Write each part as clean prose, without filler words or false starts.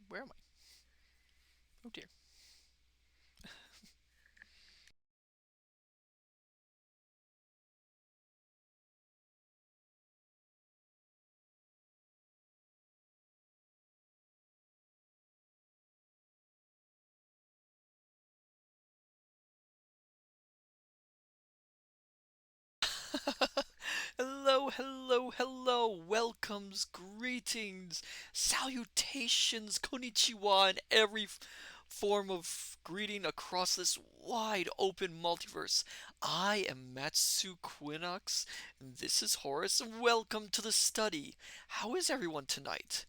Where am I? Oh dear. Hello, hello, hello. Welcomes, greetings, salutations, konnichiwa, and every form of greeting across this wide open multiverse. I am Matsu Quinox, and this is Horace, and welcome to the study. How is everyone tonight?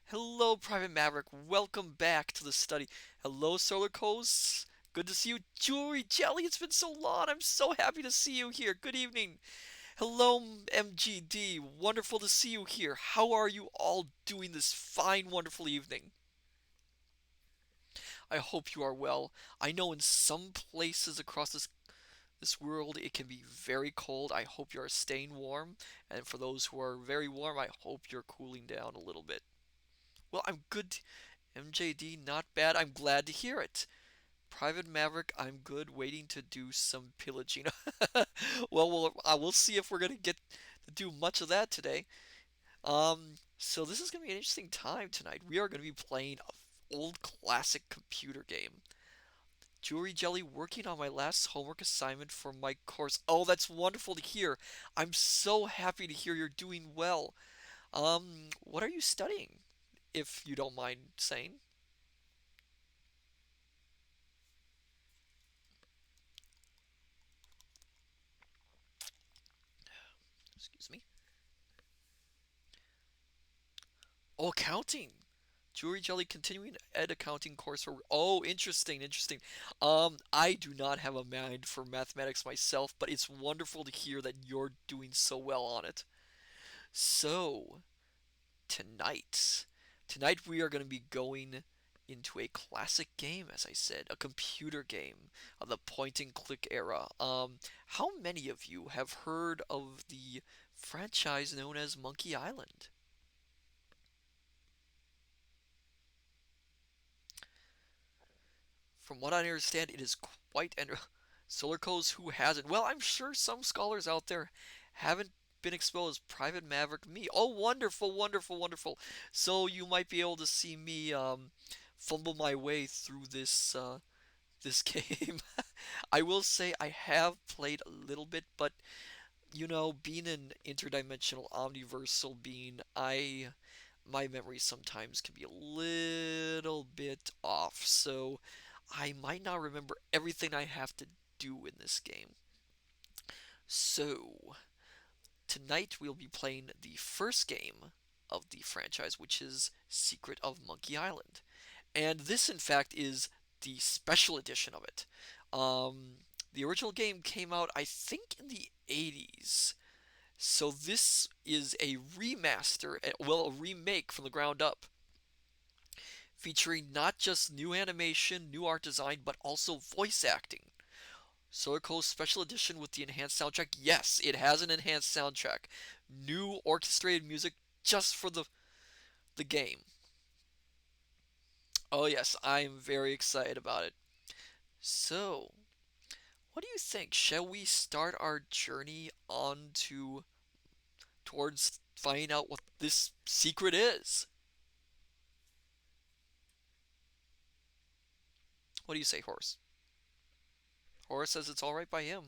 Hello, Private Maverick. Welcome back to the study. Hello, Solar Coast. Good to see you. Jewelry Jelly, it's been so long. I'm so happy to see you here. Good evening. Hello, MGD. Wonderful to see you here. How are you all doing this fine, wonderful evening? I hope you are well. I know in some places across this world it can be very cold. I hope you are staying warm. And for those who are very warm, I hope you're cooling down a little bit. Well, I'm good. MJD, not bad. I'm glad to hear it. Private Maverick, I'm good. Waiting to do some pillaging. Well, we'll see if we're gonna get to do much of that today. So this is gonna be an interesting time tonight. We are gonna be playing a old classic computer game. Jewelry Jelly working on my last homework assignment for my course. Oh, that's wonderful to hear. I'm so happy to hear you're doing well. What are you studying, if you don't mind saying? Excuse me. Oh, accounting. Jewelry Jelly continuing ed accounting course for. Oh, interesting, interesting. I do not have a mind for mathematics myself, but it's wonderful to hear that you're doing so well on it. So, tonight, tonight we are going to be going into a classic game, as I said, a computer game of the point and click era. How many of you have heard of the franchise known as Monkey Island? From what I understand, it is quite an Solar Coast who hasn't. Well, I'm sure some scholars out there haven't been exposed. Private Maverick, me. Oh, wonderful, wonderful, wonderful. So you might be able to see me fumble my way through this game. I will say I have played a little bit, but being an interdimensional omniversal being, I my memory sometimes can be a little bit off, so I might not remember everything I have to do in this game. So, tonight we'll be playing the first game of the franchise, which is Secret of Monkey Island. And this, in fact, is the special edition of it. The original game came out, I think, in the 80s. So this is a remaster, well, a remake from the ground up, featuring not just new animation, new art design, but also voice acting. Solar Coast Special Edition with the enhanced soundtrack. Yes, it has an enhanced soundtrack. New orchestrated music just for the game. Oh yes, I'm very excited about it. So, what do you think? Shall we start our journey on to towards finding out what this secret is? What do you say, Horace? Horace says it's all right by him.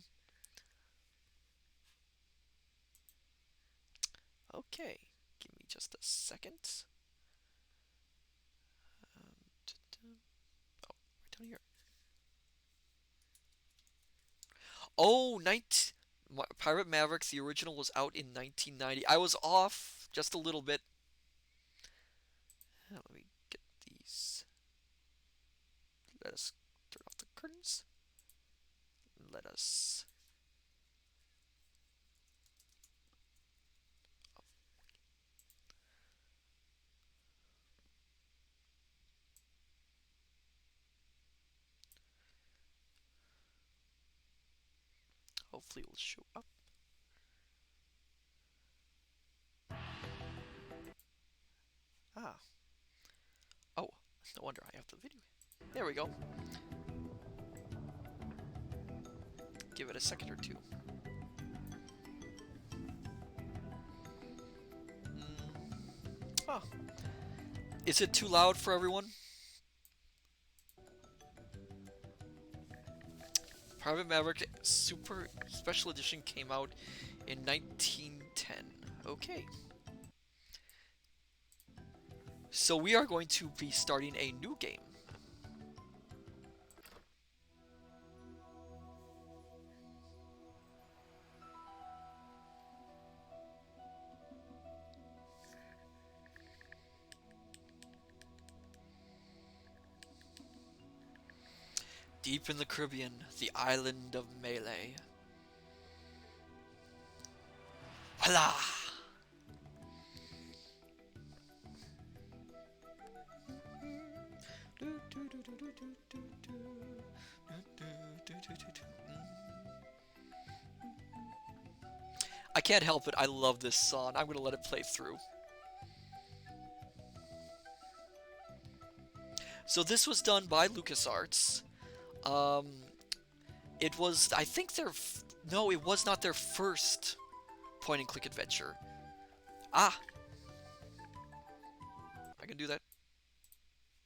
Okay, give me just a second. Oh, right down here. Oh, Pirate Mavericks, the original was out in 1990. I was off just a little bit. Let me get these. Let us turn off the curtains. Let us. Hopefully, it will show up. Ah, No wonder I have the video. There we go. Give it a second or two. Oh. Is it too loud for everyone? Private Maverick Super Special Edition came out in 1910. Okay. So we are going to be starting a new game. Deep in the Caribbean, the island of Melee. Voila! I can't help it, I love this song. I'm gonna let it play through. So this was done by LucasArts. It was, I think no, it was not their first point-and-click adventure. Ah! I can do that.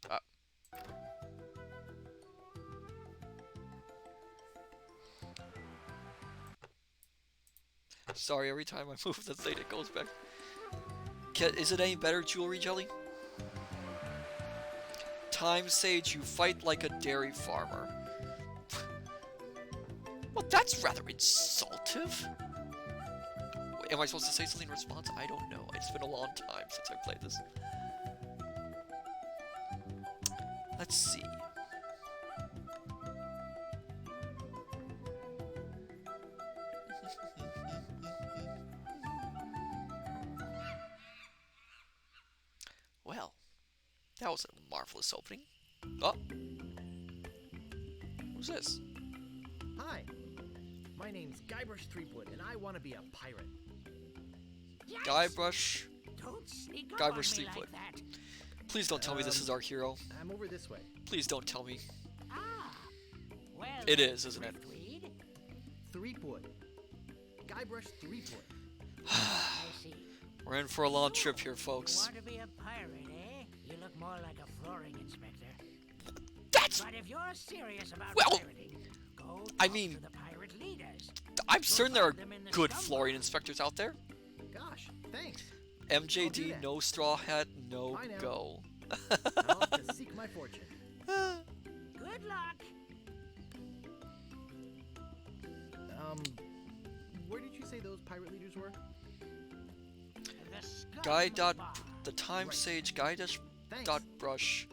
Ah. Sorry, every time I move the thing, it goes back. Is it any better, Jewelry Jelly? Time Sage, you fight like a dairy farmer. Well, that's rather insultive. Am I supposed to say something in response? I don't know. It's been a long time since I played this. Let's see. Well, that was a marvelous opening. Oh! Who's this? Hi, my name's Guybrush Threepwood, and I want to be a pirate. Yes. Guybrush. Don't sneak up Guybrush on me Threepwood. like that. Please don't tell me this is our hero. I'm over this way. Please don't tell me. Ah, well. It is, isn't it? Driftweed. Threepwood. Guybrush Threepwood. I see. We're in for a long trip here, You folks. want to be a pirate, eh? You look more like a flooring inspector. That's... But if you're serious about Well, pirating, go I talk mean, to the pirate leaders. I'm certain there are find them in the good slum flooring bar. inspectors out there. Gosh, thanks. I'll do MJD, that. no straw hat, no Bye now. go. I'll have to seek my fortune. Good luck. Where did you say those pirate leaders were? The scum Guy of dot bar. the time Right. sage guy dash Thanks. dot brush.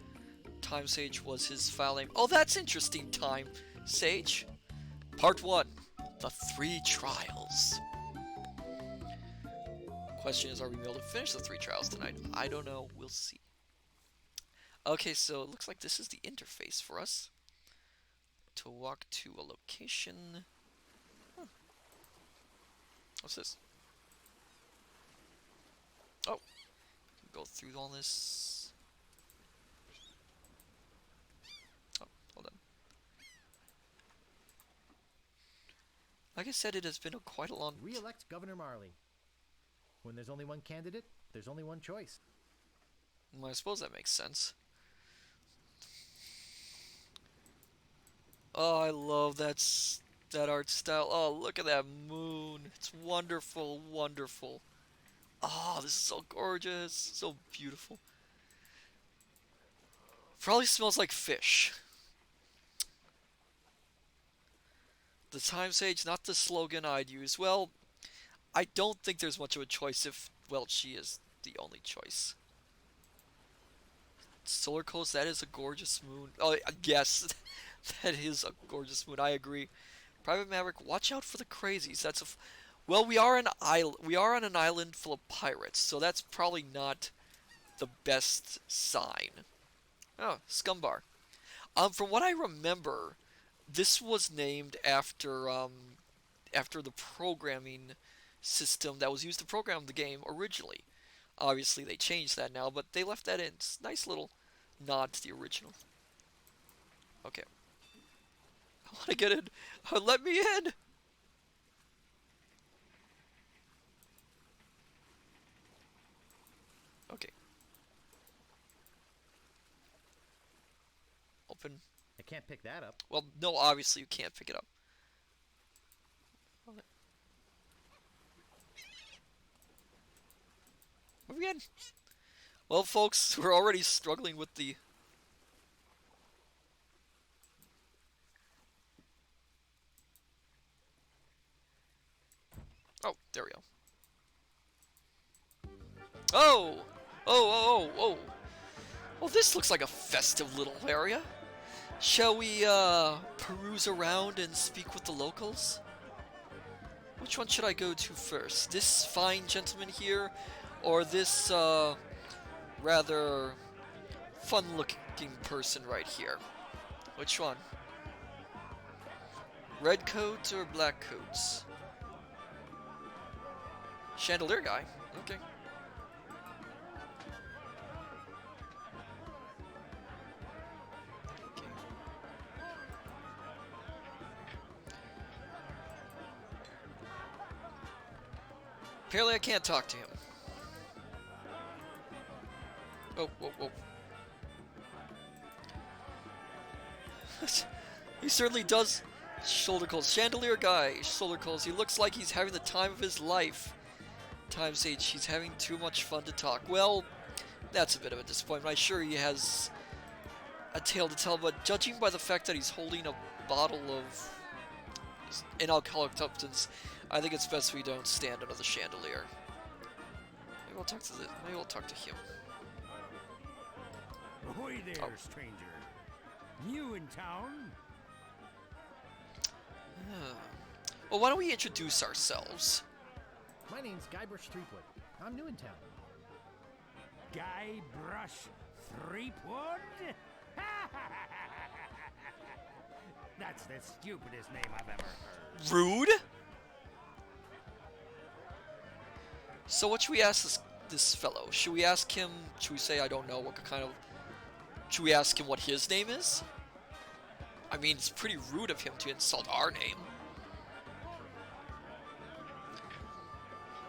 Time Sage was his file name. Oh, that's interesting. Time Sage. Part 1. The 3 trials. Question is, are we able to finish the 3 trials tonight? I don't know. We'll see. Okay, so it looks like this is the interface for us to walk to a location. Huh. What's this? Oh, go through all this. Oh, hold on. Like I said, it has been quite a long. Re-elect Governor Marley. When there's only one candidate, there's only one choice. Well, I suppose that makes sense. Oh, I love that art style. Oh, look at that moon. It's wonderful, wonderful. Oh, this is so gorgeous, so beautiful. Probably smells like fish. The Time Sage, not the slogan I'd use. Well, I don't think there's much of a choice if, well, she is the only choice. Solar Coast, that is a gorgeous moon. Oh, yes, that is a gorgeous moon. I agree. Private Maverick, watch out for the crazies. That's a. Well, we are on an island full of pirates, so that's probably not the best sign. Oh, Scumbar. From what I remember, this was named after the programming system that was used to program the game originally. Obviously, they changed that now, but they left that in. It's nice little nod to the original. Okay. I want to get in. Let me in. Okay. Open. I can't pick that up. Well, no, obviously you can't pick it up. Move in. Well, folks, we're already struggling with the... Oh, there we go. Oh! Oh! Well, this looks like a festive little area. Shall we, peruse around and speak with the locals? Which one should I go to first? This fine gentleman here, or this, rather fun-looking person right here? Which one? Red coat or black coats? Chandelier guy. Okay. Apparently I can't talk to him. Oh, whoa. He certainly does. Shoulder calls. Chandelier guy. Shoulder calls. He looks like he's having the time of his life. Times H. He's having too much fun to talk. Well, that's a bit of a disappointment. I'm sure he has a tale to tell, but judging by the fact that he's holding a bottle of an alcoholic substance, I think it's best we don't stand under the chandelier. Maybe we'll talk to him. Ahoy there, stranger. New in town? Well, why don't we introduce ourselves? My name's Guybrush Threepwood. I'm new in town. Guybrush Threepwood? That's the stupidest name I've ever heard. Rude? So what should we ask this fellow? Should we ask him, should we say, I don't know, what kind of... Should we ask him what his name is? I mean, it's pretty rude of him to insult our name.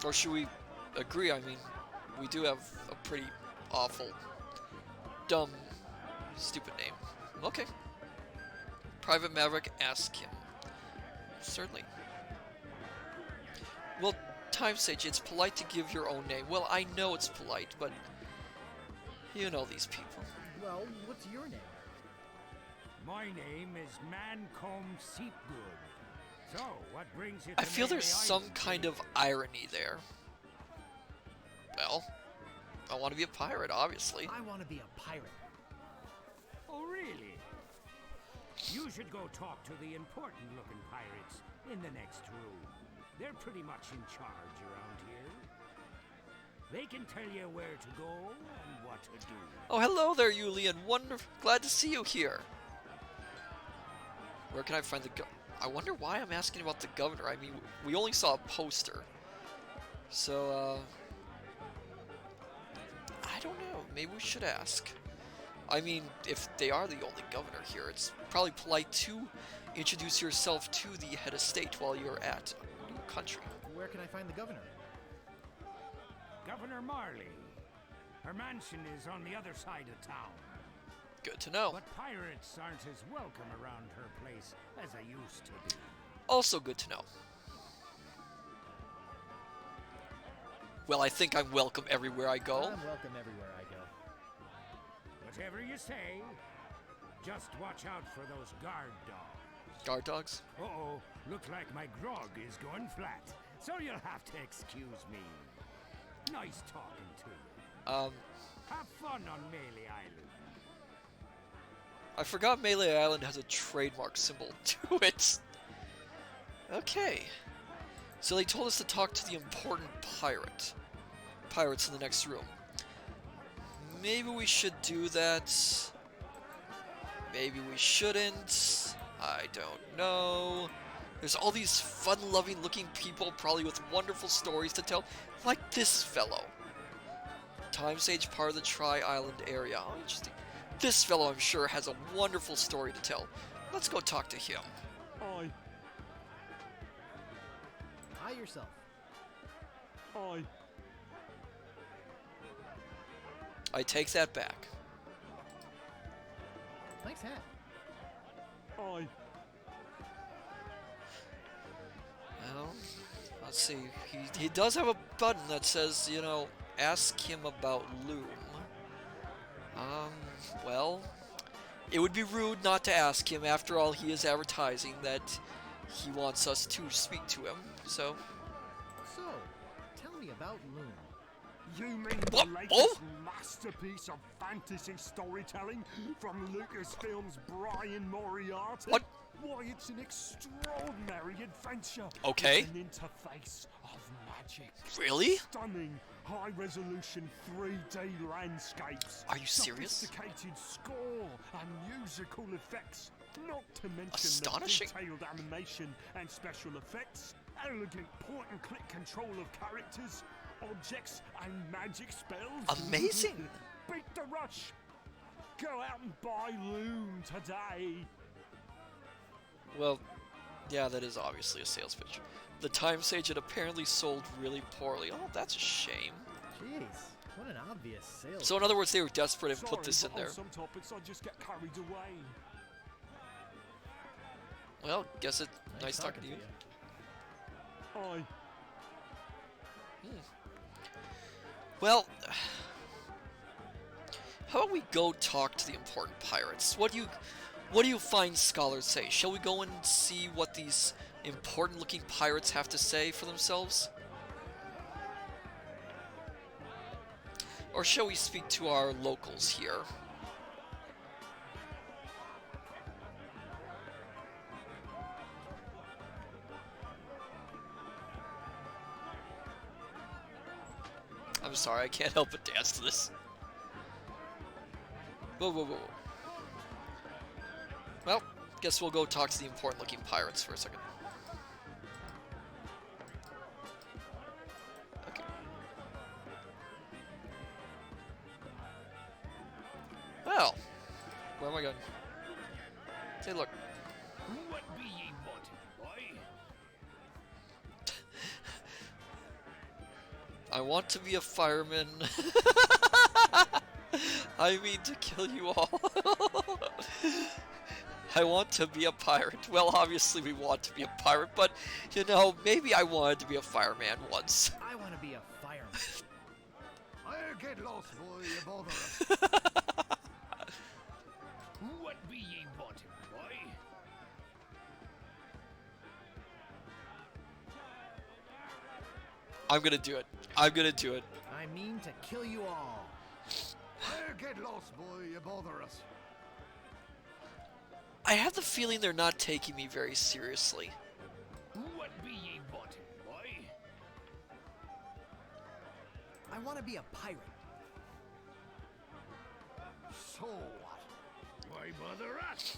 Or should we agree? I mean, we do have a pretty awful, dumb, stupid name. Okay. Private Maverick, ask him. Certainly. Well, Time Sage, it's polite to give your own name. Well, I know it's polite, but you know these people. Well, what's your name? My name is Mancomb Seepgood. So, what brings you to I feel there's Melee some Island kind today? of irony there. Well, I want to be a pirate, obviously. I want to be a pirate. Oh, really? You should go talk to the important-looking pirates in the next room. They're pretty much in charge around here. They can tell you where to go and what to do. Oh, hello there, Yulian. Glad to see you here. Where can I find the I wonder why I'm asking about the governor. I mean, we only saw a poster. So, I don't know. Maybe we should ask. I mean, if they are the only governor here, it's probably polite to introduce yourself to the head of state while you're at a new country. Where can I find the governor? Governor Marley. Her mansion is on the other side of town. Good to know. But pirates aren't as welcome around her place as they used to be. Also good to know. Well, I think I'm welcome everywhere I go. I'm welcome everywhere I go. Whatever you say, just watch out for those guard dogs. Guard dogs? Uh-oh, looks like my grog is going flat, so you'll have to excuse me. Nice talking to you. Have fun on Melee Island. I forgot Melee Island has a trademark symbol to it. Okay. So they told us to talk to the important pirates in the next room. Maybe we should do that. Maybe we shouldn't. I don't know. There's all these fun-loving looking people, probably with wonderful stories to tell, like this fellow. Time Sage, part of the Tri-Island area. Oh, interesting. This fellow, I'm sure, has a wonderful story to tell. Let's go talk to him. Aye, Hi yourself. aye, I take that back. Nice hat. aye. Well, let's see. He does have a button that says, you know, ask him about Loom. Well, it would be rude not to ask him. After all, he is advertising that he wants us to speak to him. So, So, tell me about Loom. You mean What? the latest Oh? masterpiece of fantasy storytelling from Lucasfilm's Brian Moriarty? What? Why, it's an extraordinary adventure. Okay. It's an interface of magic. really? Stunning, high-resolution 3D landscapes. Are you serious? Sophisticated score and musical effects. Not to mention Astonishing. the detailed animation and special effects. Elegant point-and-click control of characters, objects, and magic spells. Amazing. Beat the rush. Go out and buy Loom today. Well, yeah, that is obviously a sales pitch. The time sage had apparently sold really poorly. Oh, that's a shame. Jeez, what an obvious sales. So in other words, they were desperate and put Sorry, this in but on there. some topics I just get carried away. Well, guess it. Nice talking to you. Aye. Well, how about we go talk to the important pirates? What do you find scholars say? Shall we go and see what these important-looking pirates have to say for themselves? Or shall we speak to our locals here? I'm sorry, I can't help but dance to this. Whoa, whoa, whoa. Well, guess we'll go talk to the important-looking pirates for a second. Okay. Well, where am I going? Hey, look. What be ye wanting, boy? I want to be a fireman. I mean to kill you all. I want to be a pirate. Well, obviously we want to be a pirate, but, you know, maybe I wanted to be a fireman once. I want to be a fireman. I'll get lost, boy, you bother us. What be ye wanting, boy? I'm gonna do it. I'm gonna do it. I mean to kill you all. I'll get lost, boy, you bother us. I have the feeling they're not taking me very seriously. What be ye wanting, boy? I want to be a pirate. So what? Why bother us?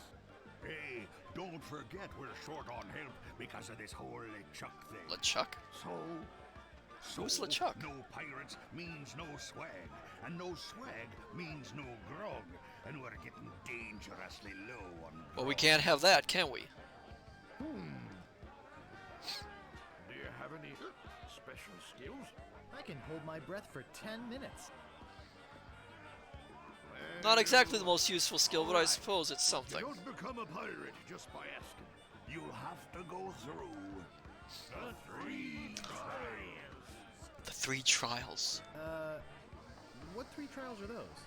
Hey, don't forget we're short on help because of this whole LeChuck thing. LeChuck? So Who's LeChuck? no pirates means no swag, and no swag means no grog, and we're getting dangerously low on grog. Well, we can't have that, can we? Do you have any special skills? I can hold my breath for 10 minutes. Not exactly the most useful skill, but I suppose it's You something. don't become a pirate just by asking. You'll have to go through the 3 trials. The 3 trials. What 3 trials are those?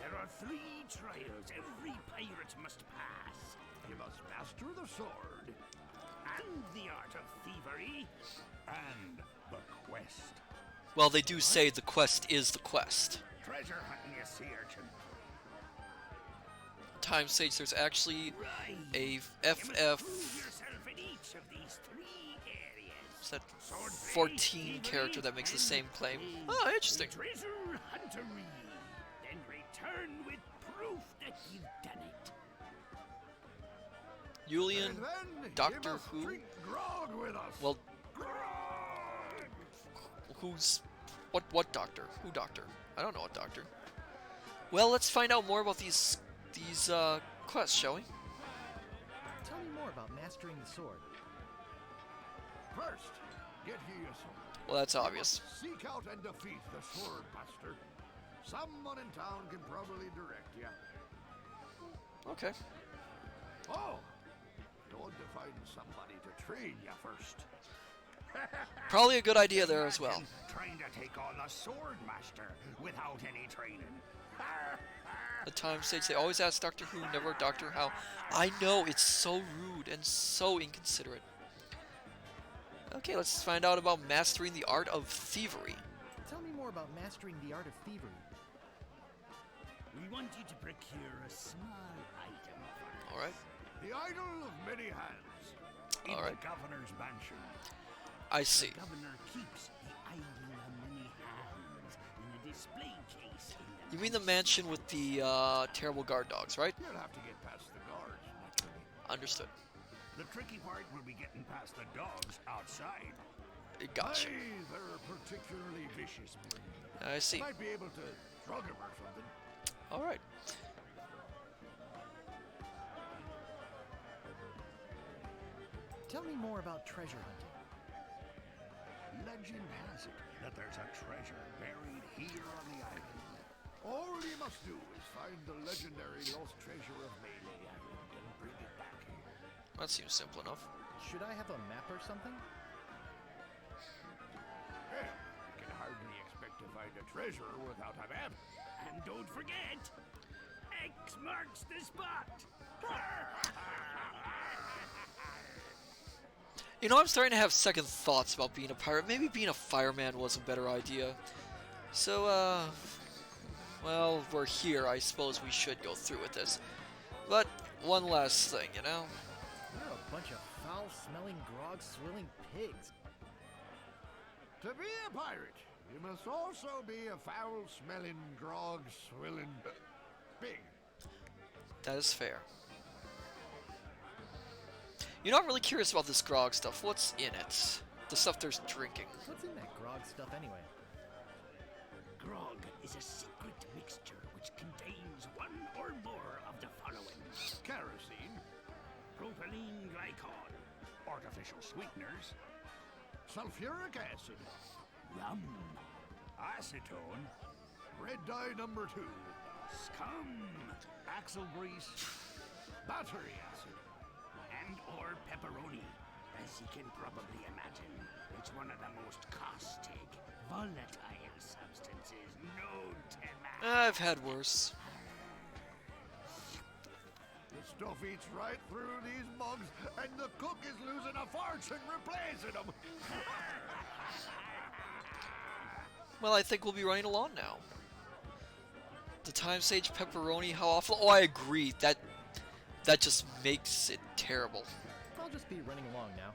There are 3 trials every pirate must pass. You must master the sword And the art of thievery. and the quest. Well, they do say the quest is the quest. Treasure hunting, you sea urchin. Time stage, there's actually Right. a You must FF. prove yourself in each of these 3 areas. Is that Sword 14 play, character that thievery, makes the and same claim? play. Oh, interesting. Treasure huntery. Then return with proof that you've done it. Julian, And then Doctor you must Who? drink grog with us. Well, Grog! who's... What doctor? Who doctor? I don't know what doctor. Well, let's find out more about these quests, shall we? Tell me more about mastering the sword. First, get ye a sword. Well, that's obvious. Seek out and defeat the sword master. Someone in town can probably direct you. Okay. Oh, you want to find somebody to train you first. Probably a good idea there as well. Imagine trying to take on a sword master without any training. The time stage, they always ask Doctor Who, never Doctor How. I know, it's so rude and so inconsiderate. Okay, let's find out about mastering the art of thievery. Tell me more about mastering the art of thievery. We want you to procure a small item for us. Alright, The idol of many hands. In All right. the governor's mansion. I see. The governor keeps the idol of many hands in a display case in the You mean the mansion with the terrible guard dogs, right? You'll have to get past the guards, naturally. Understood. The tricky part will be getting past the dogs outside. Gotcha. Aye, they're a particularly vicious breed. I see. Might be able to drug him or something. Alright. Tell me more about treasure hunting. Legend has it that there's a treasure buried here on the island. All you must do is find the legendary lost treasure of Melee Island and bring it back here. That seems simple enough. Should I have a map or something? Well, you can hardly expect to find a treasure without a map. And don't forget, X marks the spot. You know, I'm starting to have second thoughts about being a pirate. Maybe being a fireman was a better idea. So, well, we're here. I suppose we should go through with this. But one last thing, you know? You're a bunch of foul-smelling, grog-swilling pigs. To be a pirate, you must also be a foul-smelling, grog-swilling pig. That is fair. You know, I'm really curious about this grog stuff. What's in it? The stuff there's drinking. What's in that grog stuff anyway? Grog is a secret mixture which contains one or more of the following: Kerosene, propylene glycol, artificial sweeteners, sulfuric acid, rum, acetone, red dye number 2, scum, axle grease, battery acid. and or pepperoni. As you can probably imagine, it's one of the most caustic, volatile substances known to man. I've had worse. The stuff eats right through these mugs, and the cook is losing a fortune replacing them. Well, I think we'll be running along now. The time sage pepperoni, how awful. Oh, I agree. That just makes it terrible. I'll just be running along now.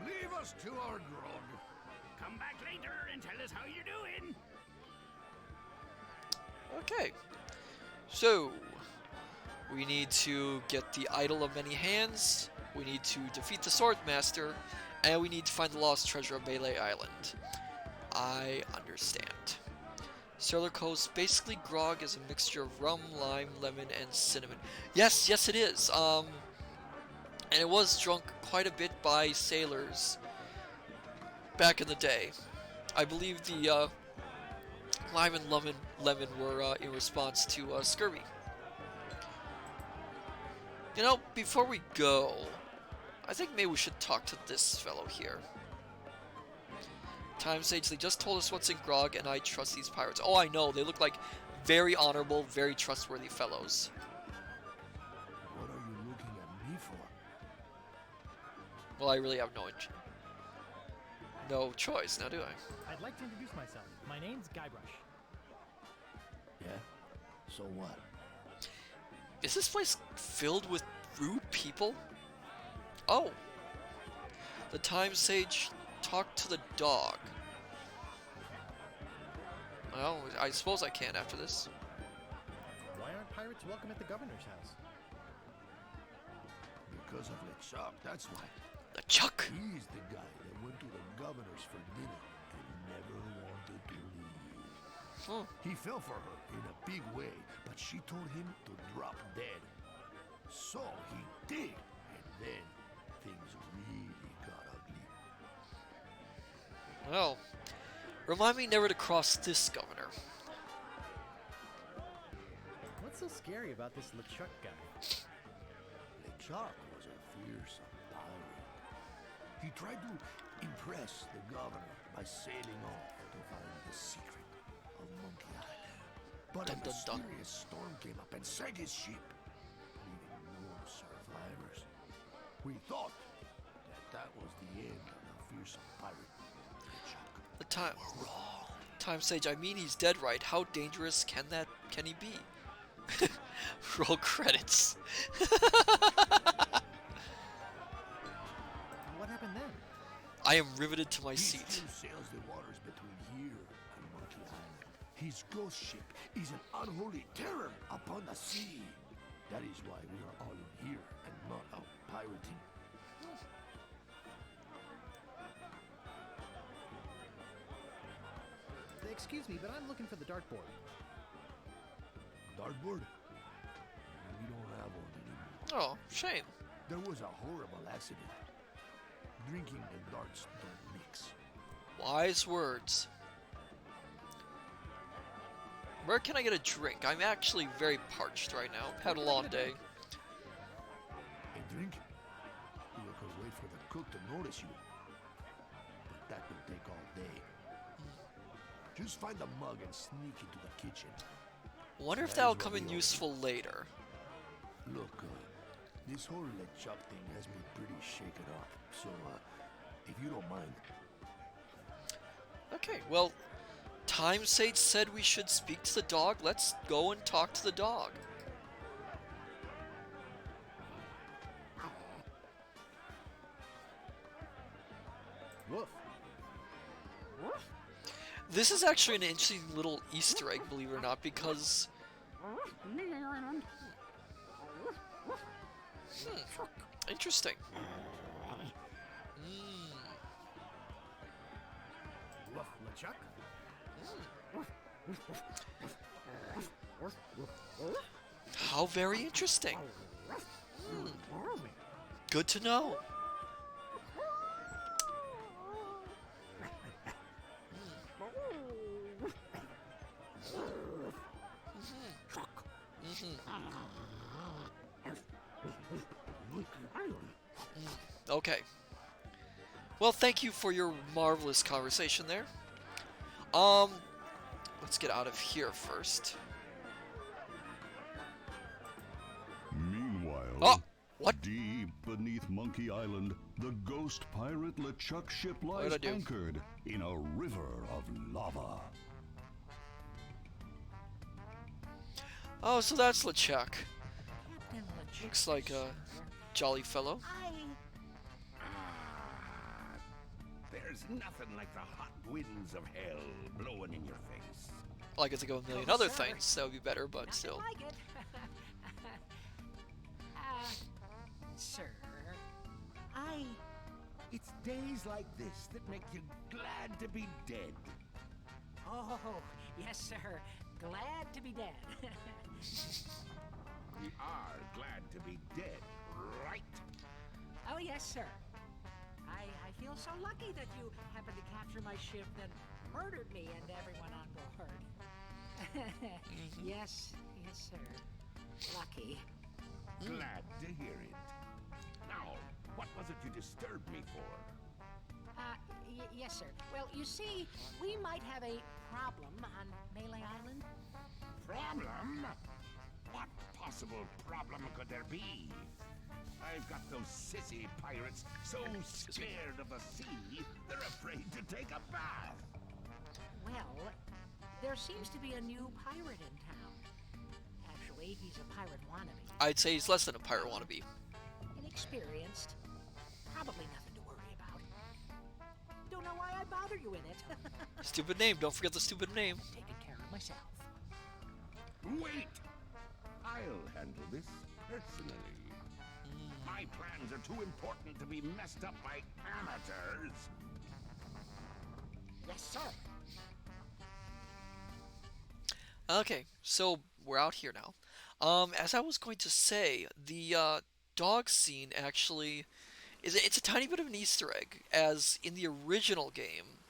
Leave us to our grog. Come back later and tell us how you're doing. Okay. So, we need to get the Idol of Many Hands, we need to defeat the Sword Master, and we need to find the lost treasure of Melee Island. I understand. Sailor Coast, basically grog is a mixture of rum, lime, lemon, and cinnamon. Yes, yes it is. And it was drunk quite a bit by sailors back in the day. I believe the lime and lemon were in response to scurvy. You know, before we go, I think maybe we should talk to this fellow here. Time Sage, they just told us what's in grog, and I trust these pirates. Oh, I know, they look like very honorable, very trustworthy fellows. What are you looking at me for? Well, I really have no choice, now do I? I'd like to introduce myself. My name's Guybrush. Yeah? So what? Is this place filled with rude people? Oh. The Time Sage talked to the dog. Well, I suppose I can after this. Why aren't pirates welcome at the governor's house? Because of LeChuck, that's why. The Chuck! He's the guy that went to the governor's for dinner and never wanted to leave. Huh. He fell for her in a big way, but she told him to drop dead. So he did, and then things really got ugly. Well, remind me never to cross this governor. What's so scary about this LeChuck guy? LeChuck was a fearsome pirate. He tried to impress the governor by sailing off to find the secret of Monkey Island. But Dun, a dun, dun. mysterious storm came up and sank his ship, leaving no survivors. We thought that was the end of the fearsome pirate, LeChuck. The time. Time Sage, I mean he's dead, right? How dangerous can he be? Roll credits. What happened then? I am riveted to my He seat. still sails the waters between here and Monkey Island. His ghost ship is an unholy terror upon the sea. That is why we are all in here and not out pirating. Excuse me, but I'm looking for the dartboard. Dartboard? We don't have one anymore. Oh, shame. There was a horrible accident. Drinking and darts don't mix. Wise words. Where can I get a drink? I'm actually very parched right now. Had a long day. A drink? You could wait for the cook to notice you. But that will take all day. Just find a mug and sneak into the kitchen. Wonder if That that'll is what come in we all useful later. Look, this whole LeChuck thing has me pretty shaken up. So, if you don't mind, Okay, well, Time Sage said we should speak to the dog. Let's go and talk to the dog. Woof. This is actually an interesting little Easter egg, believe it or not, because... Interesting. Woof, LeChuck? How very interesting. Good to know. Okay. Well, thank you for your marvelous conversation there. Let's get out of here first. Meanwhile, Oh, what? deep beneath Monkey Island, the ghost pirate LeChuck ship lies What'd I do? anchored in a river of lava. Oh, so that's LeChuck. Captain LeChuck, Looks like a jolly fellow. There's nothing like the hot winds of hell blowing in your face. Well, I could think of a million other things that would be better, but still. like it. Sir, It's days like this that make you glad to be dead. Oh, yes, sir. Glad to be dead. We are glad to be dead, right? Oh, yes, sir. I feel so lucky that you happened to capture my ship and murdered me and everyone on board. Yes, sir. Lucky. Glad to hear it. Now, what was it you disturbed me for? Yes, sir. Well, you see, we might have a problem on Melee Island. Problem? What possible problem could there be? I've got those sissy pirates so scared of the sea, they're afraid to take a bath. Well, there seems to be a new pirate in town. Actually, he's a pirate wannabe. I'd say he's less than a pirate wannabe. Inexperienced. Probably nothing to worry about. Don't know why I bother you in it. Stupid name. Don't forget the stupid name. Taking care of myself. Wait! I'll handle this personally. My plans are too important to be messed up by amateurs. Yes, sir. Okay, so we're out here now. As I was going to say, the dog scene actually it's a tiny bit of an Easter egg, as in the original game,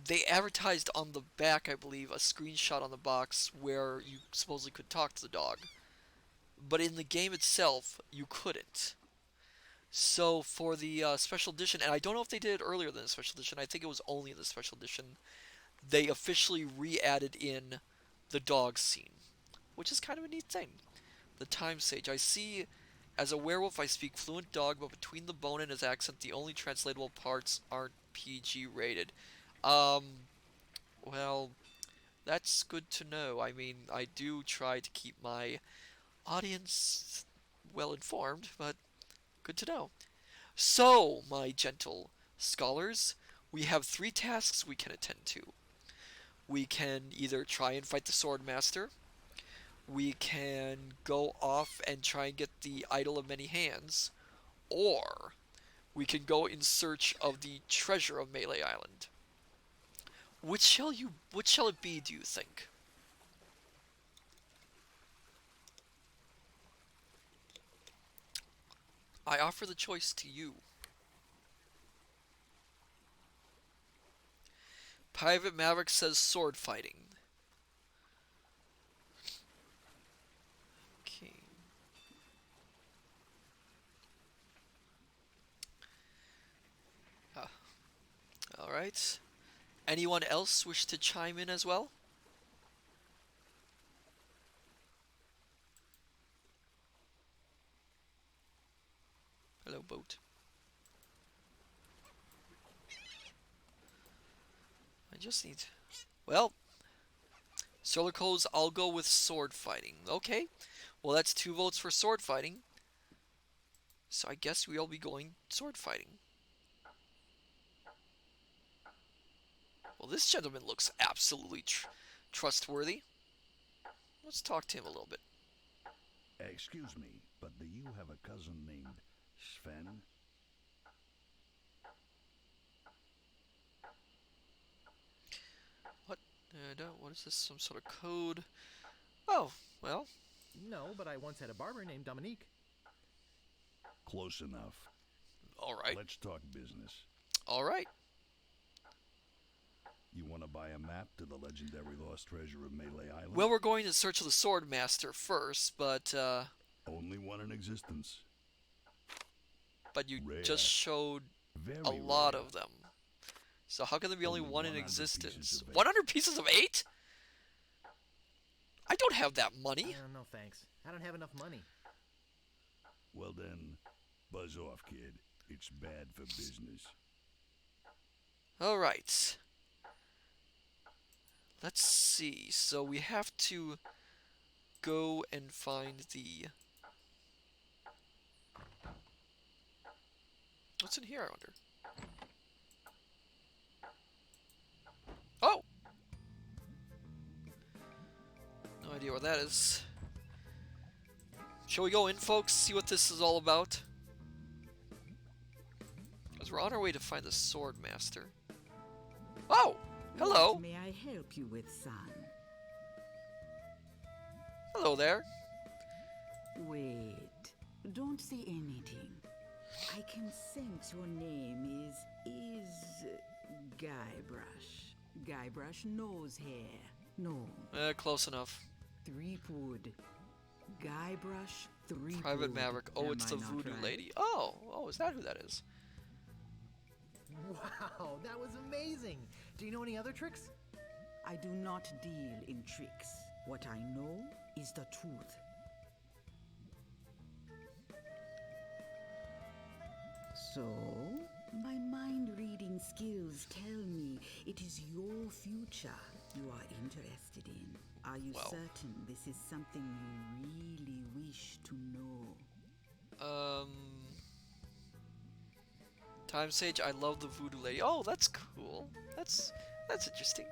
they advertised on the back, I believe, a screenshot on the box where you supposedly could talk to the dog. But in the game itself, you couldn't. So for the special edition, and I don't know if they did it earlier than the special edition, I think it was only in the special edition, they officially re-added in the dog scene, which is kind of a neat thing. The time sage. I see as a werewolf I speak fluent dog, but between the bone and his accent, the only translatable parts aren't PG rated. Um, well, that's good to know. I mean, I do try to keep my audience well informed, but good to know. So, my gentle scholars, we have three tasks we can attend to. We can either try and fight the sword master, we can go off and try and get the Idol of Many Hands, or we can go in search of the treasure of Melee Island. Which shall it be, do you think? I offer the choice to you. Private Maverick says sword fighting. Okay. Ah, all right. Anyone else wish to chime in as well? Hello, boat. I just need... Well, Solarco's, I'll go with sword fighting. Okay. Well, that's 2 votes for sword fighting. So I guess we'll be going sword fighting. Well, this gentleman looks absolutely trustworthy. Let's talk to him a little bit. Excuse me, but do you have a cousin named Sven? What? What is this? Some sort of code? Oh, well. No, but I once had a barber named Dominique. Close enough. All right. Let's talk business. All right. You want to buy a map to the legendary lost treasure of Melee Island? Well, we're going in search of the sword master first, but only one in existence. But you Rare. just showed Very a lot rare. of them. So how can there be only one in 100 existence? pieces of 100 pieces of 8? I don't have that money. No thanks. I don't have enough money. Well then, buzz off, kid. It's bad for business. All right. Let's see. So we have to go and find the... What's in here, I wonder? Oh! No idea what that is. Shall we go in, folks? See what this is all about? Because we're on our way to find the sword master. Oh! Hello! What may I help you with, son? Hello there. Wait. Don't say anything. I can sense your name is Guybrush. Guybrush nose hair. No. Close enough. Threepwood. Guybrush Threepwood. Private Maverick. Oh, Am it's I the not voodoo right? lady. Oh, is that who that is? Wow, that was amazing. Do you know any other tricks? I do not deal in tricks. What I know is the truth. So, my mind-reading skills tell me it is your future you are interested in. Are you Well. certain this is something you really wish to know? Time Sage, I love the voodoo lady. Oh, that's cool. That's interesting.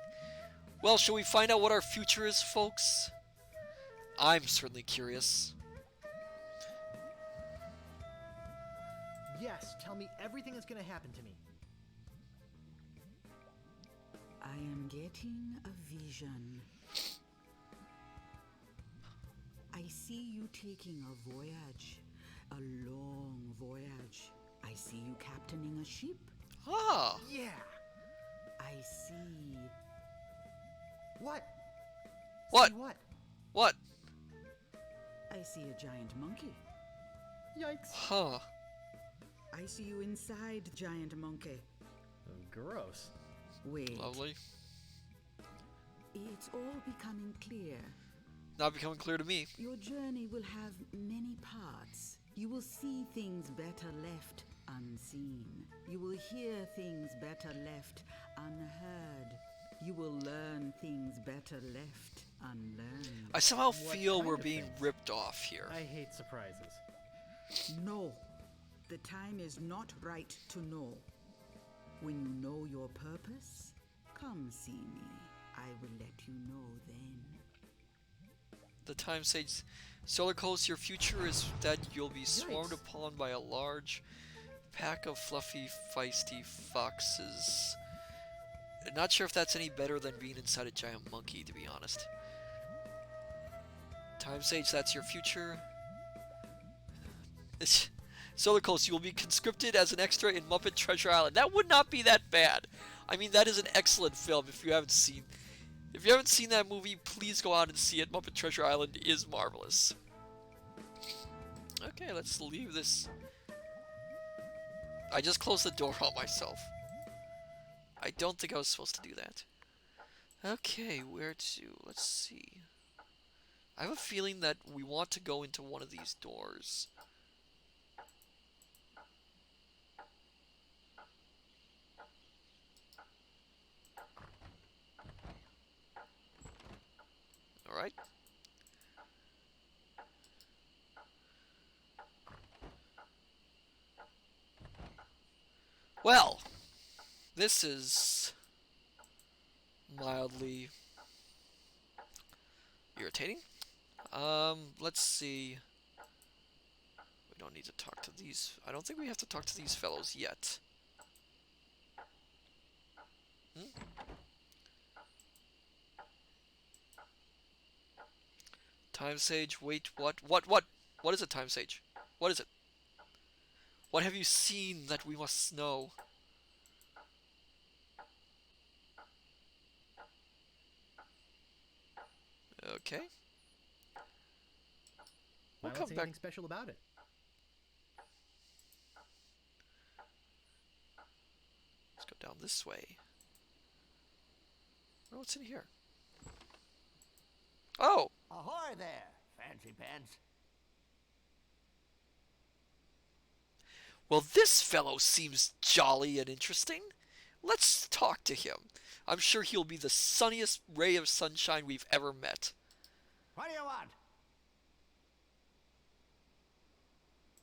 Well, shall we find out what our future is, folks? I'm certainly curious. Yes, tell me everything that's gonna happen to me. I am getting a vision. I see you taking a voyage, a long voyage. I see you captaining a ship. Ah. Yeah. I see. What? What? See what? What? I see a giant monkey. Yikes. Huh. I see you inside, giant monkey. Gross. Wait. Lovely. It's all becoming clear. Not becoming clear to me. Your journey will have many parts. You will see things better left unseen. You will hear things better left unheard. You will learn things better left unlearned. I somehow What feel kind we're of being things? ripped off here. I hate surprises. No, the time is not right to know. When you know your purpose, come see me. I will let you know then. The time sage Solar Coast, your future is that you'll be swarmed Yikes. upon by a large pack of fluffy, feisty foxes. Not sure if that's any better than being inside a giant monkey, to be honest. Time Sage, that's your future. Solar Coast, you will be conscripted as an extra in Muppet Treasure Island. That would not be that bad. I mean, that is an excellent film if you haven't seen. If you haven't seen that movie, please go out and see it. Muppet Treasure Island is marvelous. Okay, let's leave this. I just closed the door on myself. I don't think I was supposed to do that. Okay, where to? Let's see. I have a feeling that we want to go into one of these doors. Alright. Well, this is mildly irritating. Let's see. We don't need to talk to these. I don't think we have to talk to these fellows yet. Time Sage, wait, what? What is a Time Sage? What is it? What have you seen that we must know? Okay. We'll Why come not see back. anything special about it? Let's go down this way. Oh, what's in here? Oh! Ahoy there, fancy pants. Well, this fellow seems jolly and interesting. Let's talk to him. I'm sure he'll be the sunniest ray of sunshine we've ever met. What do you want?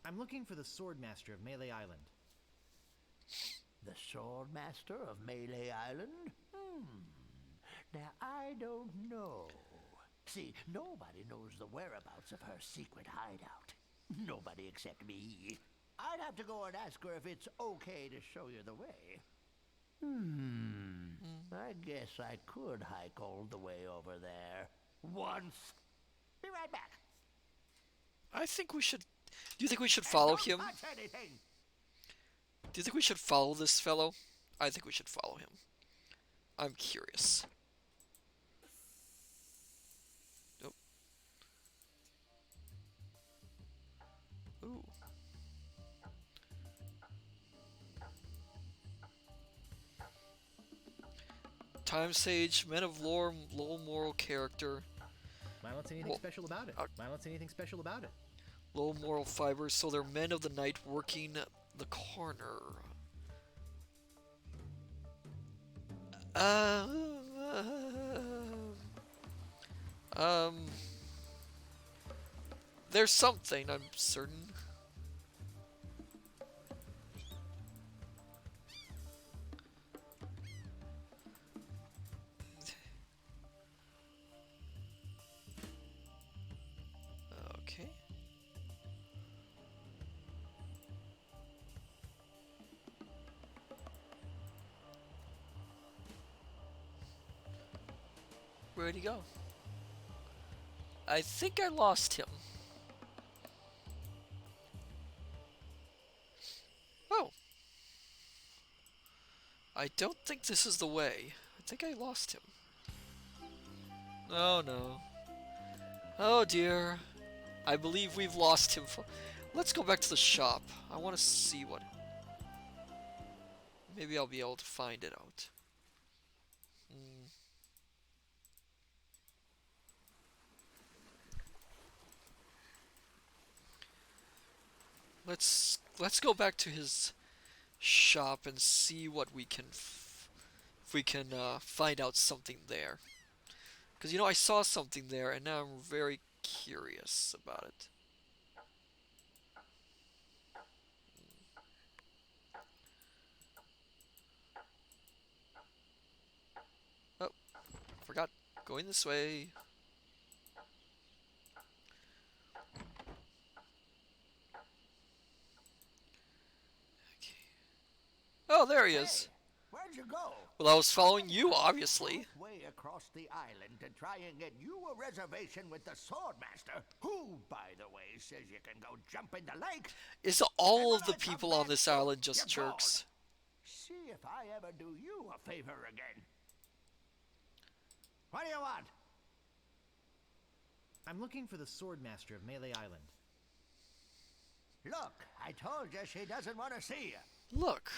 I'm looking for the Swordmaster of Melee Island. The Swordmaster of Melee Island? Now, I don't know. See, nobody knows the whereabouts of her secret hideout. Nobody except me. I'd have to go and ask her if it's okay to show you the way. I guess I could hike all the way over there. Once. Be right back. I think we should... Do you think we should follow Don't him? touch anything. Do you think we should follow this fellow? I think we should follow him. I'm curious. Nope. Ooh. Time Sage, men of lore, low moral character, Why not see anything Well, special about it? Why not see anything special about it? low moral fibers, so they're men of the night working the corner. There's something, I'm certain. Okay. Where'd he go? I think I lost him. Oh. I don't think this is the way. I think I lost him. Oh no. Oh dear. I believe we've lost him. Let's go back to the shop. I want to see what... Maybe I'll be able to find it out. Let's go back to his shop and see what we can if we can find out something there. Because I saw something there and now I'm very curious about it. Oh, forgot. Going this way. Oh, there he is. Where'd you go? Well, I was following you, obviously. Way across the island to try and get you a reservation with the Swordmaster, who, by the way, says you can go jump in the lake. Is all of the people on this island just jerks? See if I ever do you a favor again. What do you want? I'm looking for the Swordmaster of Melee Island. Look, I told you she doesn't want to see you. Look,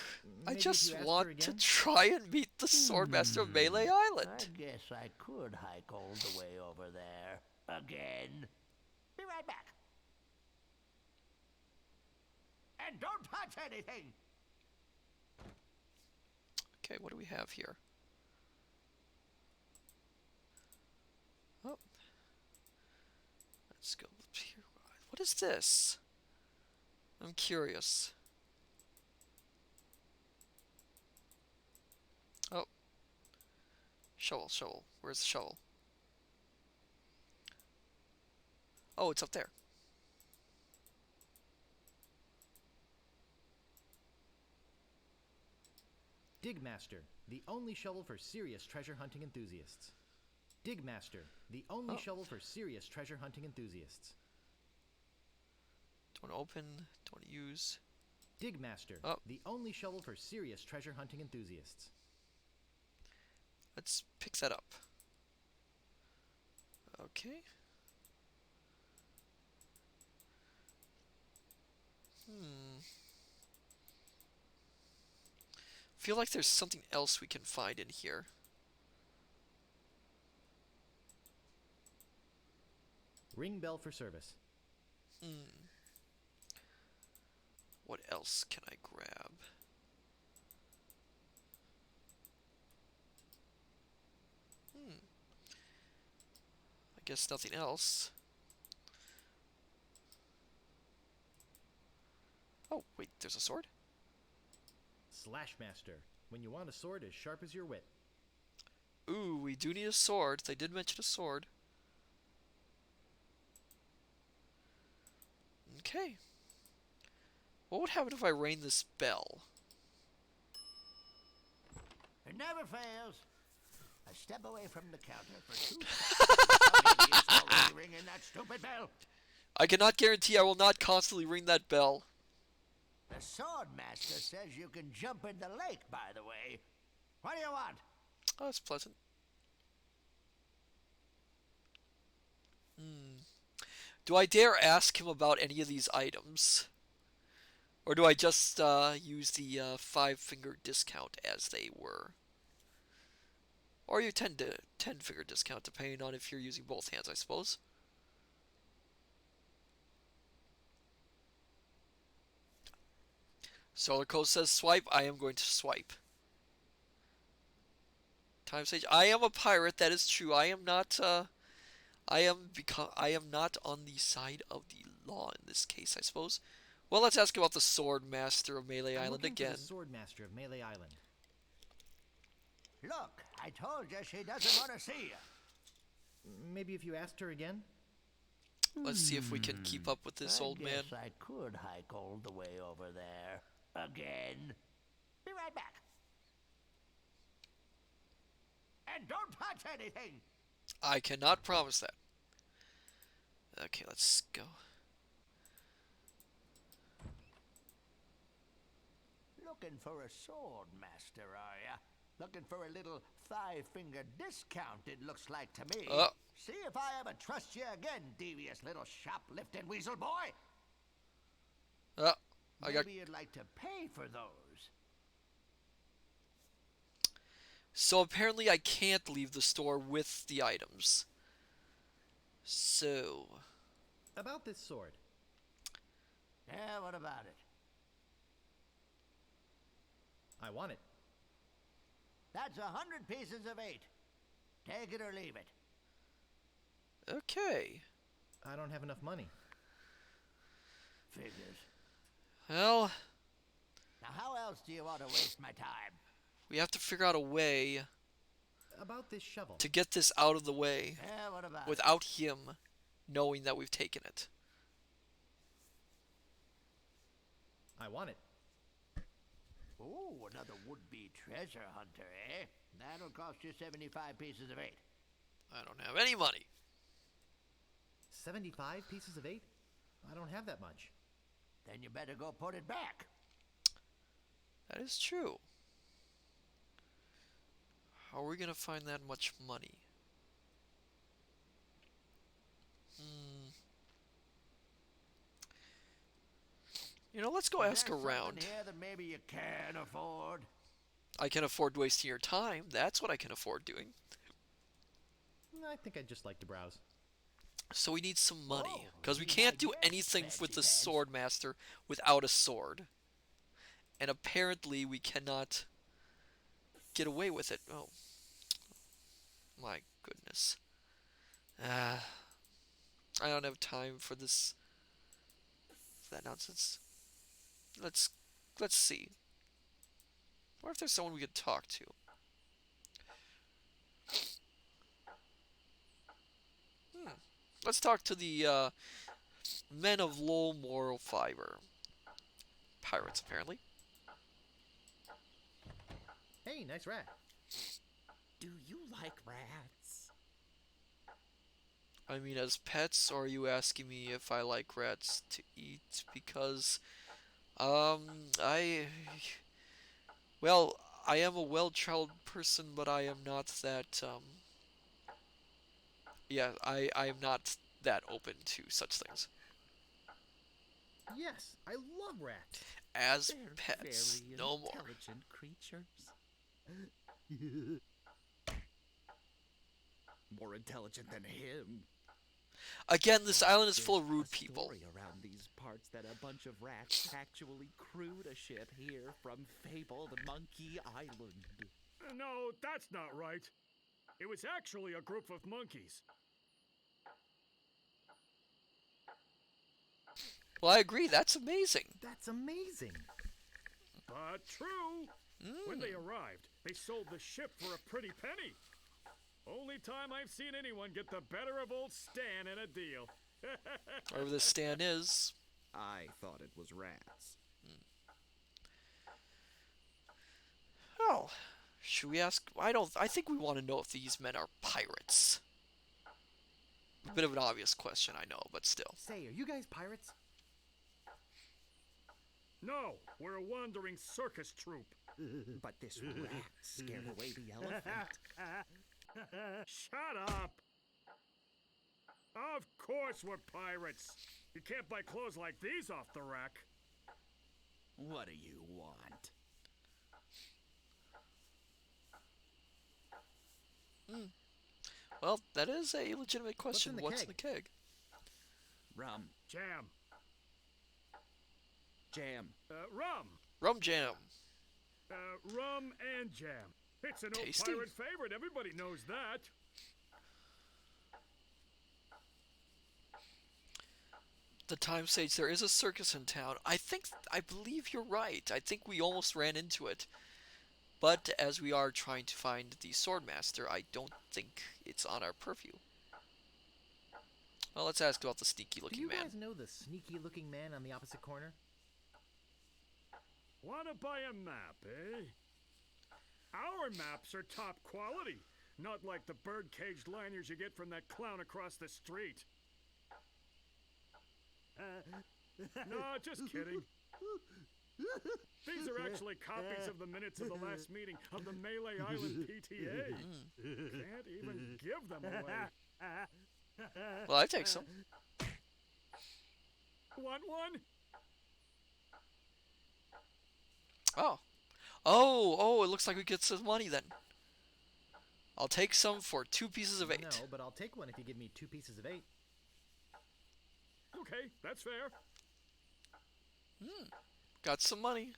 I Maybe just if you want to try and meet the Swordmaster of Melee Island. I guess I could hike all the way over there. Again. Be right back. And don't touch anything! Okay, what do we have here? Oh. Let's go up here. What is this? I'm curious. Oh. Shovel, shovel. Where's the shovel? Oh, it's up there. Digmaster, the only shovel for serious treasure hunting enthusiasts. Digmaster, the only shovel for serious treasure hunting enthusiasts. Don't open, don't use. Digmaster, the only shovel for serious treasure hunting enthusiasts. Let's pick that up. Okay. Feel like there's something else we can find in here. Ring bell for service. What else can I grab? I guess nothing else. Oh, wait, there's a sword? Slashmaster, when you want a sword as sharp as your wit. Ooh, we do need a sword. They did mention a sword. Okay. What would happen if I rang this bell? It never fails. I step away from the counter for 2 seconds. It's already ringing that stupid bell. I cannot guarantee I will not constantly ring that bell. The Swordmaster says you can jump in the lake, by the way. What do you want? Oh, that's pleasant. Do I dare ask him about any of these items? Or do I just use the 5-finger discount as they were? Or you 10-finger discount, depending on if you're using both hands, I suppose. Solar Coast says swipe. I am going to swipe. Time Sage. I am a pirate. That is true. I am not. I am not on the side of the law in this case, I suppose. Well, let's ask about the Swordmaster of Melee Island again. The Swordmaster of Melee Island. Look, I told you she doesn't want to see you. Maybe if you asked her again? Let's see if we can keep up with this old man. I guess I could hike all the way over there. Again. Be right back. And don't touch anything. I cannot promise that. Okay, let's go. Looking for a sword master, are ya? Looking for a little five-finger discount, it looks like to me. See if I ever trust you again, devious little shoplifting weasel boy. Maybe you'd like to pay for those. So apparently I can't leave the store with the items. So... About this sword. Yeah, what about it? I want it. That's 100 pieces of 8. Take it or leave it. Okay. I don't have enough money. Figures. Well... Now how else do you want to waste my time? We have to figure out a way... About this shovel. to get this out of the way. Yeah, what about without him knowing that we've taken it. I want it. Oh, another would-be treasure hunter, eh? That'll cost you 75 pieces of 8. I don't have any money. 75 pieces of 8? I don't have that much. Then you better go put it back. That is true. How are we going to find that much money? You know, let's go ask around. Here that maybe you can afford. I can afford wasting your time. That's what I can afford doing. I think I'd just like to browse. So we need some money, because we can't do anything with the sword master without a sword. And apparently we cannot get away with it. Oh. My goodness. I don't have time for this. That nonsense. Let's see. What if there's someone we could talk to? Let's talk to the men of low moral fiber. Pirates, apparently. Hey, nice rat. Do you like rats? I mean, as pets, or are you asking me if I like rats to eat? Because, well, I am a well-traveled person, but I am not that, yeah, I am not that open to such things. Yes, I love rats. As They're pets, very no more. intelligent creatures. More intelligent than him. Again, this island is There's full of rude a people. story around these parts that a bunch of rats actually crewed a ship here from fabled Monkey Island. No, that's not right. It was actually a group of monkeys. Well, I agree. That's amazing. That's amazing. But true. When they arrived, they sold the ship for a pretty penny. Only time I've seen anyone get the better of old Stan in a deal. Wherever this stand is. I thought it was rats. Oh, should we ask? I think we want to know if these men are pirates. A bit of an obvious question, I know, but still. Say, are you guys pirates? No, we're a wandering circus troupe. But this rat scared away the elephant. Shut up! Of course we're pirates. You can't buy clothes like these off the rack. What do you want? Well, that is a legitimate question. What's in the keg? Rum. Jam. Jam. Rum. Rum jam. Rum and jam. It's an Tasty. old pirate favorite. Everybody knows that. The time states there is a circus in town. I believe you're right. I think we almost ran into it. But as we are trying to find the Swordmaster, I don't think it's on our purview. Well, let's ask about the sneaky-looking man. Do you guys know the sneaky-looking man on the opposite corner? Wanna buy a map, eh? Our maps are top quality. Not like the bird-caged liners you get from that clown across the street. No, just kidding. These are actually copies of the minutes of the last meeting of the Melee Island PTA. Can't even give them away. Well, I take some. Want one? Oh. Oh, it looks like we get some money then. I'll take some for 2 pieces of 8. No, but I'll take one if you give me 2 pieces of 8. Okay, that's fair. Got some money.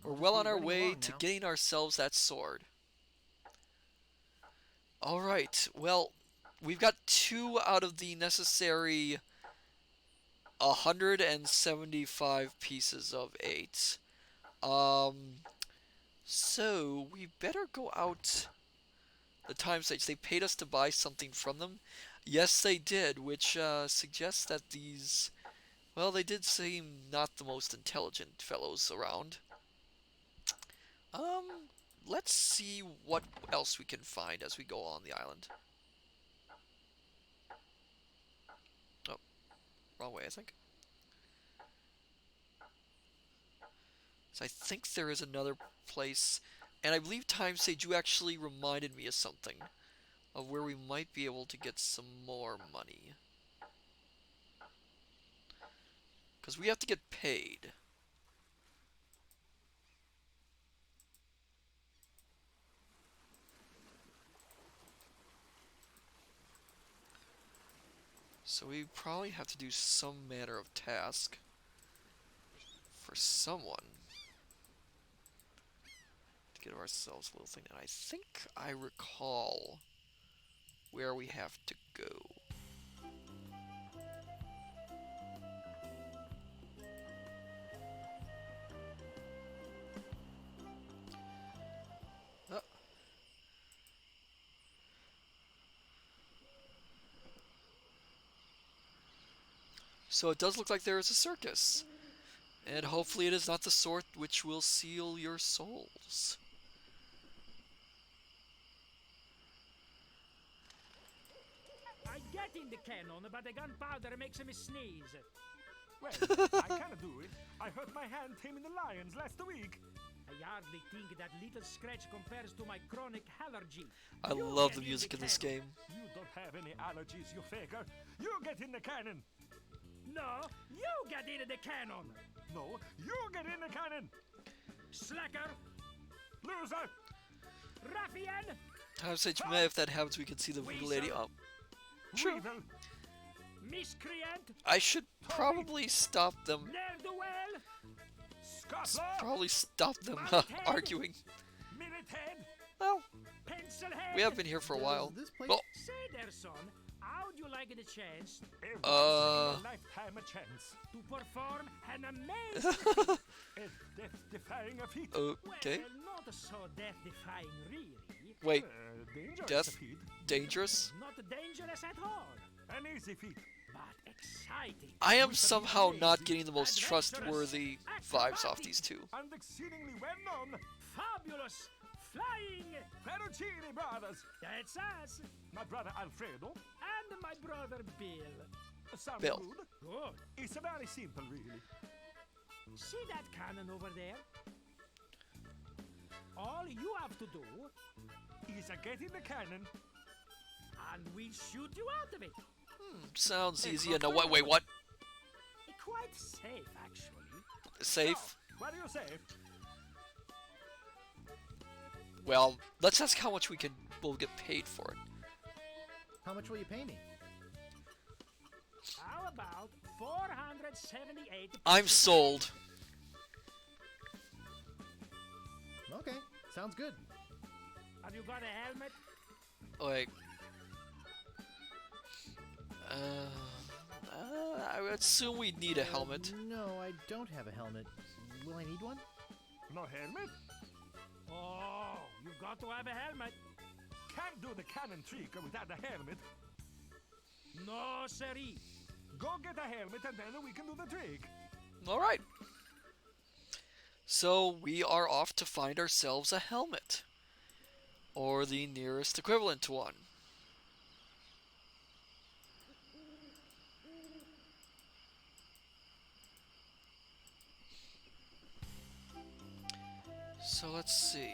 We're well on our running way along to now. getting ourselves that sword. Alright, well, we've got 2 out of the necessary 175 pieces of 8. So we better go out the time stage. They paid us to buy something from them. Yes, they did, which suggests that these, well, they did seem not the most intelligent fellows around. Let's see what else we can find as we go on the island. Oh, wrong way, I think. So I think there is another place, and I believe Time Sage, you actually reminded me of something, of where we might be able to get some more money. Because we have to get paid. So we probably have to do some manner of task for someone to get ourselves a little thing. And I think I recall where we have to go. So it does look like there is a circus. And hopefully it is not the sort which will seal your souls. I get in the cannon, but the gunpowder makes me sneeze. Well, I can't do it. I hurt my hand taming the lions last week. I hardly think that little scratch compares to my chronic allergy. I You love get the in music in this cannon. game. You don't have any allergies, you faker. You get in the cannon. No, you get in the cannon. No, you get in the cannon. Slacker, Loser. ruffian, Time Sage, if that happens, we can see the lady up. True. Weevil. miscreant, I should probably stop them. ne'er-do-well, Scofflaw. Probably stop them arguing. Minute head. Well, pencilhead. we have been here for a while. This place Oh, Say there, son, how'd you like the chance Every Uh. lifetime a chance. to perform an amazing feat? A death-defying feat. okay. Well, not so death-defying, really. Wait, Dangerous death? feat. Dangerous? Not dangerous at all, An easy feat. but exciting. I am somehow not getting the most trustworthy vibes off these two. And exceedingly well-known Fabulous, flying. Fettuccine Brothers. That's us. My brother Alfredo. And my brother Bill. Sound Bill. good? Good. It's very simple, really. See that cannon over there? All you have to do, Is a get in the cannon. and we'll shoot you out of it. Sounds easy. No, wait, what? Quite safe, actually. Safe? What do you say? Well, let's ask how much we'll get paid for it. How much will you pay me? How about 478? I'm sold. Okay, sounds good. Have you got a helmet? Like, I would assume we'd need a helmet. No, I don't have a helmet. Will I need one? No helmet? Oh, you've got to have a helmet. Can't do the cannon trick without a helmet. No, siree. Go get a helmet and then we can do the trick. Alright. So we are off to find ourselves a helmet. Or the nearest equivalent to one. So let's see.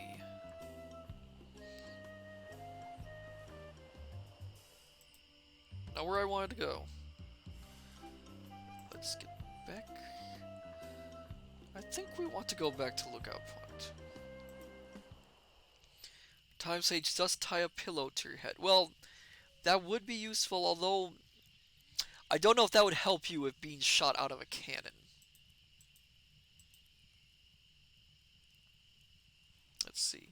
Not where I wanted to go. Let's get back. I think we want to go back to Lookout Point. Time Sage does tie a pillow to your head. Well, that would be useful, although I don't know if that would help you with being shot out of a cannon. Let's see.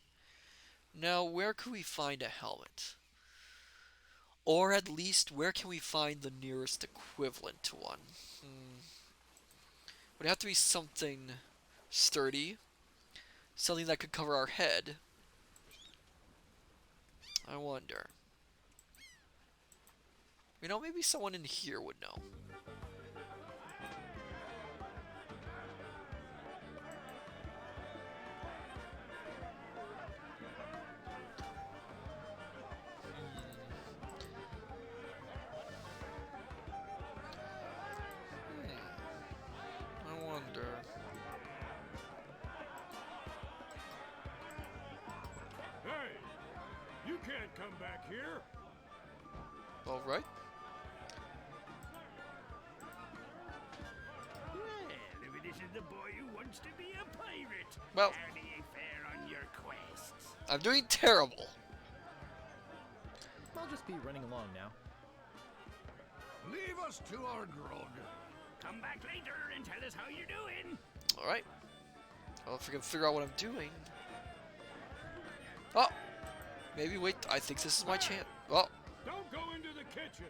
Now, where could we find a helmet? Or at least, where can we find the nearest equivalent to one? Would have to be something sturdy. Something that could cover our head. I wonder. You know, maybe someone in here would know. I wonder. Hey! You can't come back here! All right. Well, if it isn't the boy who wants to be a pirate. Well, how do you fare on your quests? I'm doing terrible. I'll just be running along now. Leave us to our grog. Come back later and tell us how you're doing. All right. Well, if we can figure out what I'm doing. Oh, maybe wait. I think this is my chance. Oh, Don't go into the kitchen!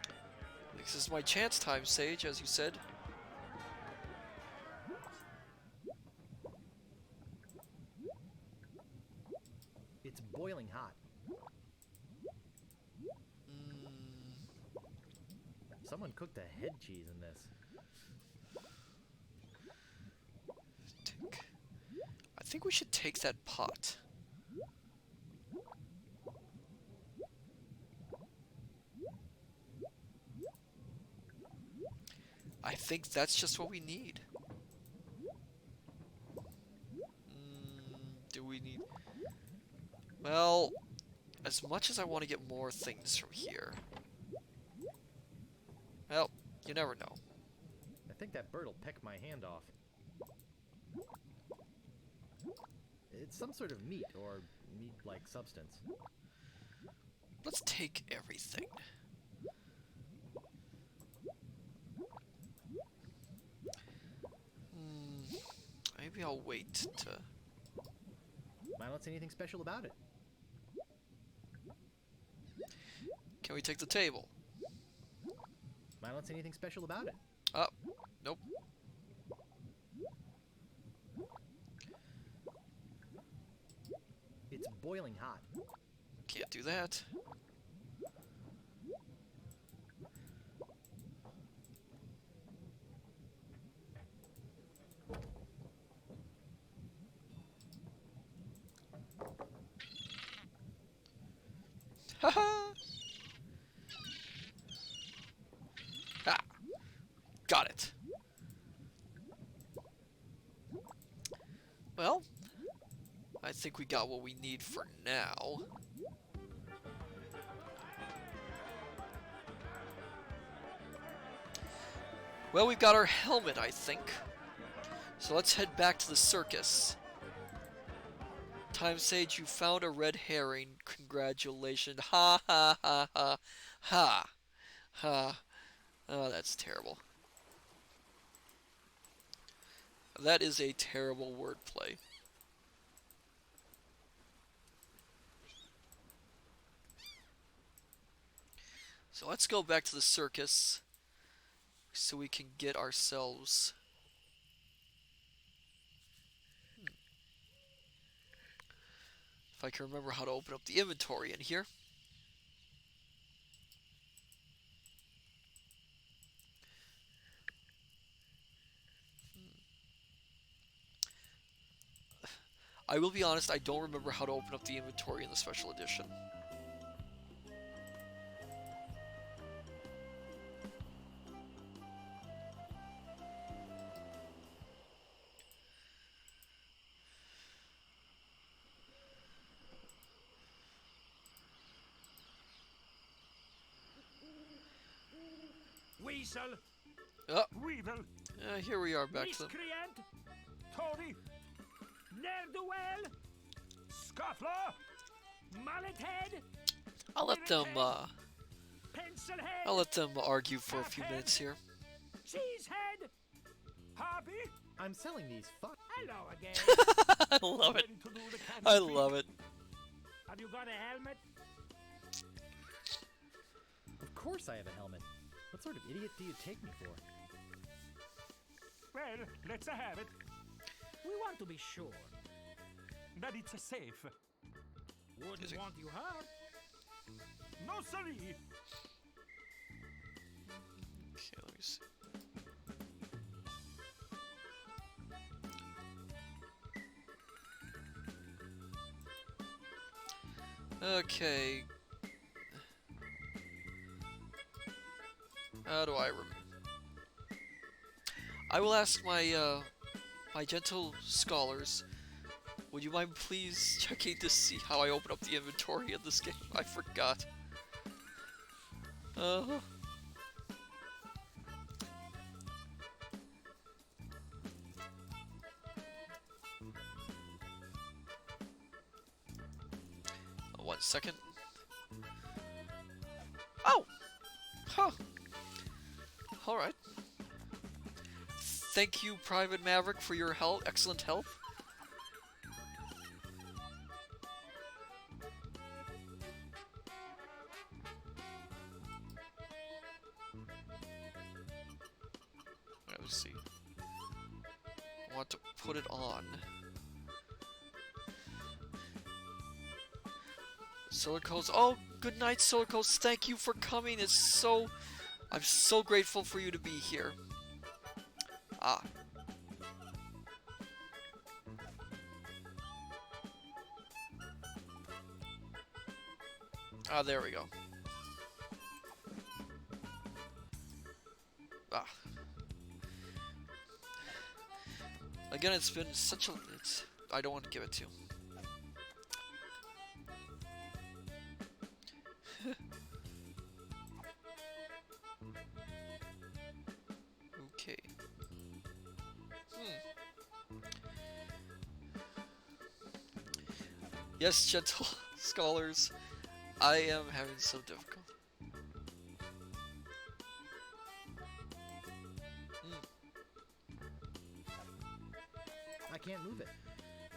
I think this is my chance time, Sage, as you said. It's boiling hot. Someone cooked a head cheese in this. I think we should take that pot. I think that's just what we need. Do we need... Well, as much as I want to get more things from here... Well, you never know. I think that bird will peck my hand off. It's some sort of meat or meat-like substance. Let's take everything. Maybe I'll wait to... I don't see anything special about it. Can we take the table? I don't see anything special about it. Oh, nope. It's boiling hot. Can't do that. Haha! Ah! Got it. Well, I think we got what we need for now. Well, we've got our helmet, I think. So let's head back to the circus. Time Sage, you found a red herring. Congratulations. Ha ha ha ha. Ha. Ha. Oh, that's terrible. That is a terrible wordplay. So let's go back to the circus so we can get ourselves... If I can remember how to open up the inventory in here. I will be honest, I don't remember how to open up the inventory in the special edition. Weasel, Oh, Weevil, here we are back to them. Miscreant, Toady, Ne'er-do-well, Scofflaw, Mallet-head, I'll let them Pencil-head, I'll let them argue for a few minutes here. Cheesehead, Hobby. I'm selling these Hello again. I love it. Ready to do the candy I trick? love it. Have you got a helmet? Of course I have a helmet. What sort of idiot do you take me for? Well, let's have it. We want to be sure. That it's safe. Wouldn't want you hurt. No siree. Okay, let me see. Okay. How do I remember? I will ask my my gentle scholars. Would you mind please checking to see how I open up the inventory in this game? I forgot. One second. Oh! Huh. Alright. Thank you, Private Maverick, for your help. Excellent help. Let's see. I want to put it on. Silicos. Oh, good night, Silicos. Thank you for coming. I'm so grateful for you to be here. Ah. Ah, there we go. Ah. Again, it's been such a... I don't want to give it to you. Okay. Yes, gentle scholars, I am having some difficulty. I can't move it.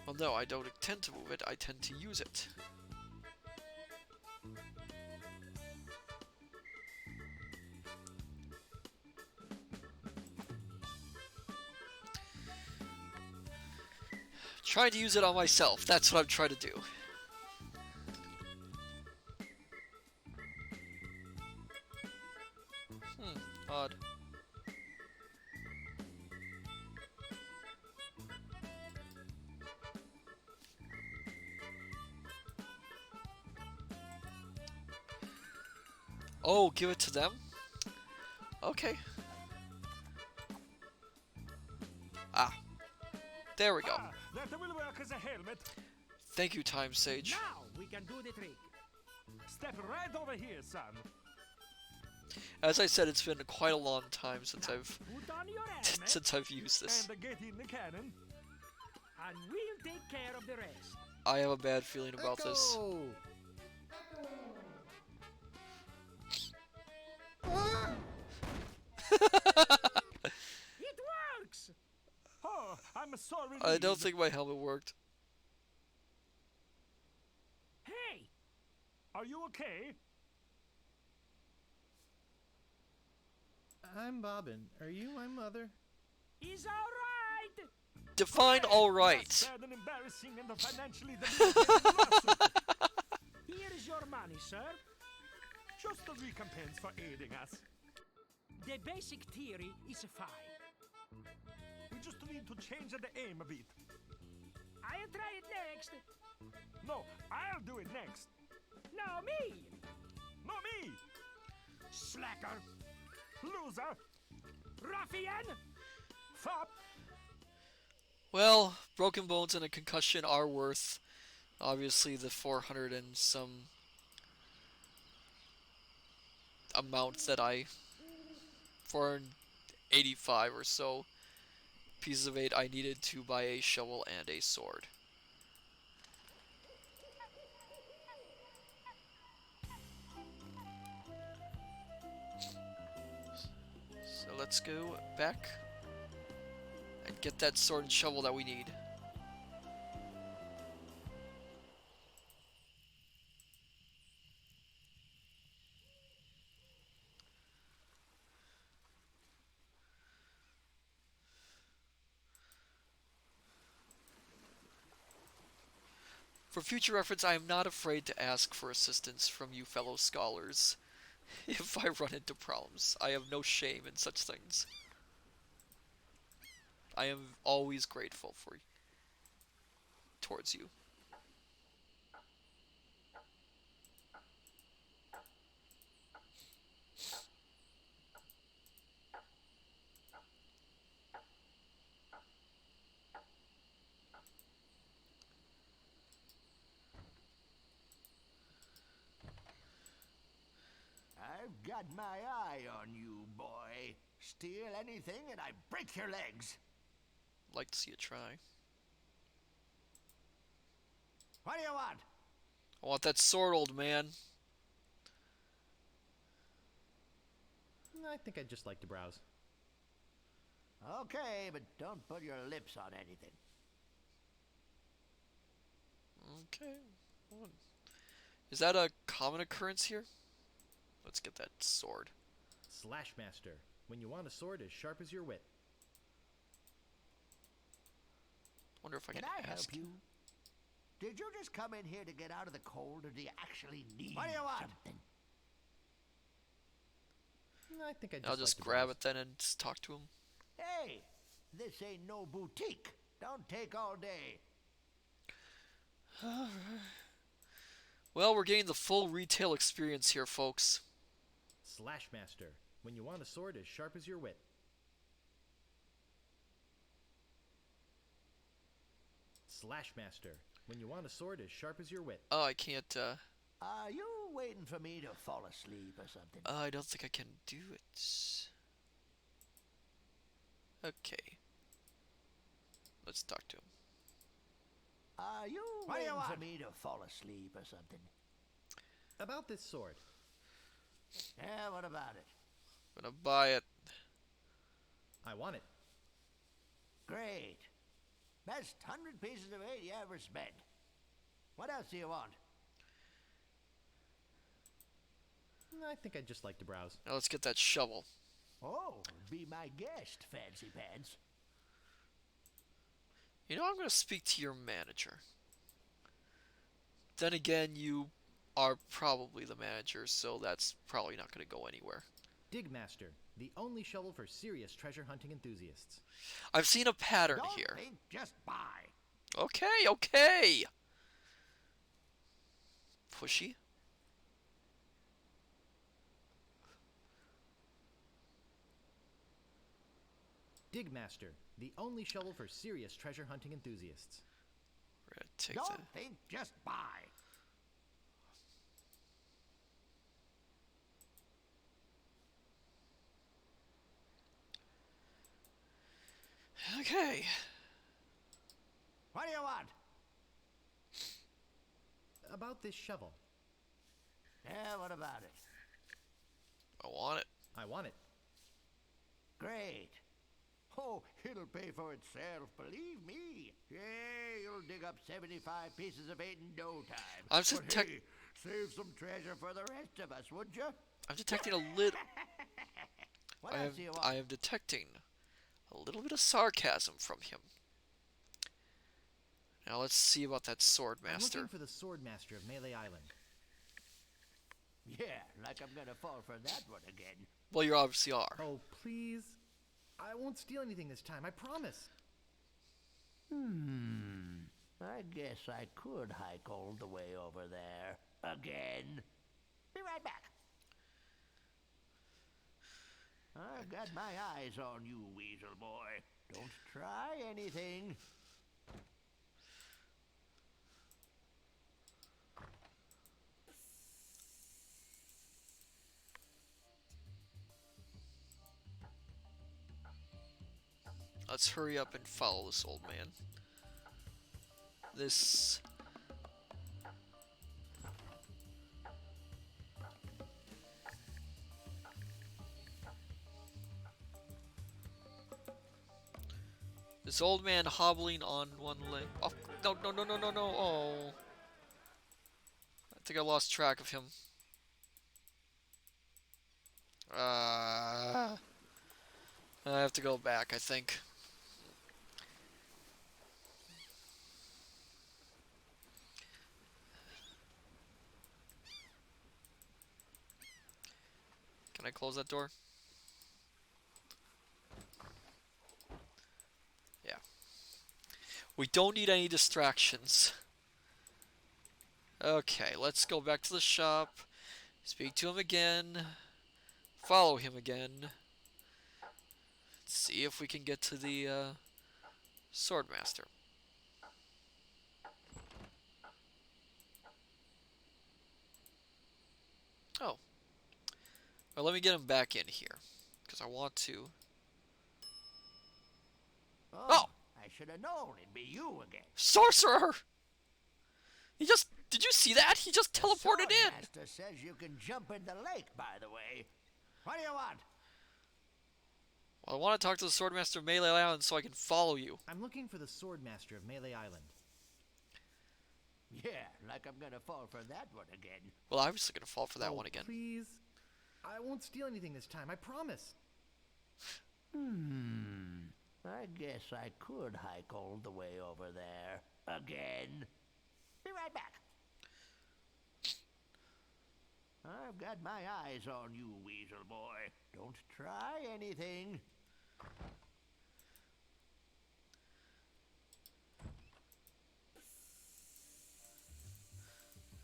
Well, no, I don't intend to move it. I tend to use it. Trying to use it on myself. That's what I'm trying to do. Odd. Oh, give it to them? Okay. Ah. There we go. That will work as a helmet. Thank you, Time Sage. Now we can do the trick. Step right over here, son. As I said, it's been quite a long time since I've Put on your helmet, since I've used this. And get in the cannon. and we'll take care of the rest. I have a bad feeling about this. It works! Oh, I'm sorry. I don't think my helmet worked. Hey! Are you okay? I'm Bobbin. Are you my mother? He's alright! Define alright. Sad and embarrassing and financially debilitating lawsuit. Here is your money, sir. Just a recompense for aiding us. The basic theory is fine. We just need to change the aim a bit. I'll try it next. No, I'll do it next. No, me! No, me! Slacker! Loser! Ruffian! Fop! Well, broken bones and a concussion are worth, obviously, the 400 and some amount that I 485 or so pieces of 8, I needed to buy a shovel and a sword. So let's go back and get that sword and shovel that we need. For future reference, I am not afraid to ask for assistance from you fellow scholars if I run into problems. I have no shame in such things. I am always grateful towards you. I've got my eye on you, boy. Steal anything and I break your legs. Like to see it try. What do you want? I want that sword, old man. I think I'd just like to browse. Okay, but don't put your lips on anything. Okay. Is that a common occurrence here? Let's get that sword. Slash Master. When you want a sword as sharp as your wit. Wonder if I Can can I help ask. you? Did you just come in here to get out of the cold, or do you actually need what do you want? Something? I think I'd I'll just just like to grab browse. it then and just talk to him. Hey, this ain't no boutique. Don't take all day. Well, we're getting the full retail experience here, folks. Slash Master. When you want a sword as sharp as your wit. Slash Master. When you want a sword as sharp as your wit. Oh, I can't, Are you waiting for me to fall asleep or something? I don't think I can do it. Okay. Let's talk to him. Are you waiting for me to fall asleep or something? About this sword. Yeah, what about it? I'm gonna buy it. I want it. Great. Best 100 pieces of 8 you ever spent. What else do you want? I think I'd just like to browse. Now let's get that shovel. Oh, be my guest, Fancy Pants. You know, I'm gonna speak to your manager. Then again, you are probably the manager, so that's probably not gonna go anywhere. Dig Master. The only shovel for serious treasure hunting enthusiasts. I've seen a pattern Don't here. think, just buy. Okay, okay. Pushy. Dig Master. The only shovel for serious treasure hunting enthusiasts. We're gonna take Don't that. think, just buy. Okay. What do you want? About this shovel. Yeah, what about it? I want it. I want it. Great. Oh, it'll pay for itself, believe me. Yeah, you'll dig up 75 pieces of 8 in no time. I'm just But hey, save some treasure for the rest of us, would you? I'm detecting a little. What else do you want? I am detecting a little bit of sarcasm from him. Now let's see about that sword I'm master. looking for the sword master of Melee Island. Yeah, like I'm gonna fall for that one again. Well, you obviously are. Oh, please. I won't steal anything this time, I promise. I guess I could hike all the way over there. Again. Be right back. I've got my eyes on you, Weasel Boy. Don't try anything. Let's hurry up and follow this old man. This... This old man hobbling on one leg. Oh, no, no, no, no, no, no. Oh. I think I lost track of him. I have to go back, I think. Can I close that door? Yeah. We don't need any distractions. Okay, let's go back to the shop. Speak to him again. Follow him again. See if we can get to the Swordmaster. Oh. Well, let me get him back in here. Because I want to... Oh! I should have known it'd be you again. Sorcerer! He just... Did you see that? He just teleported in! Master says you can jump in the lake, by the way. What do you want? Well, I want to talk to the Swordmaster of Melee Island so I can follow you. I'm looking for the Swordmaster of Melee Island. Yeah, like I'm gonna fall for that one again. Well, I was gonna fall for that one again. Please. I won't steal anything this time, I promise. I guess I could hike all the way over there. Again. Be right back. I've got my eyes on you, Weasel Boy. Don't try anything.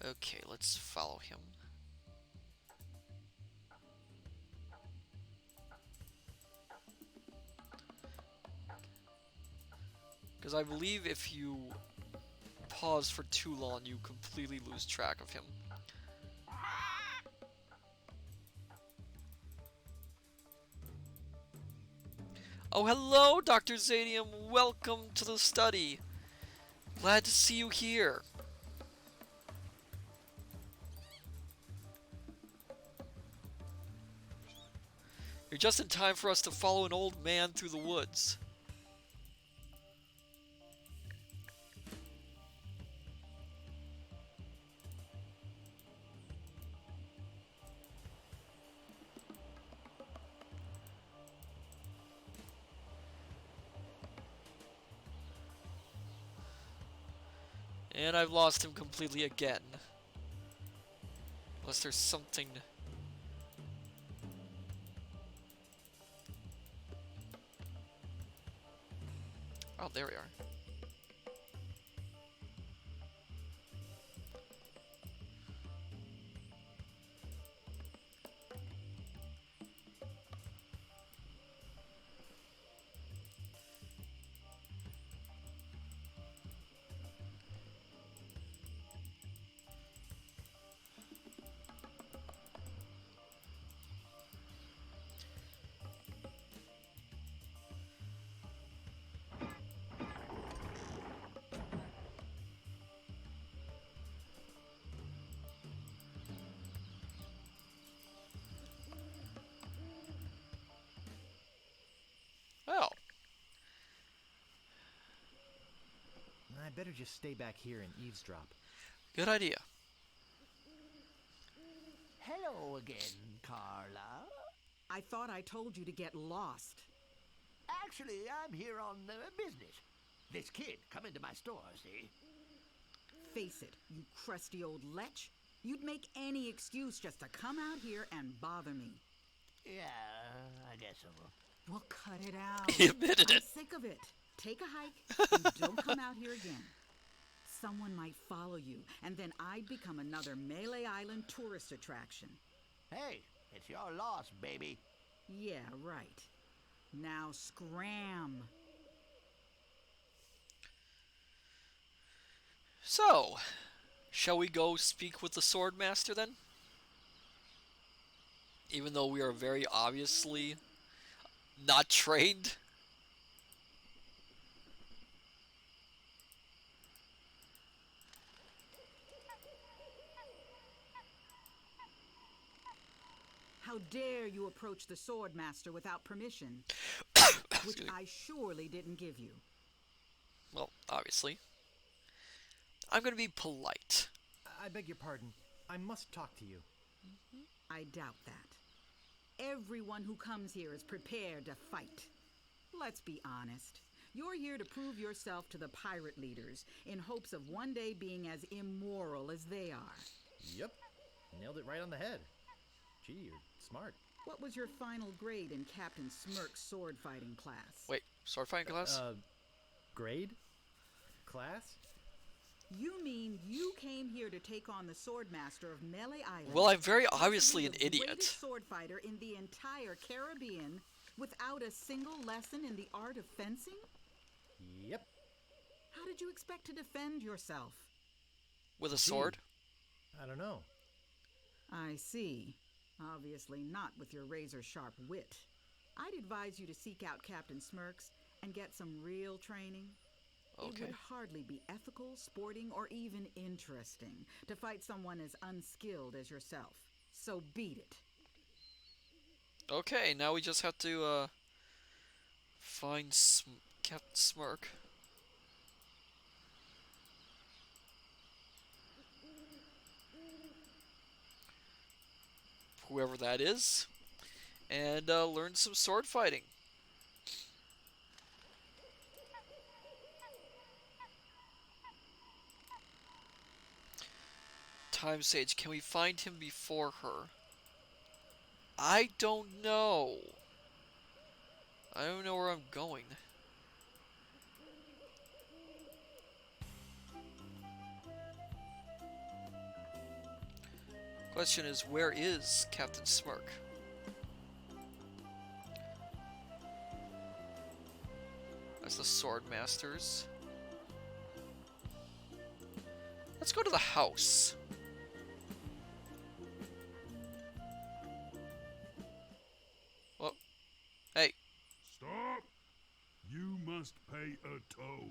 Okay, let's follow him. Because I believe if you pause for too long, you completely lose track of him. Oh, hello, Dr. Zadium. Welcome to the study. Glad to see you here. You're just in time for us to follow an old man through the woods. And I've lost him completely again. Unless there's something... Oh, there we are. Well, I better just stay back here and eavesdrop. good idea. Hello again, Carla. I thought I told you to get lost. Actually, I'm here on business. This kid come into my store, see? Face it, you crusty old lech. You'd make any excuse just to come out here and bother me. Yeah, I guess so. Well, cut it out. He admitted I'm it. sick of it. Take a hike and don't come out here again. Someone might follow you, and then I'd become another Melee Island tourist attraction. Hey, it's your loss, baby. Yeah, right. Now scram. So, shall we go speak with the Swordmaster then? Even though we are very obviously not trained. dare you approach the sword master without permission? Which I surely didn't give you. Well, obviously. I'm gonna be polite. I beg your pardon. I must talk to you. I doubt that. Everyone who comes here is prepared to fight. Let's be honest. You're here to prove yourself to the pirate leaders in hopes of one day being as immoral as they are. Yep. Nailed it right on the head. Gee, you're smart. What was your final grade in Captain Smirk's sword fighting class? Wait, sword fighting class? Grade? Class? You mean you came here to take on the sword master of Melee Island? Well, I'm very obviously an possibly the idiot. greatest sword fighter in the entire Caribbean, without a single lesson in the art of fencing? Yep. How did you expect to defend yourself? With a sword? I don't know. I see. Obviously not with your razor-sharp wit. I'd advise you to seek out Captain Smirks and get some real training. It Okay. would hardly be ethical, sporting, or even interesting to fight someone as unskilled as yourself. So beat it. Okay, now we just have to, find Captain Smirk. Whoever that is. And, learn some sword fighting. Time Sage, can we find him before her? I don't know. I don't know where I'm going. Question is, where is Captain Smirk? That's the Sword Masters. Let's go to the house. Well, hey. Stop! You must pay a toll.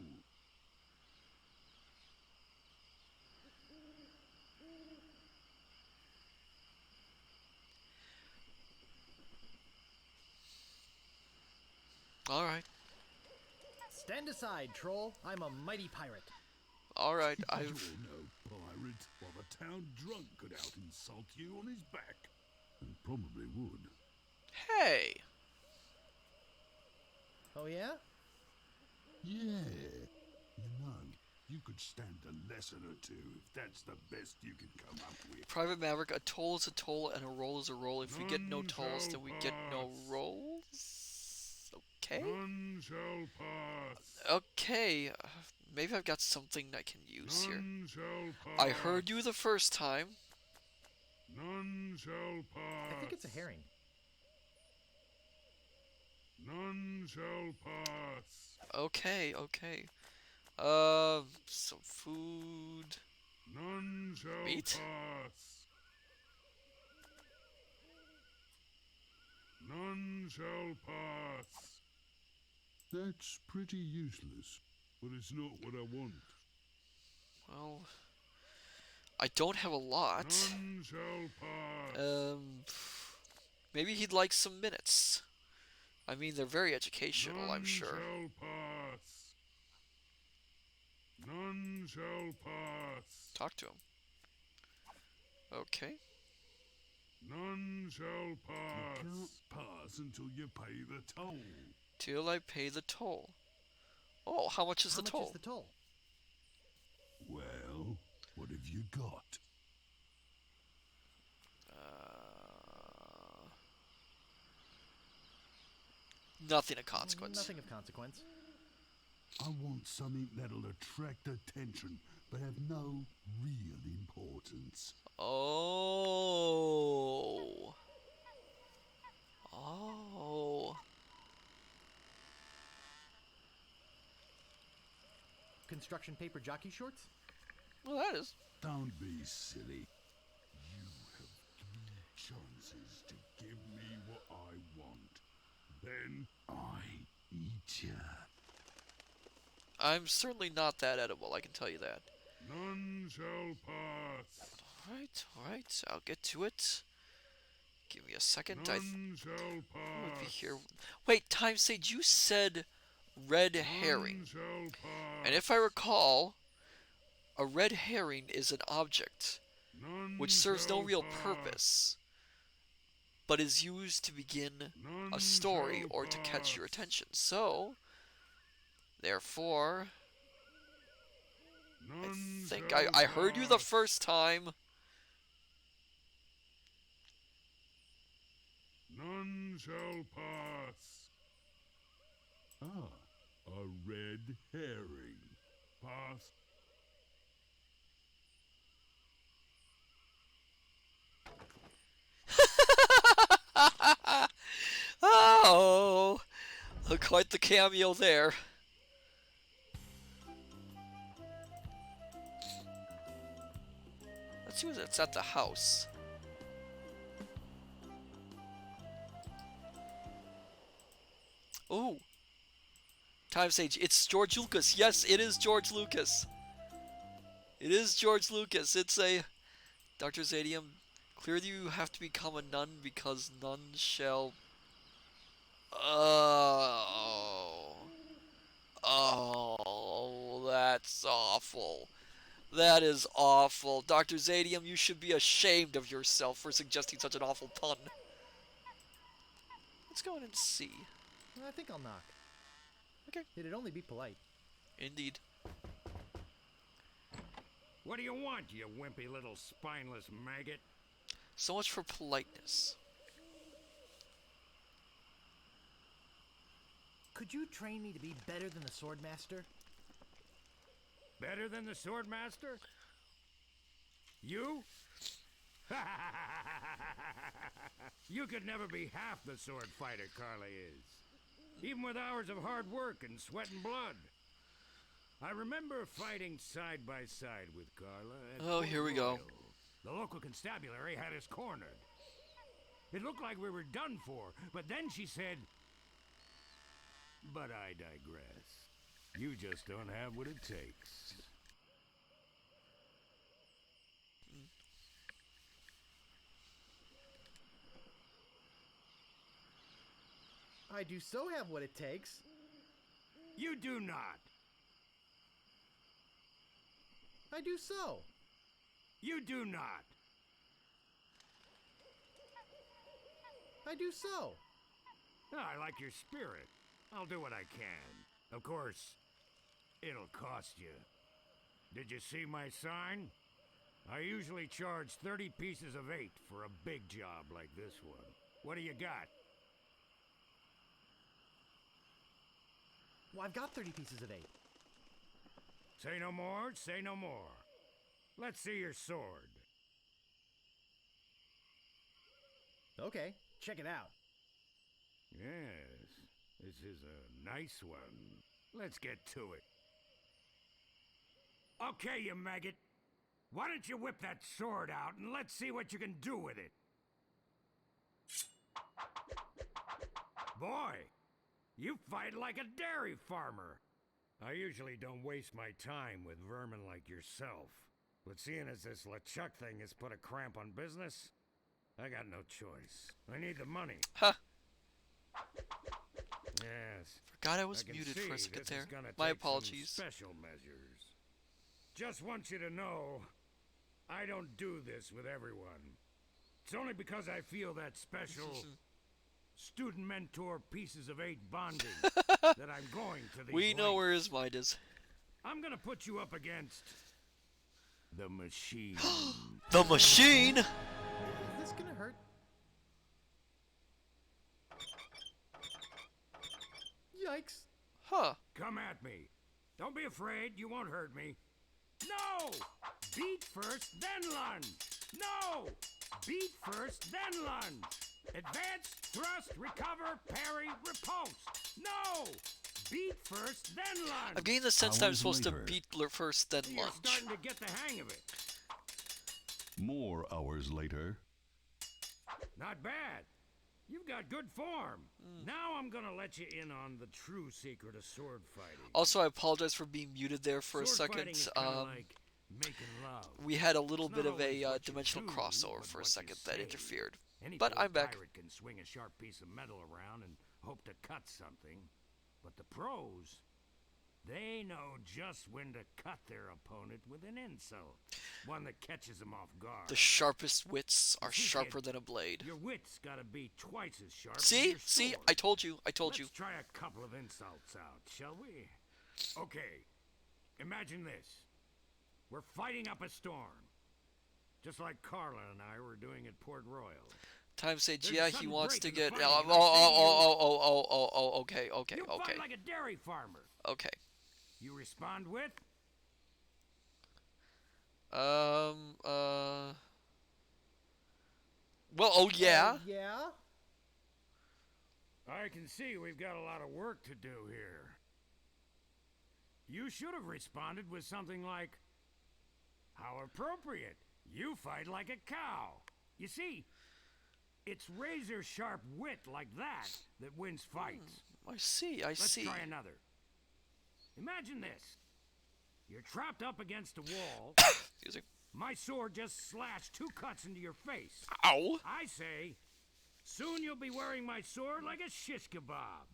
Alright. Stand aside, troll. I'm a mighty pirate. Alright, You're I've... no pirate, while the town drunk could out insult you on his back. And probably would. Hey! Oh, yeah? Yeah. You know, you could stand a lesson or two if that's the best you can come up with. Private Maverick, a toll is a toll and a roll is a roll. If we get no tolls, then we get no rolls? Okay. None shall pass. Okay. Maybe I've got something I can use here. None shall pass. I heard you the first time. None shall pass. I think it's a herring. None shall pass. Okay, okay. Some food. None shall Meat? pass. None shall pass. That's pretty useless, but it's not what I want. Well, I don't have a lot. None shall pass. Maybe he'd like some minutes. I mean, they're very educational, I'm sure. None shall pass. None shall pass. Talk to him. Okay. None shall pass. You can't pass until you pay the toll. Till I pay the toll. Oh, how much is the toll? How much is the toll? Well, what have you got? Nothing of consequence. Nothing of consequence. I want something that'll attract attention, but have no real importance. Oh. Oh. Construction paper jockey shorts? Well, that is. Don't be silly. You have 3 chances to give me what I want. Then I eat you. I'm certainly not that edible, I can tell you that. None shall pass. Alright, alright, I'll get to it. Give me a second. None shall Would be pass. here. Wait, Time Sage, you said red herring. None shall pass. And if I recall, a red herring is an object None which serves no shall real pass. purpose, but is used to begin None a story shall or to catch your pass. attention. So, therefore, I None think shall I heard you the pass. first time. None shall pass. Ah, a red herring. Pass. Oh, quite the cameo there. Let's see what's at the house. Oh, Time Sage, it's George Lucas. Yes, it is George Lucas. It is George Lucas. It's a Dr. Zadium. Clearly, you have to become a nun because none shall. Oh. Oh, that's awful. That is awful. Dr. Zadium, you should be ashamed of yourself for suggesting such an awful pun. Let's go in and see. I think I'll knock. Okay. It'd only be polite. Indeed. What do you want, you wimpy little spineless maggot? So much for politeness. Could you train me to be better than the Swordmaster? Better than the Swordmaster? You? You could never be half the sword fighter Carla is. Even with hours of hard work and sweat and blood. I remember fighting side by side with Carla at Oh, here we go. Royal. The local constabulary had us cornered. It looked like we were done for, but then she said, "But I digress. You just don't have what it takes." I do so have what it takes. You do not. I do so. You do not. I do so. I like your spirit. I'll do what I can. Of course, it'll cost you. Did you see my sign? I usually charge 30 pieces of 8 for a big job like this one. What do you got? Well, I've got 30 pieces of 8. Say no more, say no more. Let's see your sword. Okay, check it out. Yes, this is a nice one. Let's get to it. Okay, you maggot. Why don't you whip that sword out and let's see what you can do with it? Boy, you fight like a dairy farmer. I usually don't waste my time with vermin like yourself. But seeing as this LeChuck thing has put a cramp on business, I got no choice. I need the money. Huh. Yes. Forgot I was I can muted see for a second this there. is gonna My take some apologies. special measures. Just want you to know, I don't do this with everyone. It's only because I feel that special student mentor pieces of 8 bonding that I'm going to these We know lengths. where his mind is. I'm gonna put you up against the machine. The machine! Is this gonna hurt? Yikes. Huh. Come at me. Don't be afraid, you won't hurt me. No! Beat first, then lunge. No! Beat first, then lunge. Advance, thrust, recover, parry, riposte. No! Beat first, then lunge. I'm getting the sense that I'm Hours supposed later. to beat first, then You're lunge. starting to get the hang of it. More hours later. Not bad. You've got good form. Now I'm gonna let you in on the true secret of sword fighting. Also, I apologize for being muted there for a Sword fighting second. is kinda like making love. We had a little It's bit not of a always what you dimensional do, crossover but for a what you second that say. interfered. Any But poor I'm back. pirate can swing a sharp piece of metal around and hope to cut something. But the pros, they know just when to cut their opponent with an insult. One that catches them off guard. The sharpest wits are See, sharper kid, than a blade. Your wit's gotta be twice as sharp as See? your See? sword. I told you. I told you. Let's try a couple of insults out, shall we? Okay. Imagine this. We're fighting up a storm. Just like Carla and I were doing at Port Royal. Time said, There's a yeah, he sudden wants break to in the get. fighting, Oh, and I say to okay, okay, You okay, fight like a dairy farmer. okay. You respond with? Well, oh yeah. Yeah? I can see we've got a lot of work to do here. You should have responded with something like, how appropriate. You fight like a cow. You see, it's razor-sharp wit like that that wins fights. I see. I Let's see. try another. Imagine this. You're trapped up against a wall. Excuse me. My sword just slashed 2 cuts into your face. Ow. I say, soon you'll be wearing my sword like a shish kebab.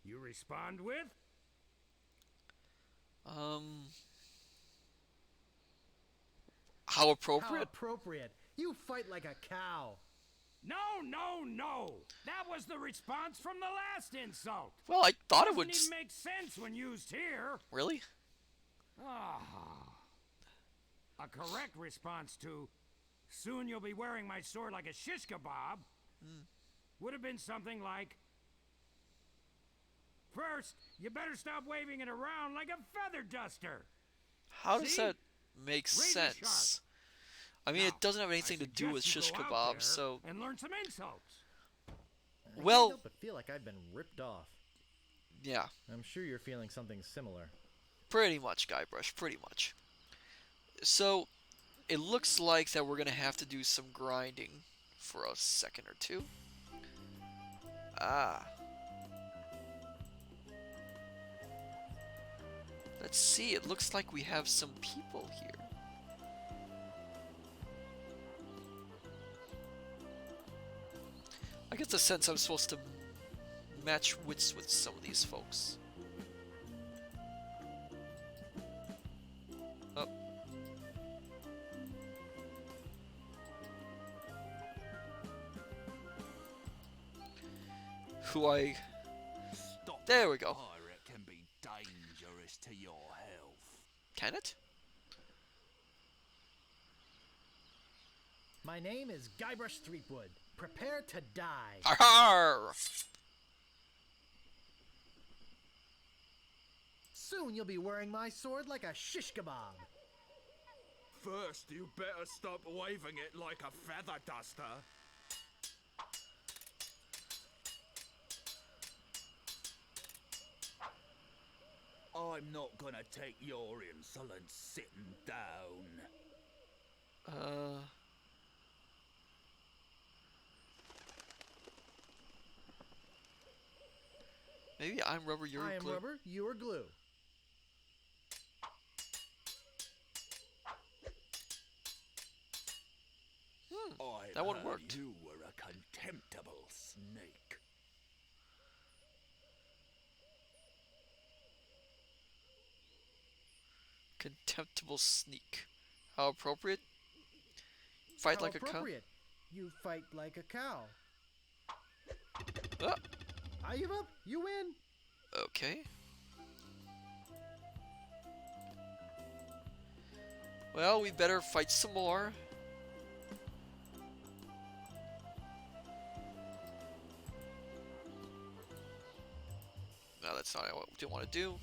You respond with? How appropriate? How appropriate. You fight like a cow. No, no, no. That was the response from the last insult. Well, I thought it Doesn't would. even make sense when used here. Really? Ah. A correct response to, soon you'll be wearing my sword like a shish kebab, would have been something like, first, you better stop waving it around like a feather duster. How does See? that make Razor sense? I mean, Now, it doesn't have I anything to do with suggest shish you go out kebab, there so. and learn some insults. I Well- can't help but feel like I've been ripped off. Yeah, I'm sure you're feeling something similar. pretty much, Guybrush, pretty much. So, it looks like that we're gonna have to do some grinding for a second or two. Ah. Let's see, it looks like we have some people here. I get the sense I'm supposed to match wits with some of these folks. Oh. Who I... There we go. Pirate can be dangerous to your health. Can it? My name is Guybrush Threepwood. Prepare to die. Arr! Soon you'll be wearing my sword like a shish kebab. First, you better stop waving it like a feather duster. I'm not gonna take your insolence sitting down. Maybe I'm rubber, you're I am glue. rubber, you are glue. That one heard worked. You were a contemptible snake. Contemptible sneak. How appropriate? Fight How like a cow. appropriate. You fight like a cow. Ah, I give up. You win. okay. Well, we better fight some more. No, that's not what we want to do.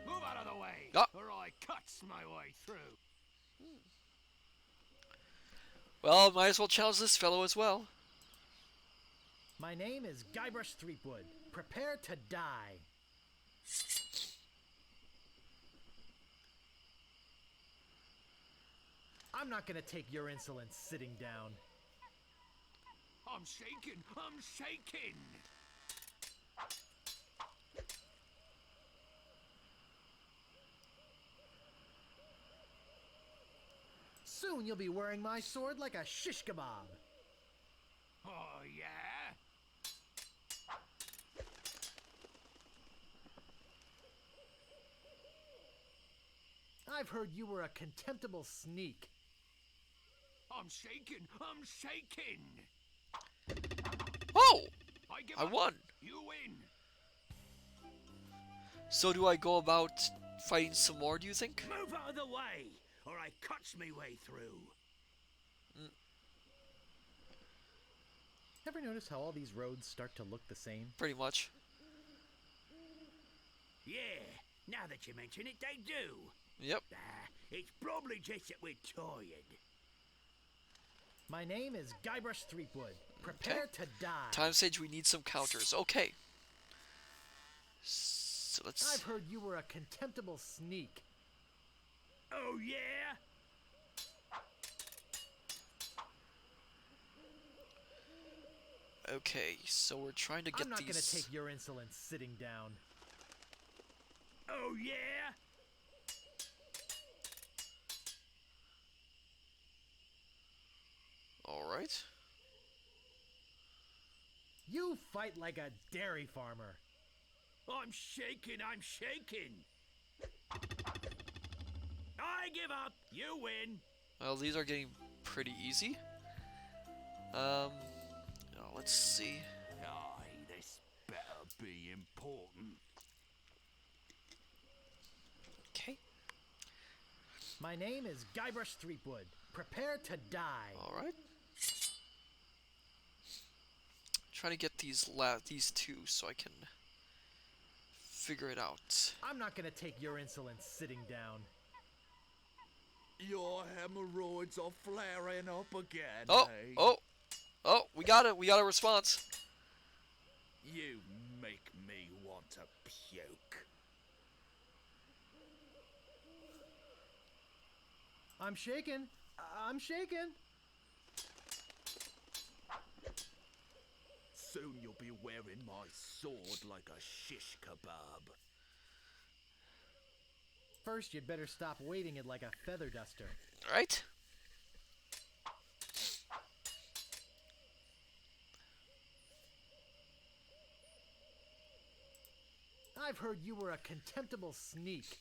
Move out of the way, Ah. or I cuts my way through. Well, might as well challenge this fellow as well. My name is Guybrush Threepwood. Prepare to die. I'm not gonna take your insolence sitting down. I'm shaking. I'm shaking. Soon you'll be wearing my sword like a shish kebab. Oh, yeah? I've heard you were a contemptible sneak. I'm shaking! I'm shaking! Oh! I give I up. won! You win! So do I go about fighting some more, do you think? Move out of the way, or I cuts me way through. Ever notice how all these roads start to look the same? Pretty much. Yeah, now that you mention it, they do. Yep. It's probably just that we're tired. My name is Guybrush Threepwood. Prepare to die. Time stage, we need some counters. Okay. So let's... I've heard you were a contemptible sneak. Oh, yeah? Okay, so we're trying to get I'm not these... gonna take your insolence sitting down. Oh, yeah? Alright. You fight like a dairy farmer. I'm shaking, I'm shaking. I give up. You win. Well, these are getting pretty easy. Let's see. Aye, this better be important. Okay. My name is Guybrush Threepwood. Prepare to die. Alright. Trying to get these two so I can figure it out. I'm not gonna take your insolence sitting down. Your hemorrhoids are flaring up again, Oh, eh? oh, we got it. We got a response. You make me want to puke. I'm shaking. I'm shaking. Soon you'll be wearing my sword like a shish kebab. First, you'd better stop waving it like a feather duster. Right? I've heard you were a contemptible sneak.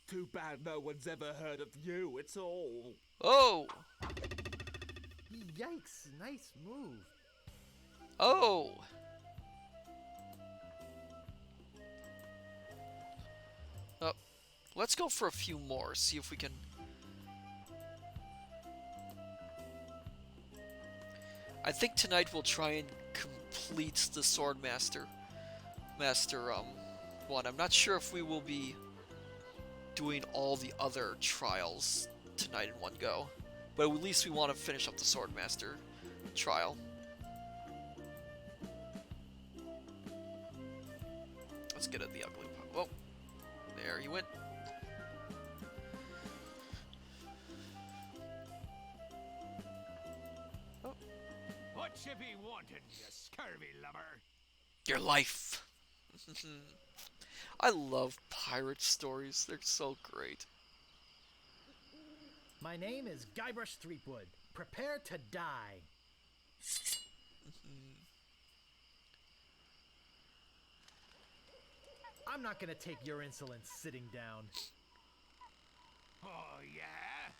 Too bad no one's ever heard of you, it's all. Oh! Yikes, nice move. Oh! Oh, let's go for a few more, see if we can... I think tonight we'll try and complete the Swordmaster one. I'm not sure if we will be doing all the other trials tonight in one go, but at least we want to finish up the Swordmaster trial. Let's get at the ugly part. Whoa, there you went. Oh. What you be wanting, you scurvy lubber? Your life. I love pirate stories. They're so great. My name is Guybrush Threepwood. Prepare to die. I'm not gonna take your insolence sitting down. Oh, yeah?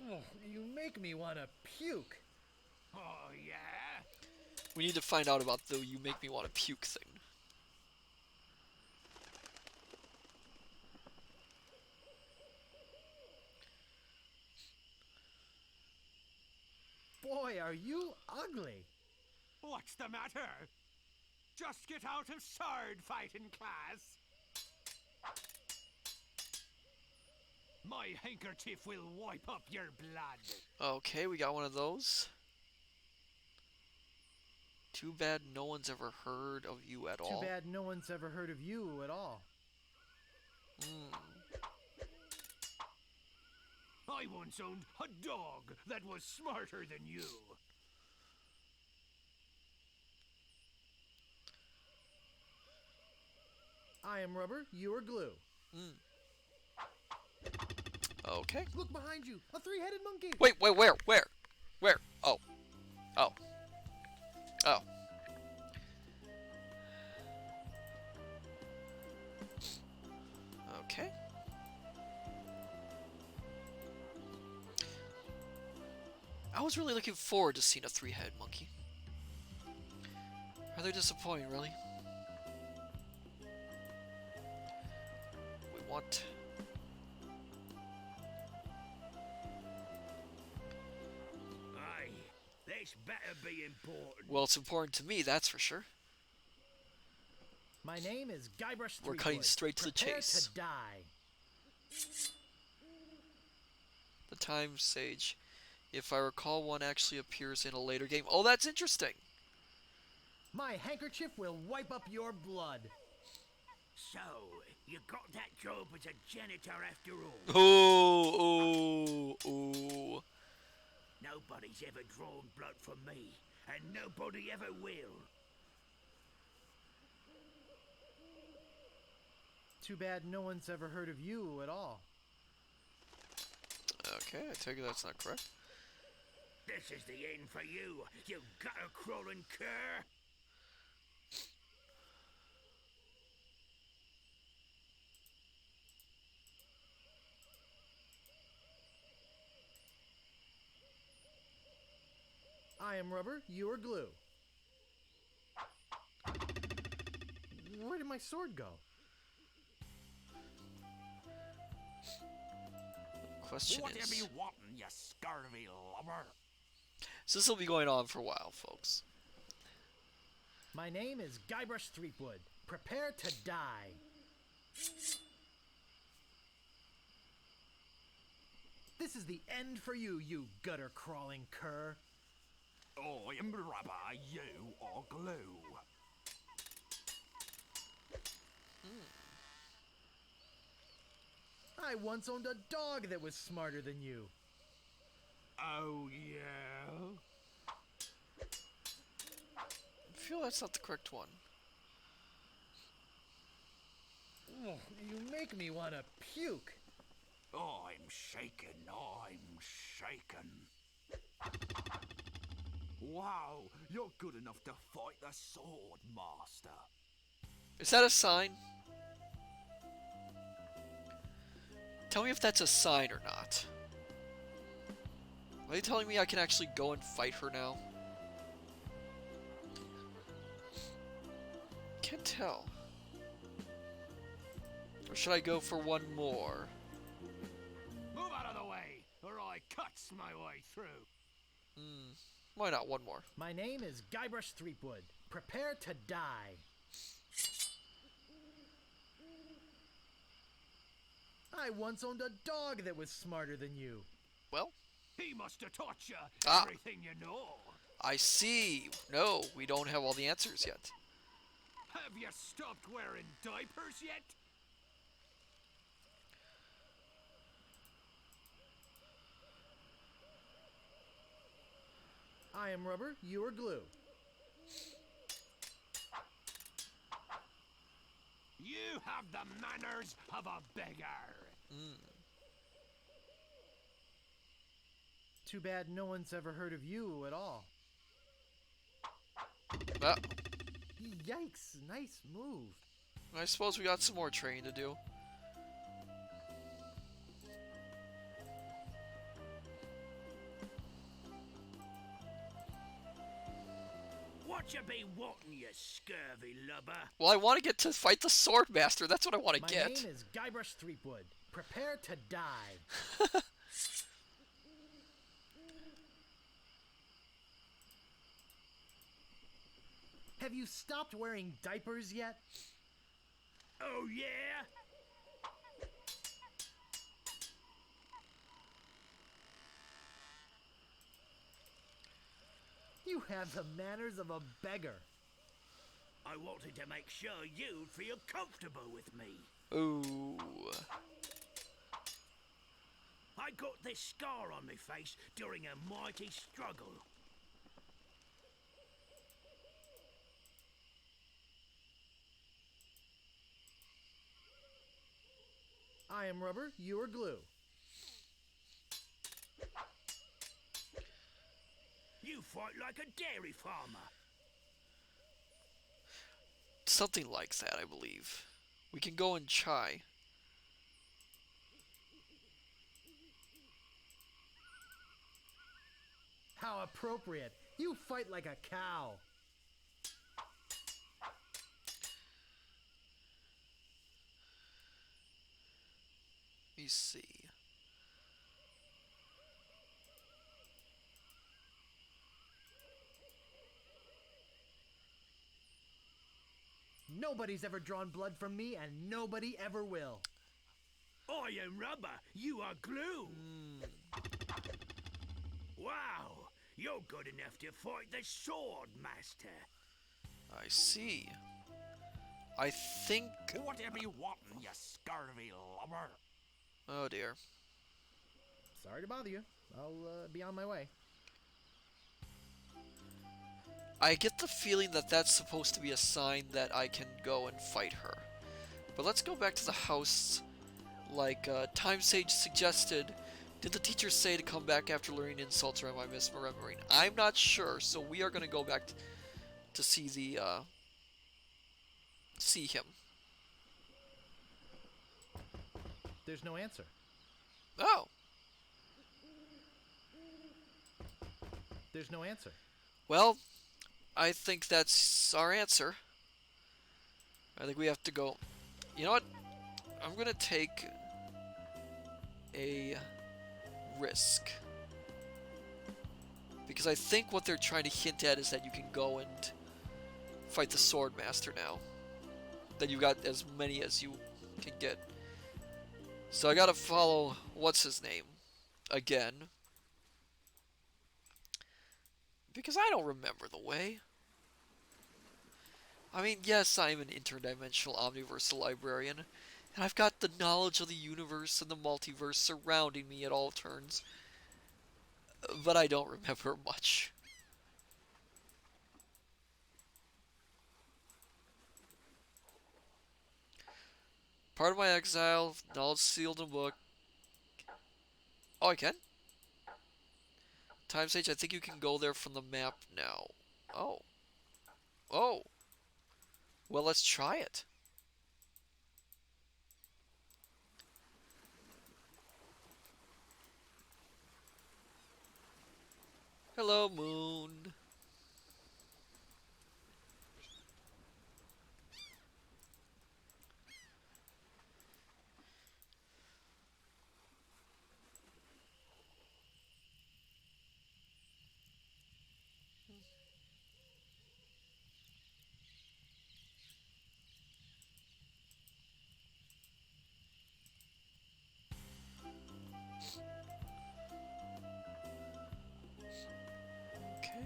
Oh, you make me wanna puke. Oh, yeah? We need to find out about the "you make me want to puke" thing. Boy, are you ugly. What's the matter? Just get out of sword fighting class. My handkerchief will wipe up your blood. Okay, we got one of those. Too bad no one's ever heard of you at all. Too bad no one's ever heard of you at all. I once owned a dog that was smarter than you. I am rubber, you are glue. Okay. Look behind you, a three-headed monkey. Wait, where? Where? Oh. Oh. Oh. Okay. I was really looking forward to seeing a three-headed monkey. Rather disappointing, really. We want... Aye, this better be important. Well, it's important to me, that's for sure. My name is Guybrush We're cutting Threepwood. straight to the Prepare chase. to die. The Time Sage. If I recall, one actually appears in a later game. Oh, that's interesting. My handkerchief will wipe up your blood. So, you got that job as a janitor after all. Ooh. Nobody's ever drawn blood from me, and nobody ever will. Too bad no one's ever heard of you at all. Okay, I take it that's not correct. This is the end for you, you gutter-crawling cur! I am rubber, you are glue. Where did my sword go? Question Whatever is... you want, you scurvy lubber. So this will be going on for a while, folks. My name is Guybrush Threepwood. Prepare to die. This is the end for you, you gutter-crawling cur. I am rubber, you are glue. I once owned a dog that was smarter than you. Oh, yeah? I feel that's not the correct one. Oh, you make me want to puke. I'm shaken, I'm shaken. Wow, you're good enough to fight the sword, master. Is that a sign? Tell me if that's a sign or not. Are they telling me I can actually go and fight her now? Can't tell. Or should I go for one more? Move out of the way, or I cuts my way through. Why not one more? My name is Guybrush Threepwood. Prepare to die. I once owned a dog that was smarter than you. Well, He must have taught you Ah. everything you know. I see. No, we don't have all the answers yet. Have you stopped wearing diapers yet? I am rubber, you are glue. You have the manners of a beggar. Too bad no one's ever heard of you at all. Ah, Yikes, nice move. I suppose we got some more training to do. What you be wanting, you scurvy lubber? Well, I want to get to fight the Sword Master. That's what I want to My get. name is Guybrush Threepwood. Prepare to die. Have you stopped wearing diapers yet? Oh, yeah? You have the manners of a beggar. I wanted to make sure you'd feel comfortable with me. Ooh. I got this scar on my face during a mighty struggle. I am rubber, you are glue. You fight like a dairy farmer. Something like that, I believe. We can go and try. How appropriate. You fight like a cow. Let me see. Nobody's ever drawn blood from me, and nobody ever will. I am rubber, you are glue. Wow, you're good enough to fight the sword master. I see. I think... Whatever you want, you scurvy lubber. Oh dear. Sorry to bother you. I'll be on my way. I get the feeling that that's supposed to be a sign that I can go and fight her. But let's go back to the house. Like Time Sage suggested, did the teacher say to come back after learning insults, or am I misremembering? I'm not sure, so we are going to go back to see the see him. There's no answer. Oh. There's no answer. Well, I think that's our answer. I think we have to go. You know what? I'm going to take a risk. Because I think what they're trying to hint at is that you can go and fight the Sword Master now. That you got as many as you can get. So I gotta follow, what's his name? Again. Because I don't remember the way. I mean, yes, I'm an interdimensional omniversal librarian, and I've got the knowledge of the universe and the multiverse surrounding me at all turns, but I don't remember much. Part of my exile, knowledge sealed in book. Oh, I can? Time Sage, I think you can go there from the map now. Oh. Oh. Well, let's try it. Hello, Moon. Okay.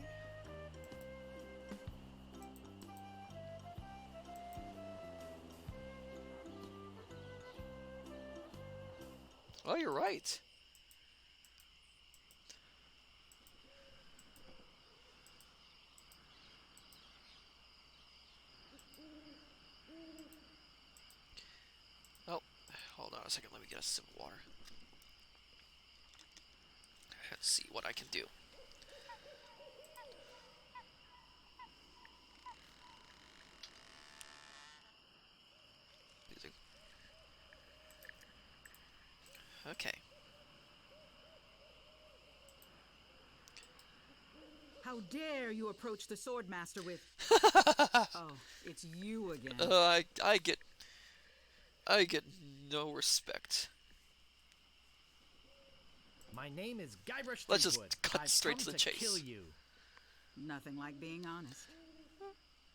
Oh, you're right. Oh, hold on a second. Let me get a sip of water. Let's see what I can do. Okay. How dare you approach the sword master with... Oh, it's you again. I get no respect. My name is Guybrush Let's just Threepwood. cut I've straight come to the to chase. kill you. Nothing like being honest.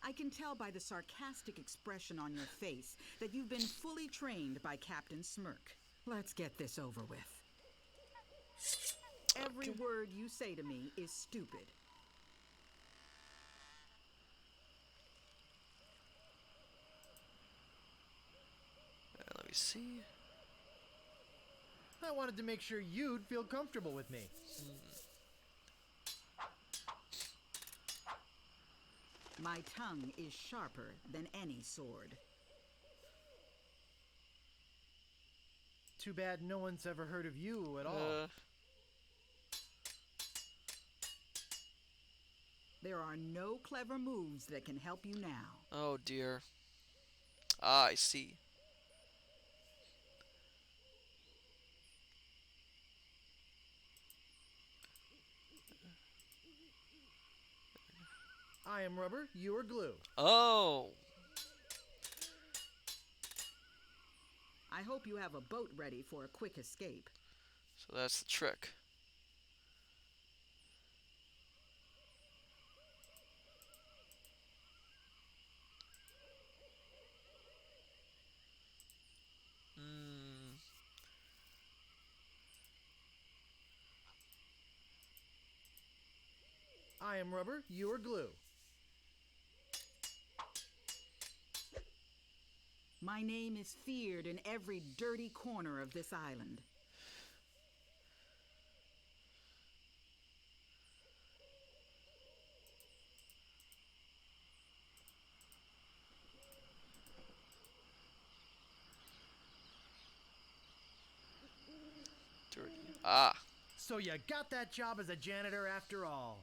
I can tell by the sarcastic expression on your face that you've been fully trained by Captain Smirk. Let's get this over with. Every word you say to me is stupid. Let me see. I wanted to make sure you'd feel comfortable with me. My tongue is sharper than any sword. Too bad no one's ever heard of you at all. There are no clever moves that can help you now. Oh dear. Ah, I see. I am rubber, you are glue. Oh. I hope you have a boat ready for a quick escape. So that's the trick. I am rubber, you are glue. My name is feared in every dirty corner of this island. Dirty. Ah. So you got that job as a janitor after all.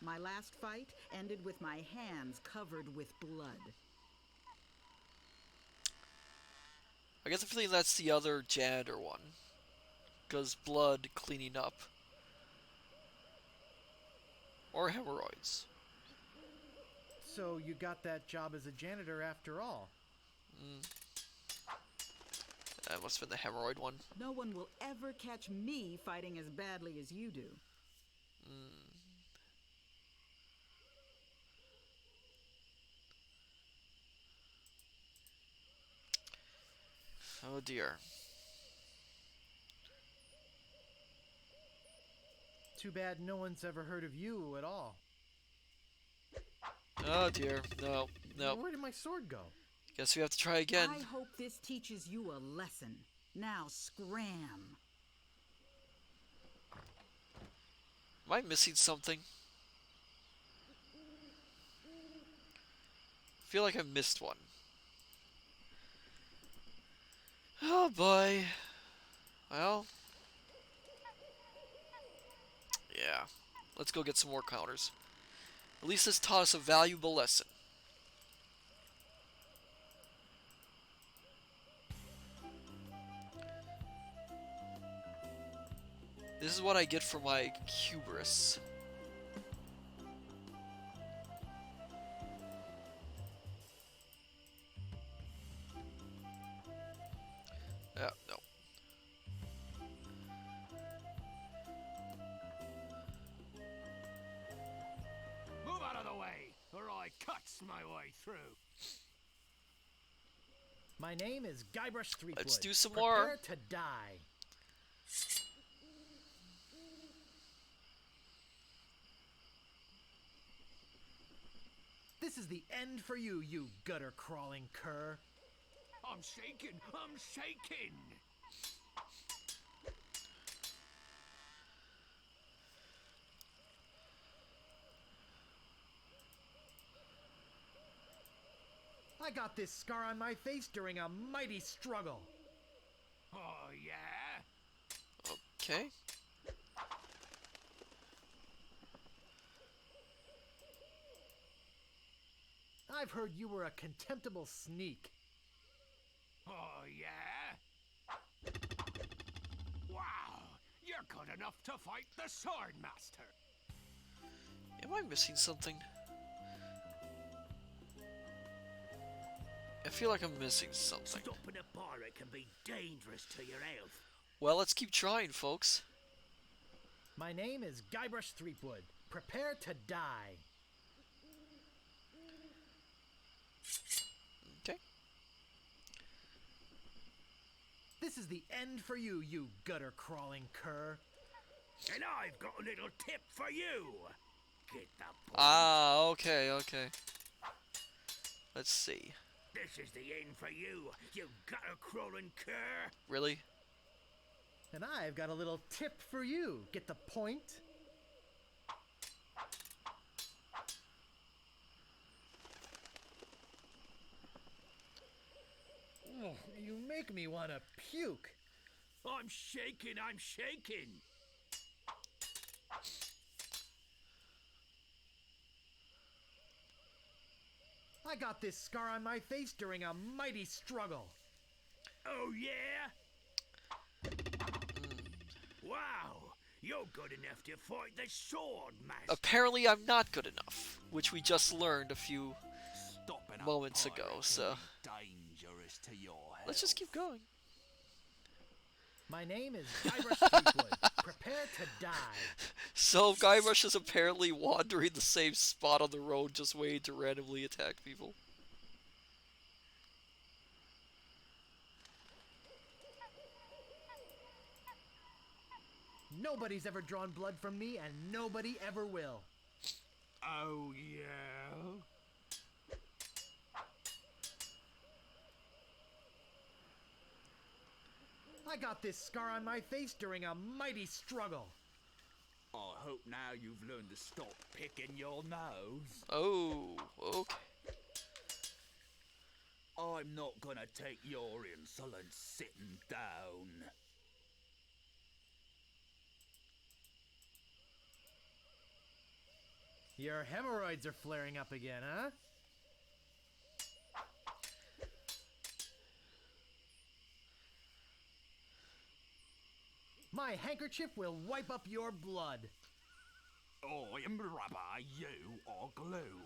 My last fight ended with my hands covered with blood. I guess I'm feeling that's the other janitor one. Because blood cleaning up. Or hemorrhoids. So you got that job as a janitor after all. That must have been the hemorrhoid one. No one will ever catch me fighting as badly as you do. Oh dear. Too bad no one's ever heard of you at all. Oh dear. No. No. Where did my sword go? Guess we have to try again. I hope this teaches you a lesson. Now scram. Am I missing something? I feel like I missed one. Oh boy. Well. Yeah. Let's go get some more counters. At least this taught us a valuable lesson. This is what I get for my hubris. No. Move out of the way, or I cuts my way through. My name is Guybrush Threepwood. Let's do some Prepare more. to die. This is the end for you, you gutter-crawling cur. I'm shaking! I'm shaking! I got this scar on my face during a mighty struggle. Oh, yeah? Okay. I've heard you were a contemptible sneak. Oh, yeah? Wow! You're good enough to fight the Sword Master! Am I missing something? I feel like I'm missing something. Stopping a pirate can be dangerous to your health. Well, let's keep trying, folks. My name is Guybrush Threepwood. Prepare to die. Okay. This is the end for you, you gutter-crawling cur. And I've got a little tip for you. Get the point. Ah, okay. Let's see. This is the end for you, you gutter-crawling cur. Really? And I've got a little tip for you. Get the point? Oh, you make me want to puke. I'm shaking, I'm shaking. I got this scar on my face during a mighty struggle. Oh, yeah? Wow, you're good enough to fight the sword, master. Apparently I'm not good enough, which we just learned a few Stopping moments ago, so dangerous to your health. let's just keep going. My name is Guybrush Threepwood. Prepare to die. So Guybrush is apparently wandering the same spot on the road, just waiting to randomly attack people. Nobody's ever drawn blood from me, and nobody ever will. Oh, yeah? I got this scar on my face during a mighty struggle. I hope now you've learned to stop picking your nose. Oh, okay. I'm not gonna take your insolence sitting down. Your hemorrhoids are flaring up again, huh? My handkerchief will wipe up your blood. I am rubber, you are glue.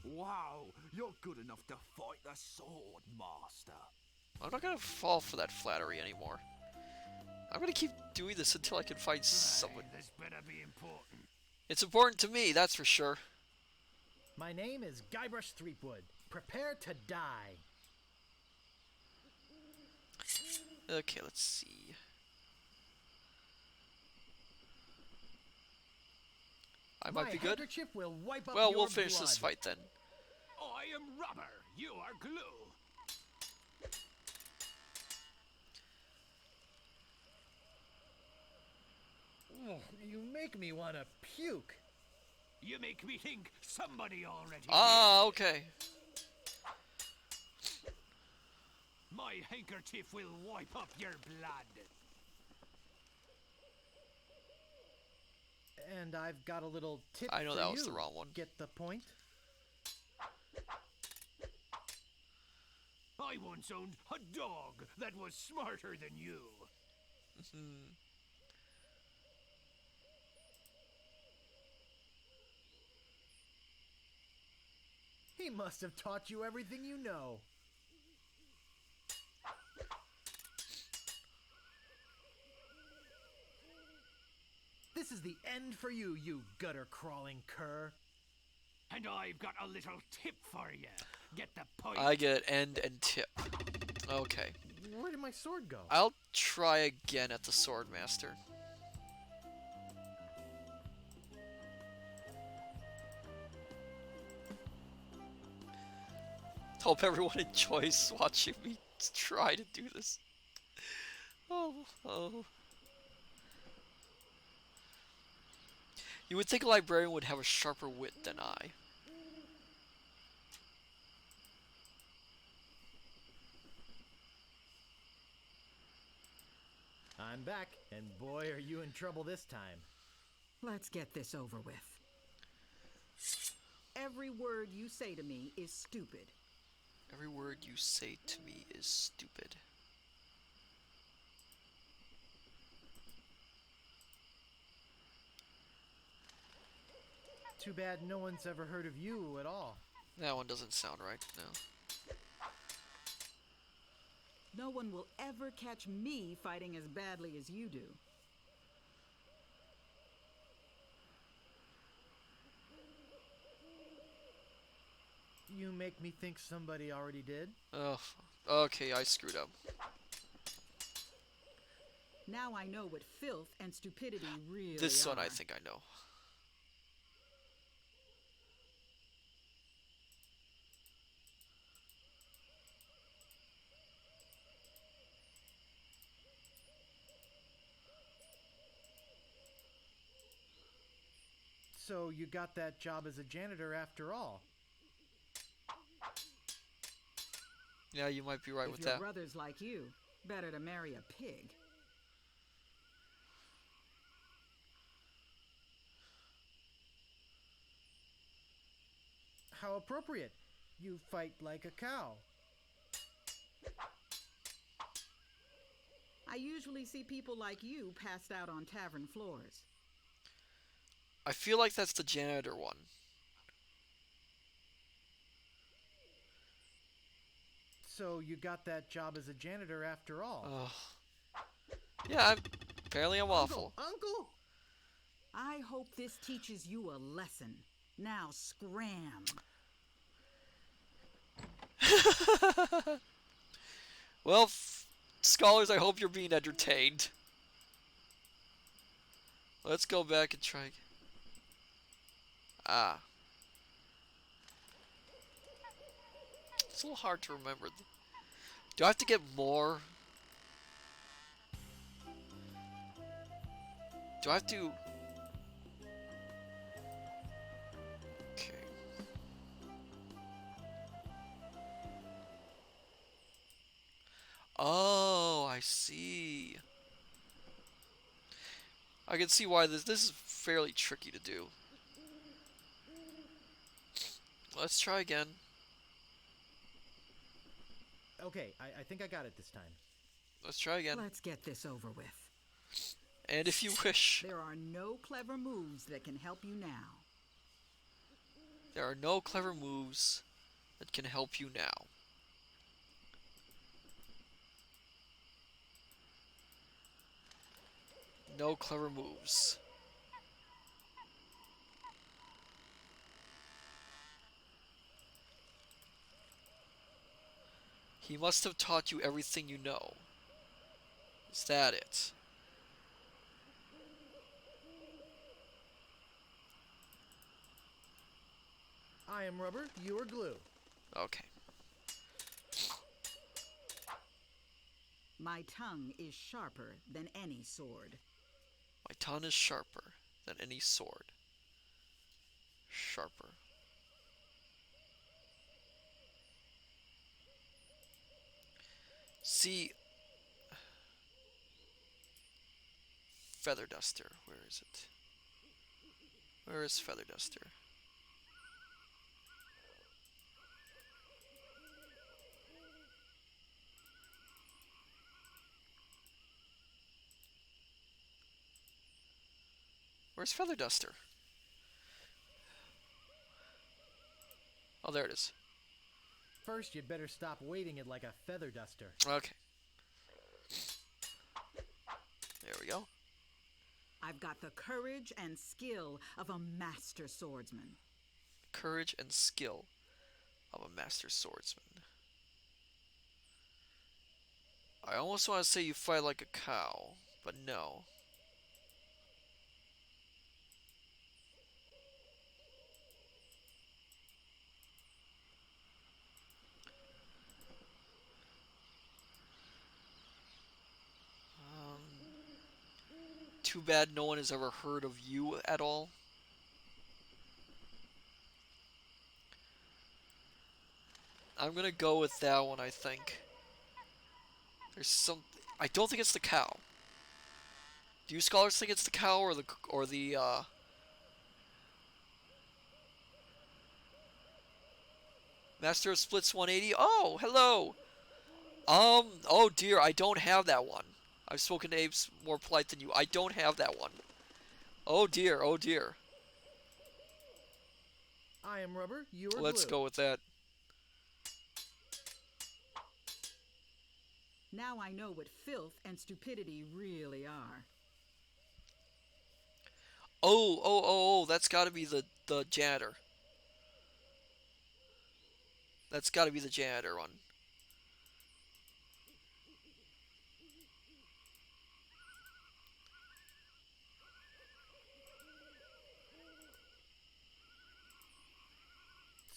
Wow, you're good enough to fight the sword, master. I'm not gonna fall for that flattery anymore. I'm gonna keep doing this until I can find someone. This better be important. It's important to me, that's for sure. My name is Guybrush Threepwood. Prepare to die. Okay, let's see. I might be My good. handkerchief will wipe up Well, your we'll finish blood. this fight then. I am rubber, you are glue. Oh, you make me want to puke. You make me think somebody already Ah, okay. My handkerchief will wipe up your blood. And I've got a little tip I know for that you. was the wrong one. Get the point? I once owned a dog that was smarter than you. He must have taught you everything you know. This is the end for you, you gutter-crawling cur. And I've got a little tip for you. Get the point? I get end and tip. Okay. Where did my sword go? I'll try again at the Swordmaster. Hope everyone enjoys watching me try to do this. Oh. You would think a librarian would have a sharper wit than I. I'm back, and boy, are you in trouble this time. Let's get this over with. Every word you say to me is stupid. Every word you say to me is stupid. Too bad no one's ever heard of you at all. That one doesn't sound right, no. No one will ever catch me fighting as badly as you do. You make me think somebody already did. Oh, okay, I screwed up. Now I know what filth and stupidity really This are. one I think I know. So you got that job as a janitor after all. Yeah, you might be right If with your that. brother's like you, better to marry a pig. How appropriate. You fight like a cow. I usually see people like you passed out on tavern floors. I feel like that's the janitor one. So you got that job as a janitor after all. Yeah, apparently I'm awful. Uncle! I hope this teaches you a lesson. Now scram. Well, scholars, I hope you're being entertained. Let's go back and try. Ah. It's a little hard to remember. Do I have to get more? Do I have to... Okay. Oh, I see. I can see why this is fairly tricky to do. Let's try again. Okay, I think I got it this time. Let's try again. Let's get this over with. And if you wish. There are no clever moves that can help you now. There are no clever moves that can help you now. No clever moves. He must have taught you everything you know. Is that it? I am rubber, you are glue. Okay. My tongue is sharper than any sword. My tongue is sharper than any sword. Sharper. See... Feather Duster. Where is it? Where is Feather Duster? Where's Feather Duster? Oh, there it is. First, you'd better stop waving it like a feather duster. Okay. There we go. I've got the courage and skill of a master swordsman. Courage and skill of a master swordsman. I almost want to say you fight like a cow, but no. Too bad no one has ever heard of you at all. I'm gonna go with that one, I think. There's some... I don't think it's the cow. Do you scholars think it's the cow or the Master of Splits 180? Oh, hello! Oh dear, I don't have that one. I've spoken to apes more polite than you. I don't have that one. Oh dear, oh dear. I am rubber, you are Let's glue. go with that. Now I know what filth and stupidity really are. Oh, that's gotta be the janitor. That's gotta be the janitor one.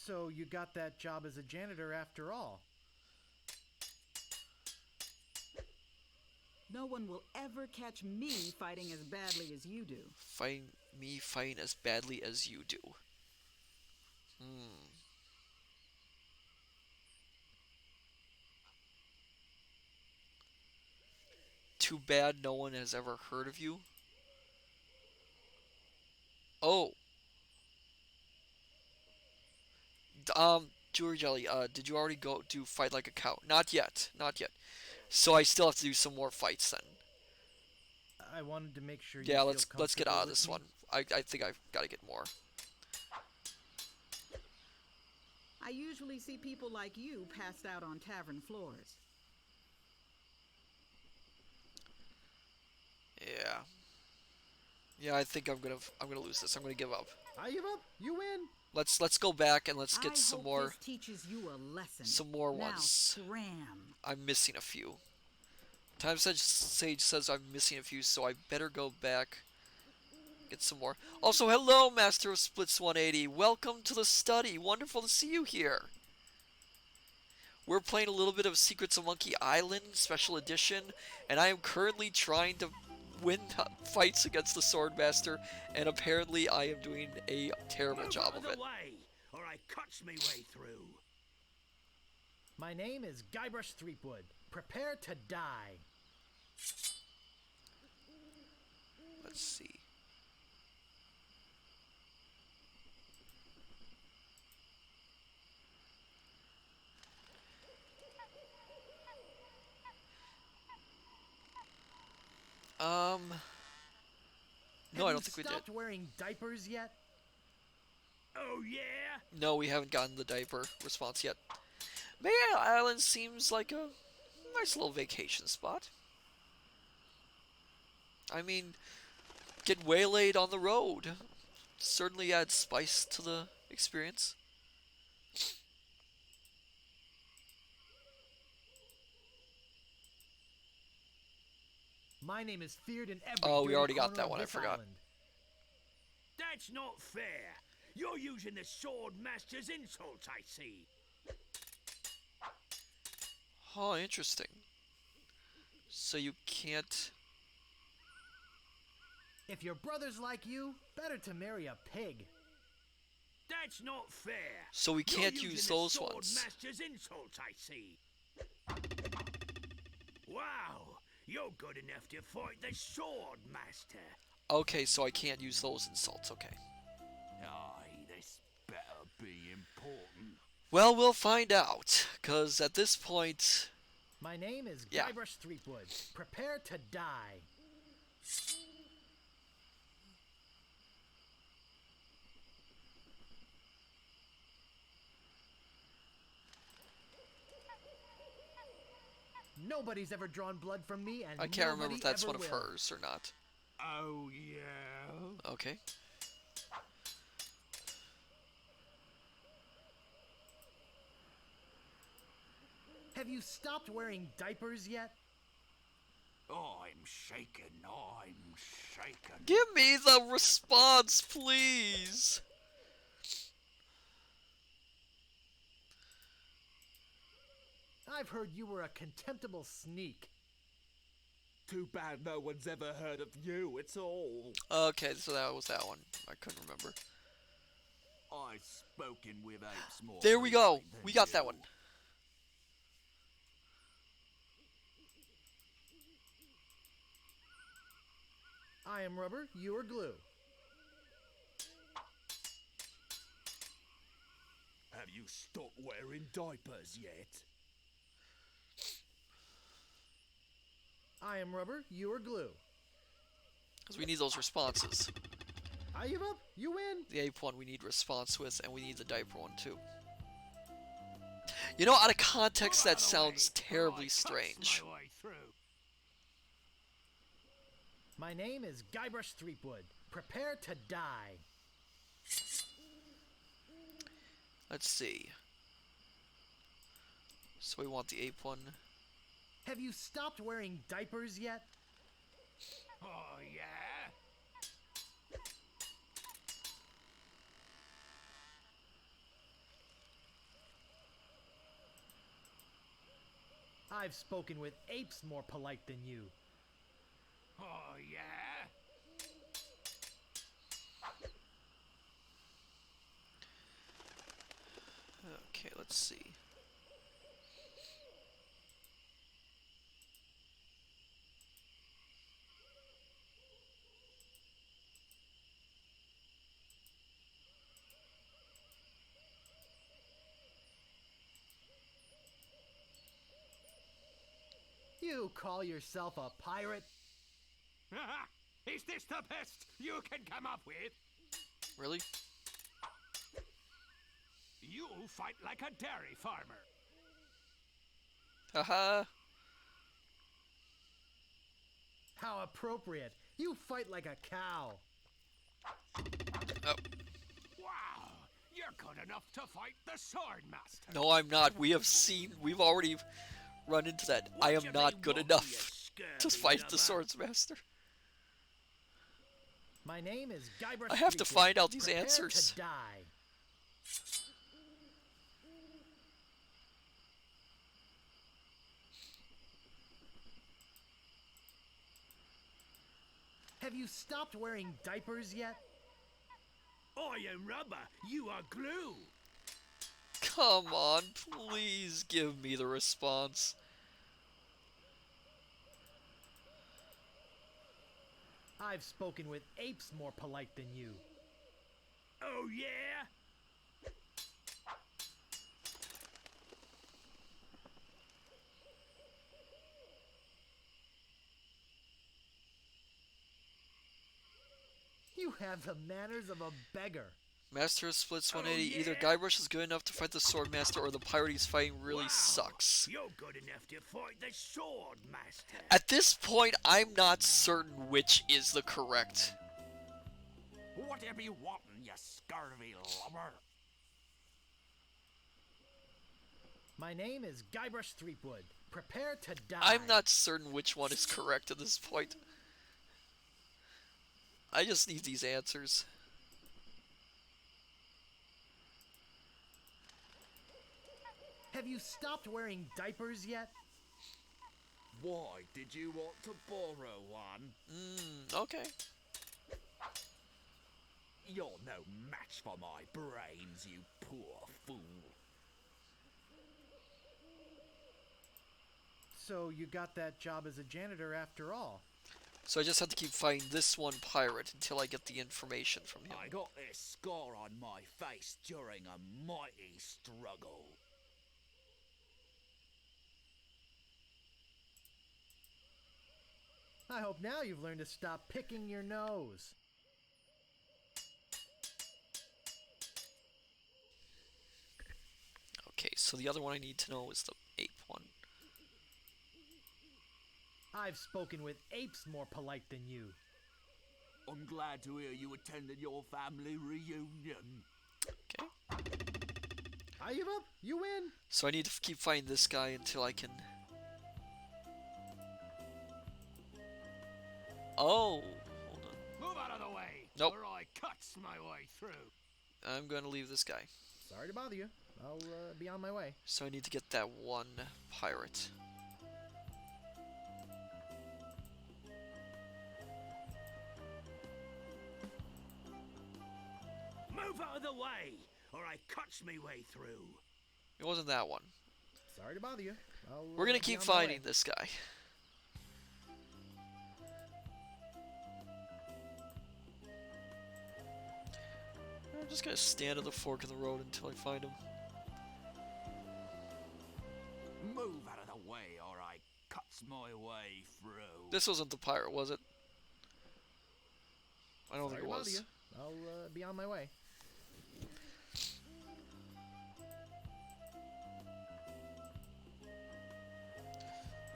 So you got that job as a janitor after all. No one will ever catch me fighting as badly as you do. Fighting as badly as you do. Too bad no one has ever heard of you. Oh, Jewelry Jelly, did you already go do fight like a cow? Not yet, not yet. So I still have to do some more fights then. I wanted to make sure Yeah, you feel let's get comfortable out of with this me. one. I think I've got to get more. I usually see people like you passed out on tavern floors. Yeah. Yeah, I think I'm gonna lose this. I'm gonna give up. I give up. You win. Let's go back and let's I get some hope more this teaches you a lesson. ones. Now scram. I'm missing a few. Time Sage says I'm missing a few, so I better go back. Get some more. Also, hello, Master of Splits 180. Welcome to the study. Wonderful to see you here. We're playing a little bit of Secrets of Monkey Island Special Edition, and I am currently trying to win fights against the Swordmaster, and apparently I am doing a terrible job of it. Way, or I cuts me way through. My name is Guybrush Threepwood. Prepare to die. Let's see. No, I don't think we did. Have you stopped wearing diapers yet? Oh yeah? No, we haven't gotten the diaper response yet. May Island seems like a nice little vacation spot. I mean, get waylaid on the road. Certainly adds spice to the experience. My name is feared in every Oh, we dirty already got corner that of one, I this forgot. island. That's not fair. You're using the Sword Master's insults, I see. Oh, interesting. So you can't... If your brother's like you, better to marry a pig. That's not fair. So we You're can't using use the those Sword ones. Master's insults, I see. Wow, you're good enough to fight the Sword Master. Okay, so I can't use those insults, okay. Aye, this better be important. Well, we'll find out, because at this point... My name is Yeah. Guybrush Threepwood. Prepare to die. Nobody's ever drawn blood from me, and I can't remember if that's ever one of will. hers or not. Oh, yeah? Okay. Have you stopped wearing diapers yet? I'm shaken, I'm shaken. Give me the response, please! I've heard you were a contemptible sneak. Too bad no one's ever heard of you at all. Okay, so that was that one. I couldn't remember. I've spoken with apes more. There we go! frequently We than got that you. one. I am rubber, you are glue. Have you stopped wearing diapers yet? I am rubber, you are glue. Because we need those responses. I give up, you win. The ape one we need response with, and we need the diaper one too. You know, out of context, that sounds terribly strange. My way through. My name is Guybrush Threepwood. Prepare to die. Let's see. So we want the ape one. Have you stopped wearing diapers yet? Oh yeah? I've spoken with apes more polite than you. Oh yeah? Okay, let's see. You call yourself a pirate? Is this the best you can come up with? Really? You fight like a dairy farmer. Haha. How appropriate. You fight like a cow. Oh. Wow, you're good enough to fight the sword master. No, I'm not. We've already run into that. I am not good enough to fight the Swordsmaster. My name is Guybrush. I have to Threepwood. find out these Prepare answers. To die. Have you stopped wearing diapers yet? I am rubber, you are glue. Come on, please give me the response. I've spoken with apes more polite than you. Oh yeah? You have the manners of a beggar. Master of Splits Oh, 180. Either yeah? Guybrush is good enough to fight the Swordmaster or the pirate he's fighting really Wow, sucks. You're good enough to fight the sword master. At this point, I'm not certain which is the correct. Whatever you want, you scurvy lubber. My name is Guybrush Threepwood. Prepare to die. I'm not certain which one is correct at this point. I just need these answers. Have you stopped wearing diapers yet? Why did you want to borrow one? Okay. You're no match for my brains, you poor fool. So you got that job as a janitor after all. So I just have to keep fighting this one pirate until I get the information from him. I got this scar on my face during a mighty struggle. I hope now you've learned to stop picking your nose. Okay, so the other one I need to know is the ape one. I've spoken with apes more polite than you. I'm glad to hear you attended your family reunion. Okay. I give up. You win. So I need to keep fighting this guy until I can... Oh, hold on. Move out of the way, Nope. or I cuts my way through. I'm going to leave this guy. Sorry to bother you. I'll be on my way. So I need to get that one pirate. Move out of the way, or I cuts me way through. It wasn't that one. Sorry to bother you. We're going to be keep on my fighting way. this guy. I'm just going to stand at the fork in the road until I find him. Move out of the way or I cuts my way through. This wasn't the pirate, was it? I don't Sorry think it to bother was. you. I'll be on my way.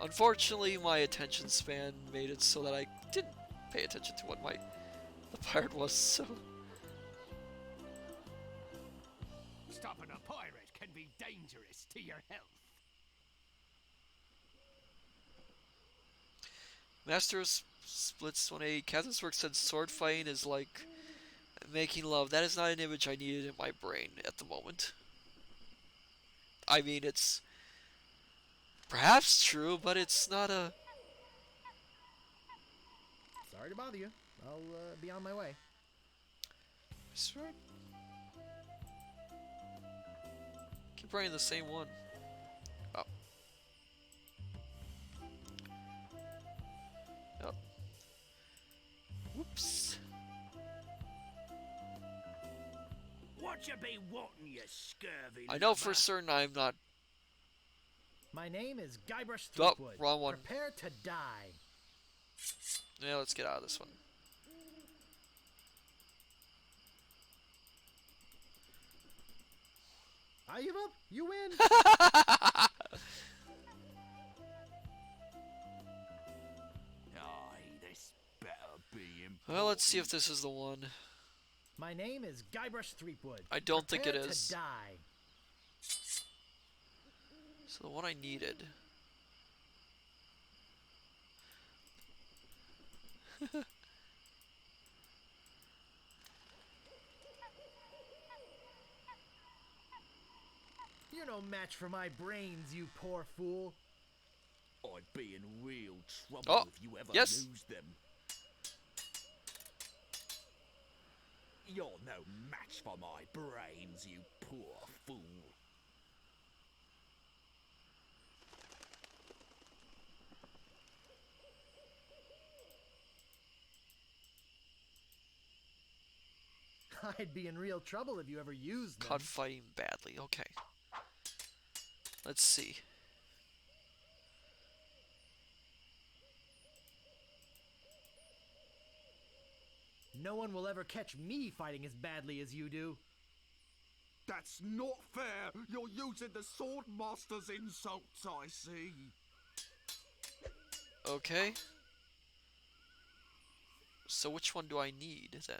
Unfortunately, my attention span made it so that I didn't pay attention to what the pirate was, so... Stopping a pirate can be dangerous to your health. Master of Splits 180. Captain's Work said sword fighting is like making love. That is not an image I needed in my brain at the moment. I mean, it's perhaps true, but it's not a... Sorry to bother you. I'll be on my way. Sure. Keep writing the same one. Oh. Yep. Whoops. What you be wanting, you scurvy I know lubber? for certain I'm not My name is Guybrush Oh, Threepwood. wrong one. Prepare to die. Yeah, let's get out of this one. I give up. You win. Aye, this better be important. Well, let's see if this is the one. My name is Guybrush Threepwood. I don't think it Prepare is. to die. So the one I needed. You're no match for my brains, you poor fool. I'd be in real trouble Oh, if you ever yes. lose them. You're no match for my brains, you poor fool. I'd be in real trouble if you ever used them. Caught fighting badly. Okay. Let's see. No one will ever catch me fighting as badly as you do. That's not fair. You're using the sword master's insults, I see. Okay. So which one do I need then?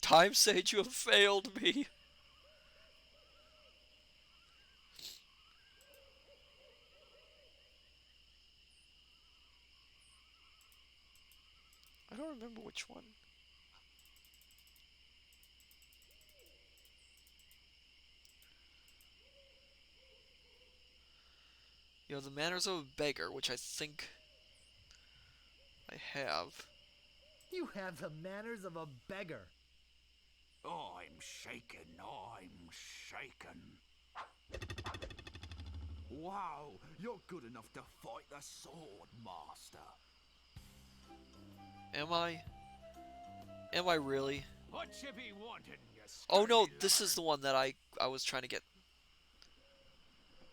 Time Sage, you have failed me. I don't remember which one. You have the manners of a beggar, which I think I have. You have the manners of a beggar. I'm shaken, I'm shaken. Wow, you're good enough to fight the sword master. Am I? Am I really? What you be wanting, you Oh no, sturdy this lummer? is the one that I was trying to get.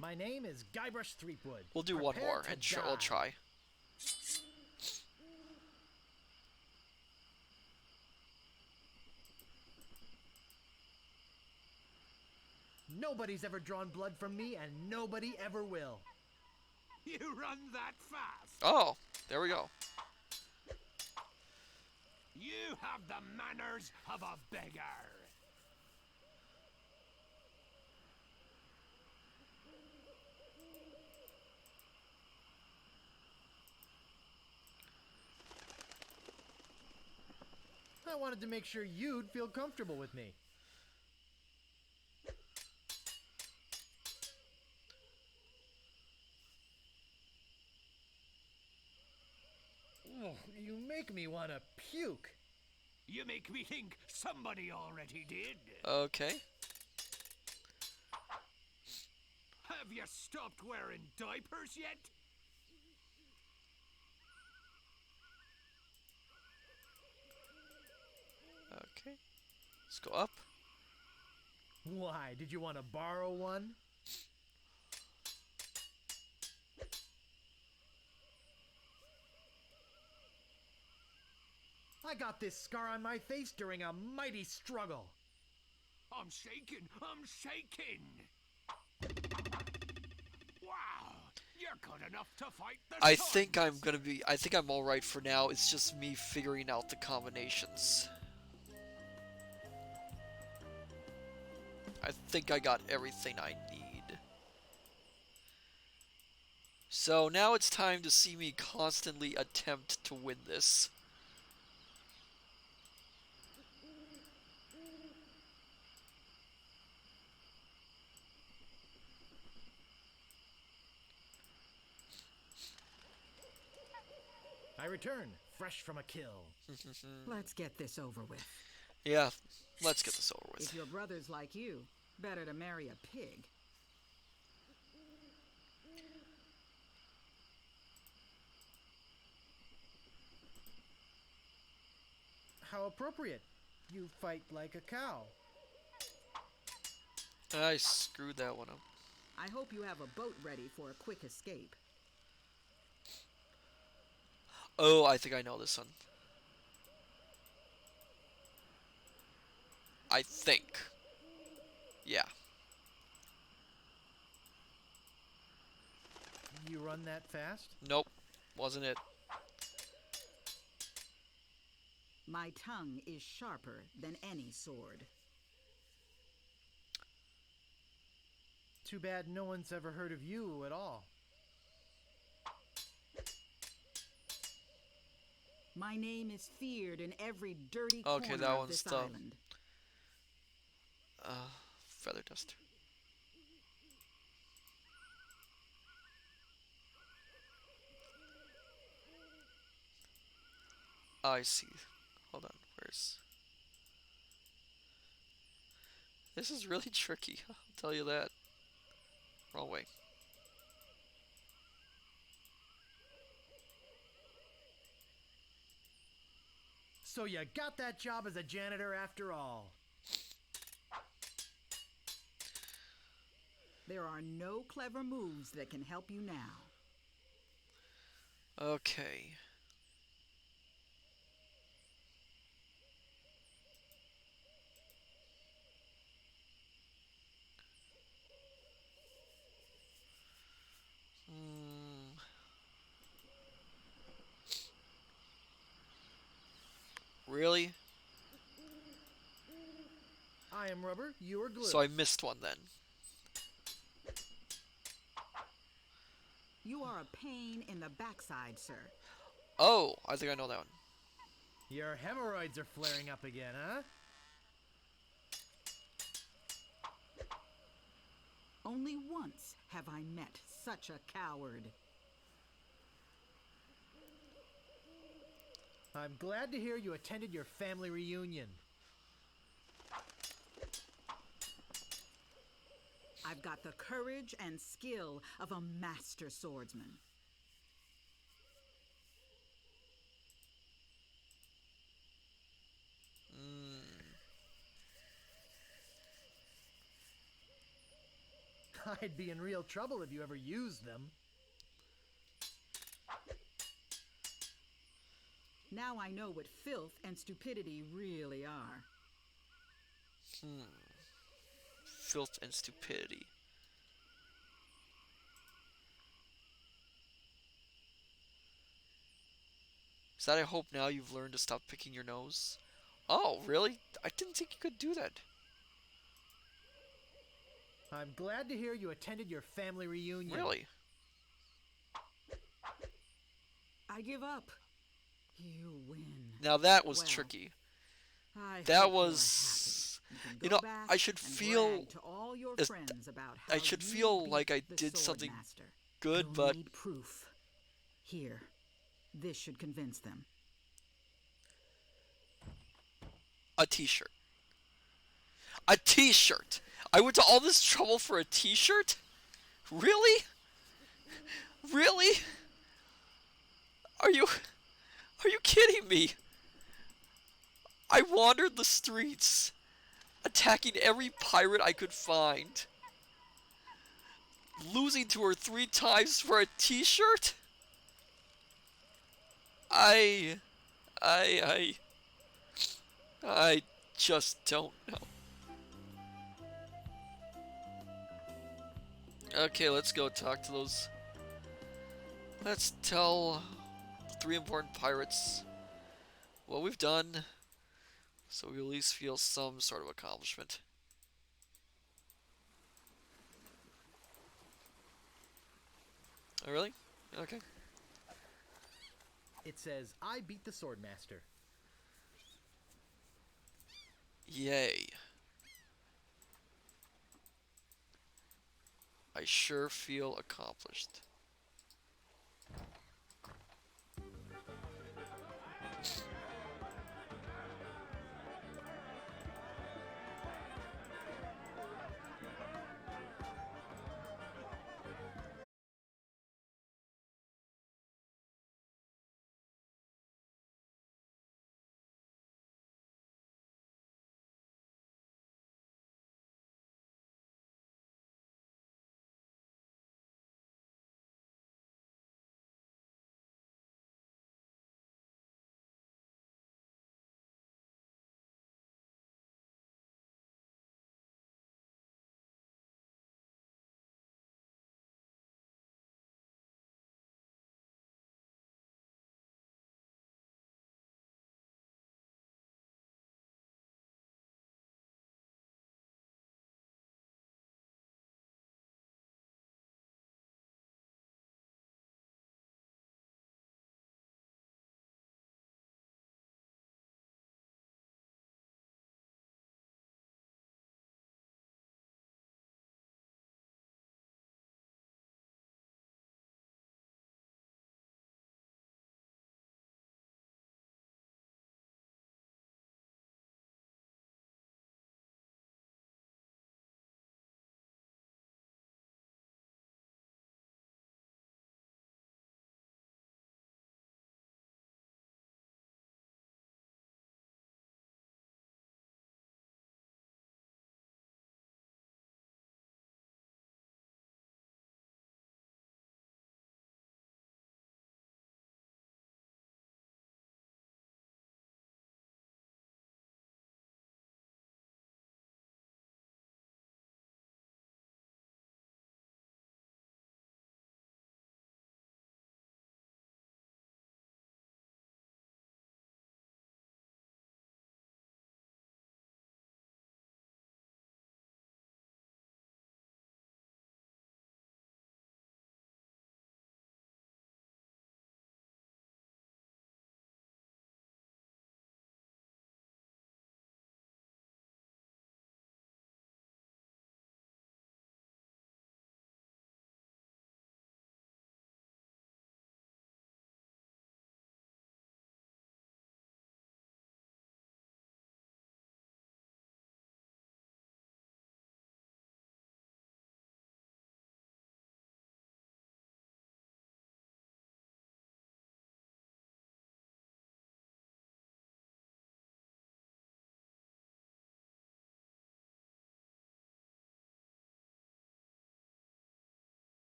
My name is Guybrush Threepwood. We'll do one Prepare more to and die. we'll try. Nobody's ever drawn blood from me, and nobody ever will. You run that fast? Oh, there we go. You have the manners of a beggar. I wanted to make sure you'd feel comfortable with me. Oh, you make me want to puke. You make me think somebody already did. Okay. Have you stopped wearing diapers yet? Okay. Let's go up. Why, did you want to borrow one? I got this scar on my face during a mighty struggle. I'm shaking. I'm shaking. Wow. You're good enough to fight the I sword think I'm master. gonna be. I think I'm all right for now. It's just me figuring out the combinations. I think I got everything I need. So now it's time to see me constantly attempt to win this. I return, fresh from a kill. Let's get this over with. Yeah, let's get this over with. If your brother's like you, better to marry a pig. How appropriate. You fight like a cow. I screwed that one up. I hope you have a boat ready for a quick escape. Oh, I think I know this one. I think. Yeah. You run that fast? Nope. Wasn't it. My tongue is sharper than any sword. Too bad no one's ever heard of you at all. My name is feared in every dirty Okay, corner that of one's this the island. feather duster. I see. Hold on. Where's... This is really tricky. I'll tell you that. Wrong way. So you got that job as a janitor after all. There are no clever moves that can help you now. Okay. Really? I am rubber, you are glue. So I missed one then. You are a pain in the backside, sir. Oh, I think I know that one. Your hemorrhoids are flaring up again, huh? Only once have I met such a coward. I'm glad to hear you attended your family reunion. I've got the courage and skill of a master swordsman. I'd be in real trouble if you ever used them. Now I know what filth and stupidity really are. Filth and stupidity. Is that I hope now you've learned to stop picking your nose? Oh, really? I didn't think you could do that. I'm glad to hear you attended your family reunion. Really? I give up. You win. Now that was Well, tricky. I That hope was... you're happy. You can know, go back I should and feel... brag to all your as- friends about how I should you feel beat like I the did something Swordmaster. good, You'll but... need proof. Here, this should convince them. A t-shirt. A t-shirt! I went to all this trouble for a t-shirt? Really? Really? Are you kidding me? I wandered the streets, attacking every pirate I could find, losing to her 3 times for a t-shirt? I just don't know. Okay, let's go talk to those. Let's tell the 3 important pirates what we've done, so we at least feel some sort of accomplishment. Oh, really? Okay. It says, I beat the Swordmaster. Yay. I sure feel accomplished.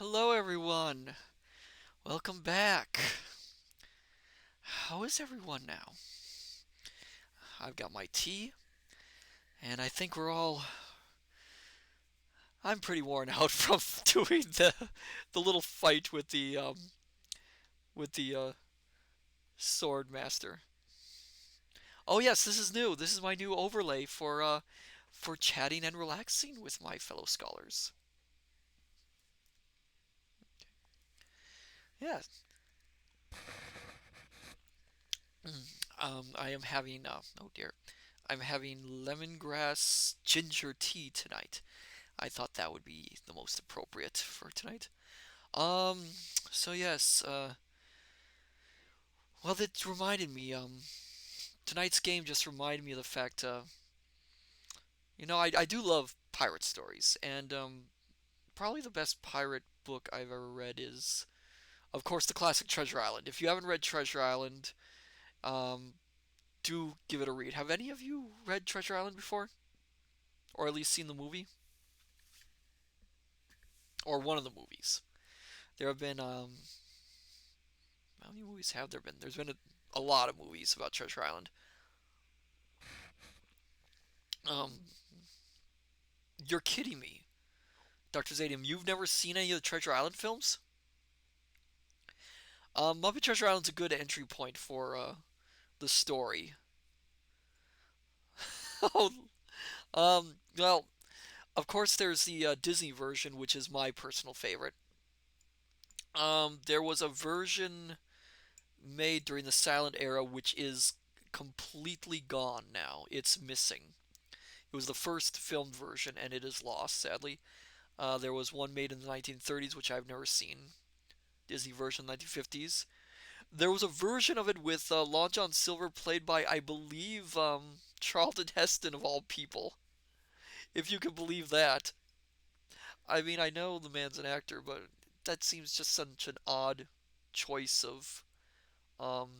Hello, everyone. Welcome back. How is everyone now? I've got my tea, and I think we're all. I'm pretty worn out from doing the little fight with the sword master. Oh yes, this is new. This is my new overlay for chatting and relaxing with my fellow scholars. Yes. I am having oh dear, I'm having lemongrass ginger tea tonight. I thought that would be the most appropriate for tonight. Um, so yes, well, that reminded me. Tonight's game just reminded me of the fact. I do love pirate stories, and probably the best pirate book I've ever read is, of course, the classic Treasure Island. If you haven't read Treasure Island, um, do give it a read. Have any of you read Treasure Island before, or at least seen the movie, or one of the movies? There have been how many movies have there been? There's been a lot of movies about Treasure Island. Um, you're kidding me, Dr. Zadium. You've never seen any of the Treasure Island films? Muppet Treasure Island's a good entry point for the story. Oh, well, of course there's the Disney version, which is my personal favorite. There was a version made during the silent era, which is completely gone now. It's missing. It was the first filmed version, and it is lost, sadly. There was one made in the 1930s, which I've never seen. Disney version 1950s. There was a version of it with Long John Silver, played by, I believe, Charlton Heston, of all people. If you can believe that. I mean, I know the man's an actor, but that seems just such an odd choice um,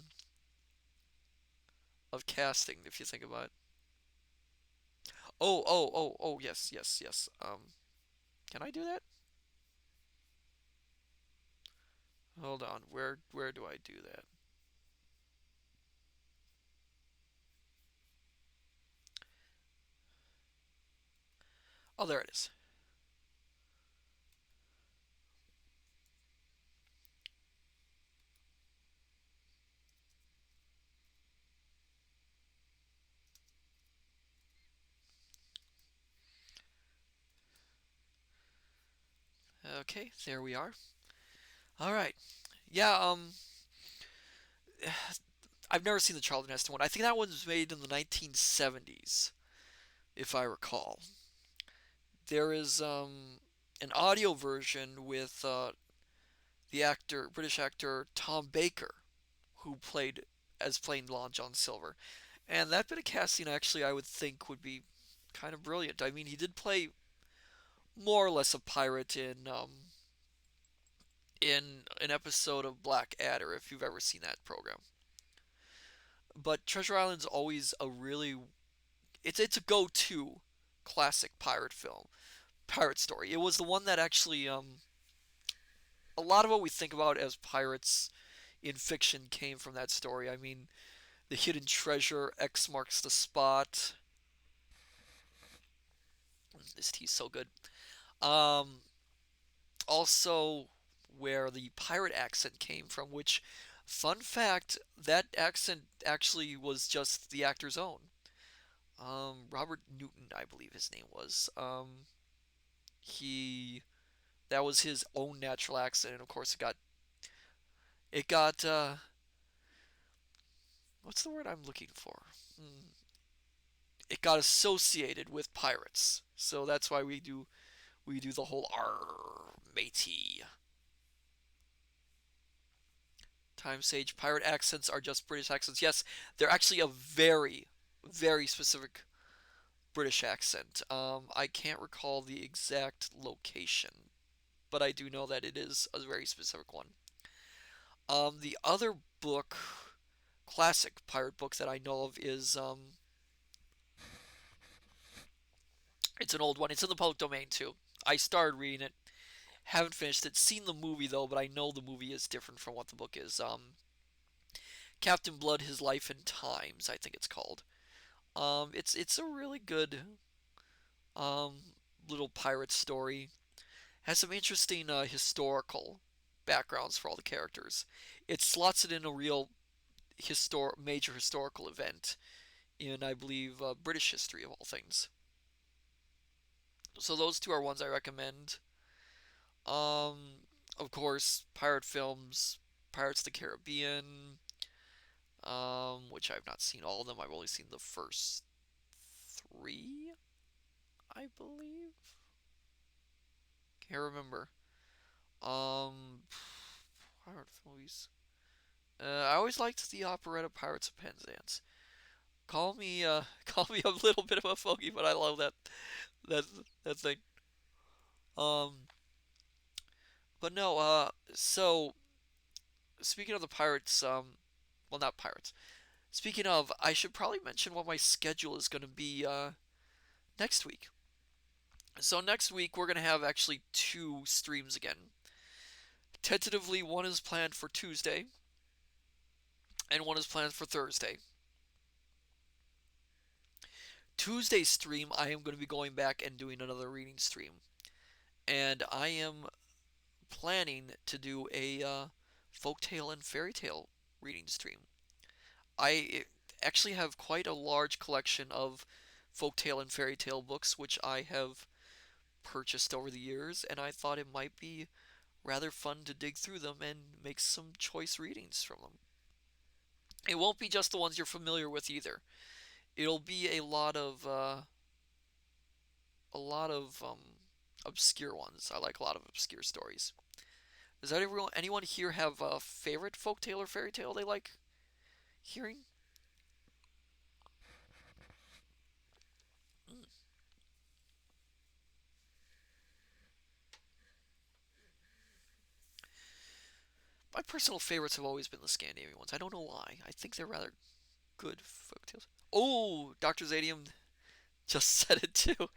of casting, if you think about it. Oh, yes, yes, yes. Can I do that? Hold on. Where do I do that? Oh, there it is. Okay, there we are. All right. Yeah, I've never seen the Charlton Heston one. I think that one was made in the 1970s, if I recall. There is an audio version with British actor Tom Baker, who playing Long John Silver, and that bit of casting actually I would think would be kind of brilliant. I mean, he did play more or less a pirate in an episode of Black Adder, if you've ever seen that program. But Treasure Island's always it's a go-to classic pirate story. It was the one that actually a lot of what we think about as pirates in fiction came from that story. I mean, the hidden treasure, X marks the spot. This tea's so good. Um, Also, where the pirate accent came from, which, fun fact, that accent actually was just the actor's own. Robert Newton, I believe his name was. He That was his own natural accent, and of course it got what's the word I'm looking for? It got associated with pirates, so that's why we do the whole "R matey." Time Sage pirate accents are just British accents. Yes, they're actually a very, very specific British accent. I can't recall the exact location, but I do know that it is a very specific one. The other book, classic pirate book that I know of is it's an old one. It's in the public domain too. I started reading it, Haven't finished it. Seen the movie though, but I know the movie is different from what the book is. Captain Blood: His Life and Times, I think it's called. It's a really good um little pirate story. Has some interesting historical backgrounds for all the characters. It slots it in a real major historical event in, I believe, British history of all things. So those two are ones I recommend. Of course, pirate films, Pirates of the Caribbean, which I've not seen all of them. I've only seen the first three, I believe. Can't remember. Um, pirate movies. I always liked the operetta Pirates of Penzance. Call me, call me a little bit of a fogey, but I love that that thing. Um, but no. So speaking of the pirates, well, not pirates. Speaking of, I should probably mention what my schedule is going to be next week. So next week we're going to have actually two streams again. Tentatively, one is planned for Tuesday, and one is planned for Thursday. Tuesday's stream, I am going to be going back and doing another reading stream, and I am planning to do a folktale and fairy tale reading stream. I actually have quite a large collection of folktale and fairy tale books, which I have purchased over the years, and I thought it might be rather fun to dig through them and make some choice readings from them. It won't be just the ones you're familiar with either. It'll be a lot of obscure ones. I like a lot of obscure stories. Does anyone here have a favorite folktale or fairy tale they like hearing? Mm. My personal favorites have always been the Scandinavian ones. I don't know why. I think they're rather good folktales. Oh, Dr. Zadium just said it too.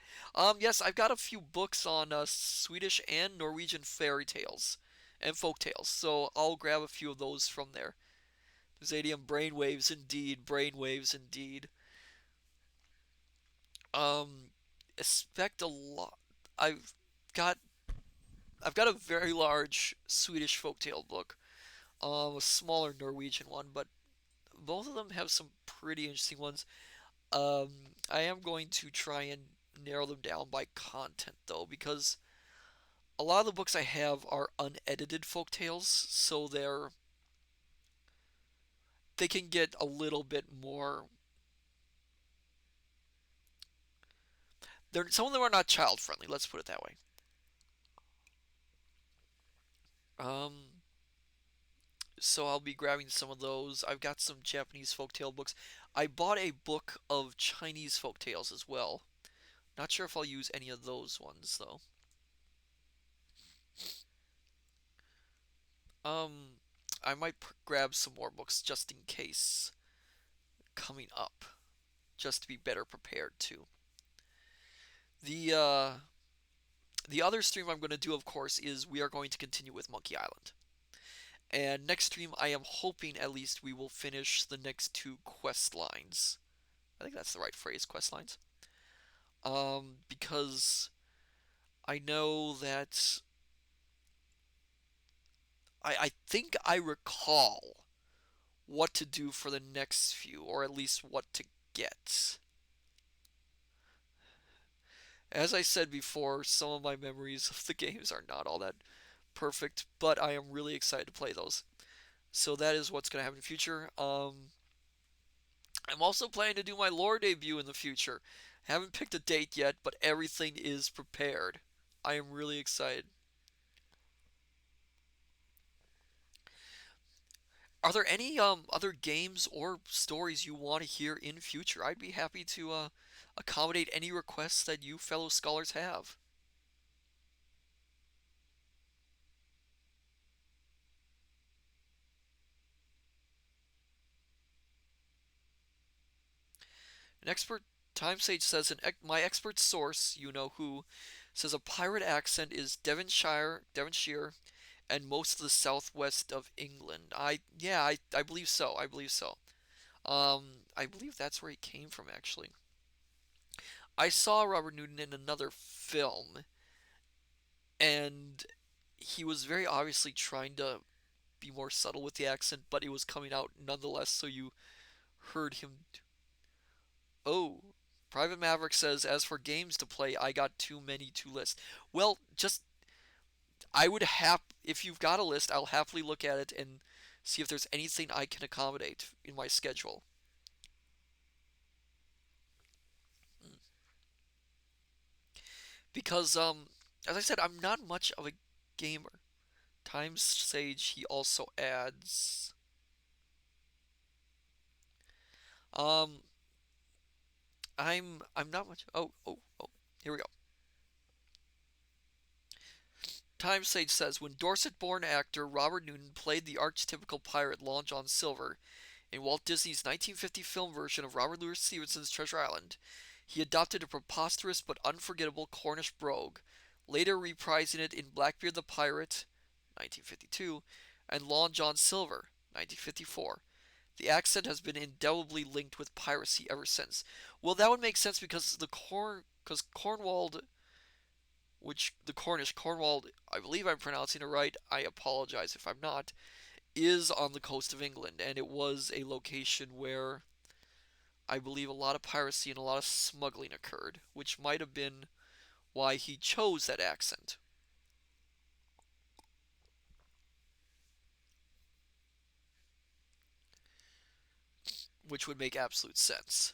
Yes, I've got a few books on Swedish and Norwegian fairy tales and folk tales, so I'll grab a few of those from there. Zadium, brainwaves indeed, brainwaves indeed. Expect a lot. I've got I've got a very large Swedish folktale book, a smaller Norwegian one, but both of them have some pretty interesting ones. I am going to try and narrow them down by content though, because a lot of the books I have are unedited folk tales, so they can get a little bit more. Some of them are not child friendly. Let's put it that way. Um, so I'll be grabbing some of those. I've got some Japanese folktale books. I bought a book of Chinese folktales as well. Not sure if I'll use any of those ones though. Um, I might grab some more books just in case coming up, just to be better prepared too. The uh, the other stream I'm going to do, of course, is we are going to continue with Monkey Island. And next stream, I am hoping at least we will finish the next two quest lines. I think that's the right phrase, quest lines. Because I know that I think I recall what to do for the next few, or at least what to get. As I said before, some of my memories of the games are not all that perfect, but I am really excited to play those. So that is what's going to happen in the future. I'm also planning to do my lore debut in the future. Haven't picked a date yet, but everything is prepared. I am really excited. Are there any other games or stories you want to hear in future? I'd be happy to accommodate any requests that you fellow scholars have. An expert time sage says my expert source, you know who, says a pirate accent is Devonshire, and most of the southwest of England. I believe so. I believe so. I believe that's where he came from actually. I saw Robert Newton in another film, and he was very obviously trying to be more subtle with the accent, but it was coming out nonetheless. So you heard him. Oh, Private Maverick says, as for games to play, I got too many to list. Well, just I would if you've got a list, I'll happily look at it and see if there's anything I can accommodate in my schedule. Because as I said, I'm not much of a gamer. Time Sage he also adds um I'm not much. Oh, here we go. Time Sage says when Dorset-born actor Robert Newton played the archetypical pirate Long John Silver in Walt Disney's 1950 film version of Robert Louis Stevenson's Treasure Island, he adopted a preposterous but unforgettable Cornish brogue, later reprising it in Blackbeard the Pirate, 1952, and Long John Silver, 1954. The accent has been indelibly linked with piracy ever since. Well, that would make sense because Cornwall, which the Cornwall, I believe I'm pronouncing it right. I apologize if I'm not, is on the coast of England, and it was a location where I believe a lot of piracy and a lot of smuggling occurred, which might have been why he chose that accent. Which would make absolute sense.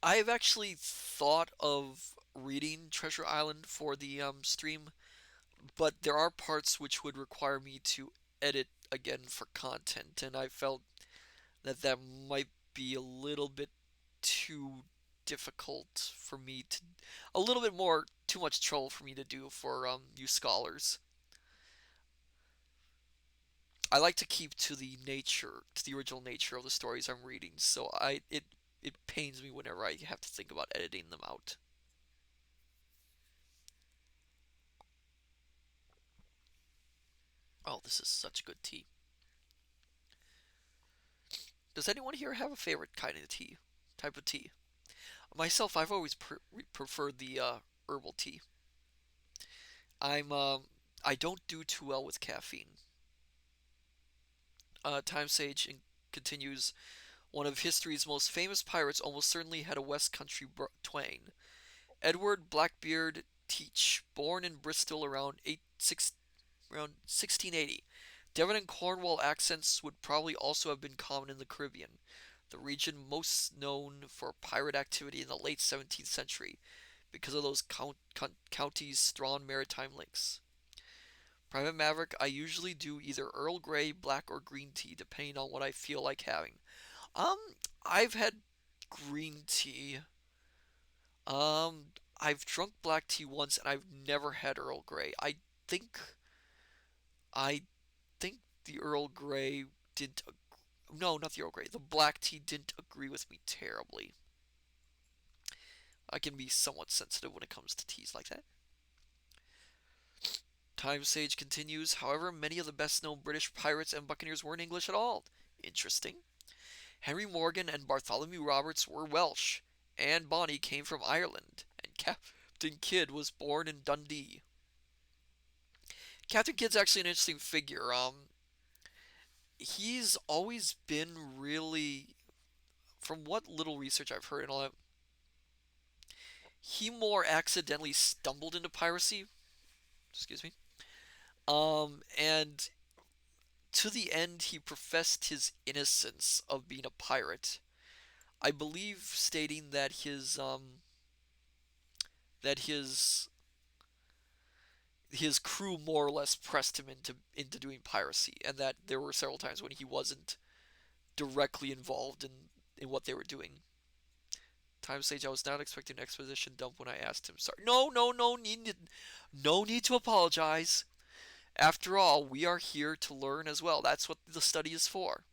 I have actually thought of reading Treasure Island for the stream, but there are parts which would require me to edit again for content, and I felt that might be a little bit too difficult for me to, a little bit more, too much trouble for me to do for you scholars. I like to keep to the original nature of the stories I'm reading, so it pains me whenever I have to think about editing them out. Oh, this is such good tea. Does anyone here have a favorite kind of tea? Type of tea? Myself, I've always preferred the herbal tea. I don't do too well with caffeine. Time Sage continues. One of history's most famous pirates almost certainly had a West Country twang. Edward Blackbeard Teach, born in Bristol around 1680. Devon and Cornwall accents would probably also have been common in the Caribbean, the region most known for pirate activity in the late 17th century because of those counties' strong maritime links. Private Maverick, I usually do either Earl Grey, black, or green tea, depending on what I feel like having. Um, I've had green tea. Um, I've drunk black tea once, and I've never had Earl Grey. Think, I think the Earl Grey didn't. No, not the Earl Grey. The black tea didn't agree with me terribly. I can be somewhat sensitive when it comes to teas like that. Time Sage continues, however, many of the best known British pirates and buccaneers weren't English at all. Interesting. Henry Morgan and Bartholomew Roberts were Welsh. Anne Bonny came from Ireland, and Captain Kidd was born in Dundee. Captain Kidd's actually an interesting figure. He's always been really, from what little research I've heard and all that, he more accidentally stumbled into piracy. Excuse me. And to the end, he professed his innocence of being a pirate. I believe stating that his crew more or less pressed him into doing piracy, and that there were several times when he wasn't directly involved in what they were doing. Time Sage, I was not expecting an exposition dump when I asked him. Sorry. No need to apologize. After all, we are here to learn as well. That's what the study is for.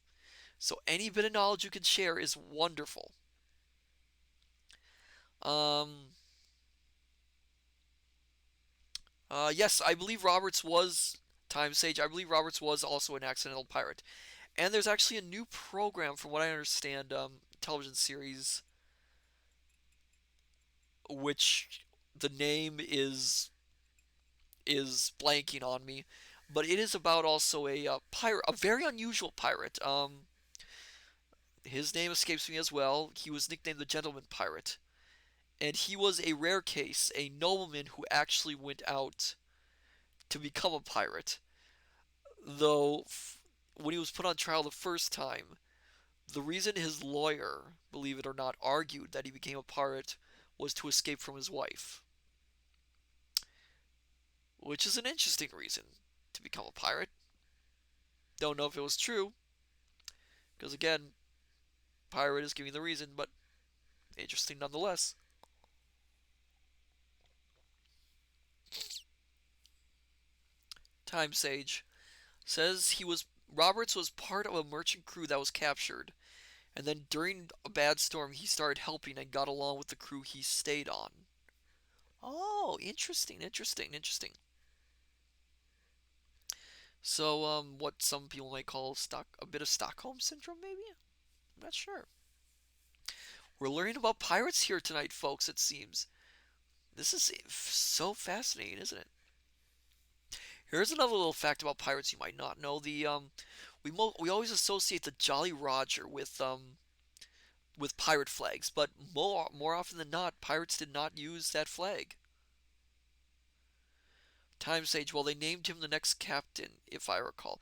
So any bit of knowledge you can share is wonderful. Um, yes, I believe Roberts was Time Sage. I believe Roberts was also an accidental pirate. And there's actually a new program, from what I understand, television series, which the name is blanking on me, but it is about also a pirate, a very unusual pirate. His name escapes me as well. He was nicknamed the Gentleman Pirate, and he was a rare case, a nobleman who actually went out to become a pirate. Though, when he was put on trial the first time, the reason his lawyer, believe it or not, argued that he became a pirate was to escape from his wife. Which is an interesting reason to become a pirate. Don't know if it was true, because again, pirate is giving the reason, but interesting nonetheless. Time Sage says he was Roberts was part of a merchant crew that was captured, and then during a bad storm he started helping and got along with the crew he stayed on. Oh, interesting, interesting, interesting. So, what some people might call a bit of Stockholm syndrome, maybe? I'm not sure. We're learning about pirates here tonight, folks. It seems this is so fascinating, isn't it? Here's another little fact about pirates you might not know. We always associate the Jolly Roger with pirate flags, but more often than not, pirates did not use that flag. Time Sage, well, they named him the next captain, if I recall.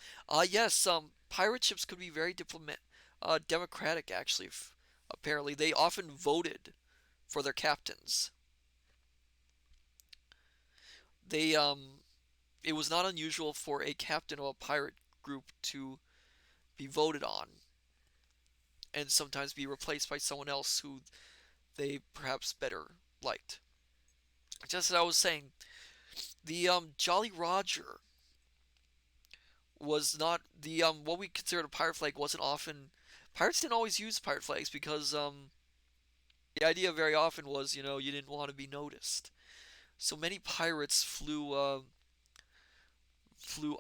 Yes, pirate ships could be very democratic, actually. Apparently, they often voted for their captains. They It was not unusual for a captain of a pirate group to be voted on and sometimes be replaced by someone else who they perhaps better liked. Just as I was saying, the Jolly Roger was not the what we considered a pirate flag wasn't often. Pirates didn't always use pirate flags because the idea very often was, you didn't want to be noticed. So many pirates flew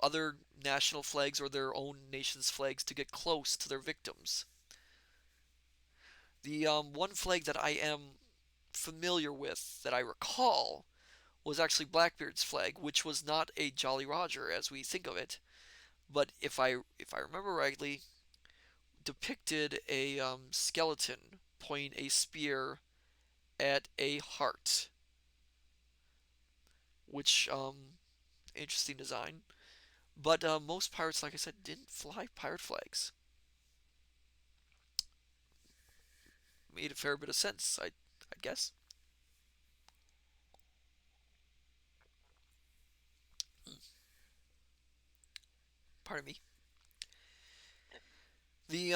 other national flags or their own nation's flags to get close to their victims. The one flag that I am familiar with, that I recall, was actually Blackbeard's flag, which was not a Jolly Roger as we think of it, but if I remember rightly, depicted a skeleton pointing a spear at a heart, which interesting design. But most pirates, like I said, didn't fly pirate flags. Made a fair bit of sense, I guess. Pardon me. The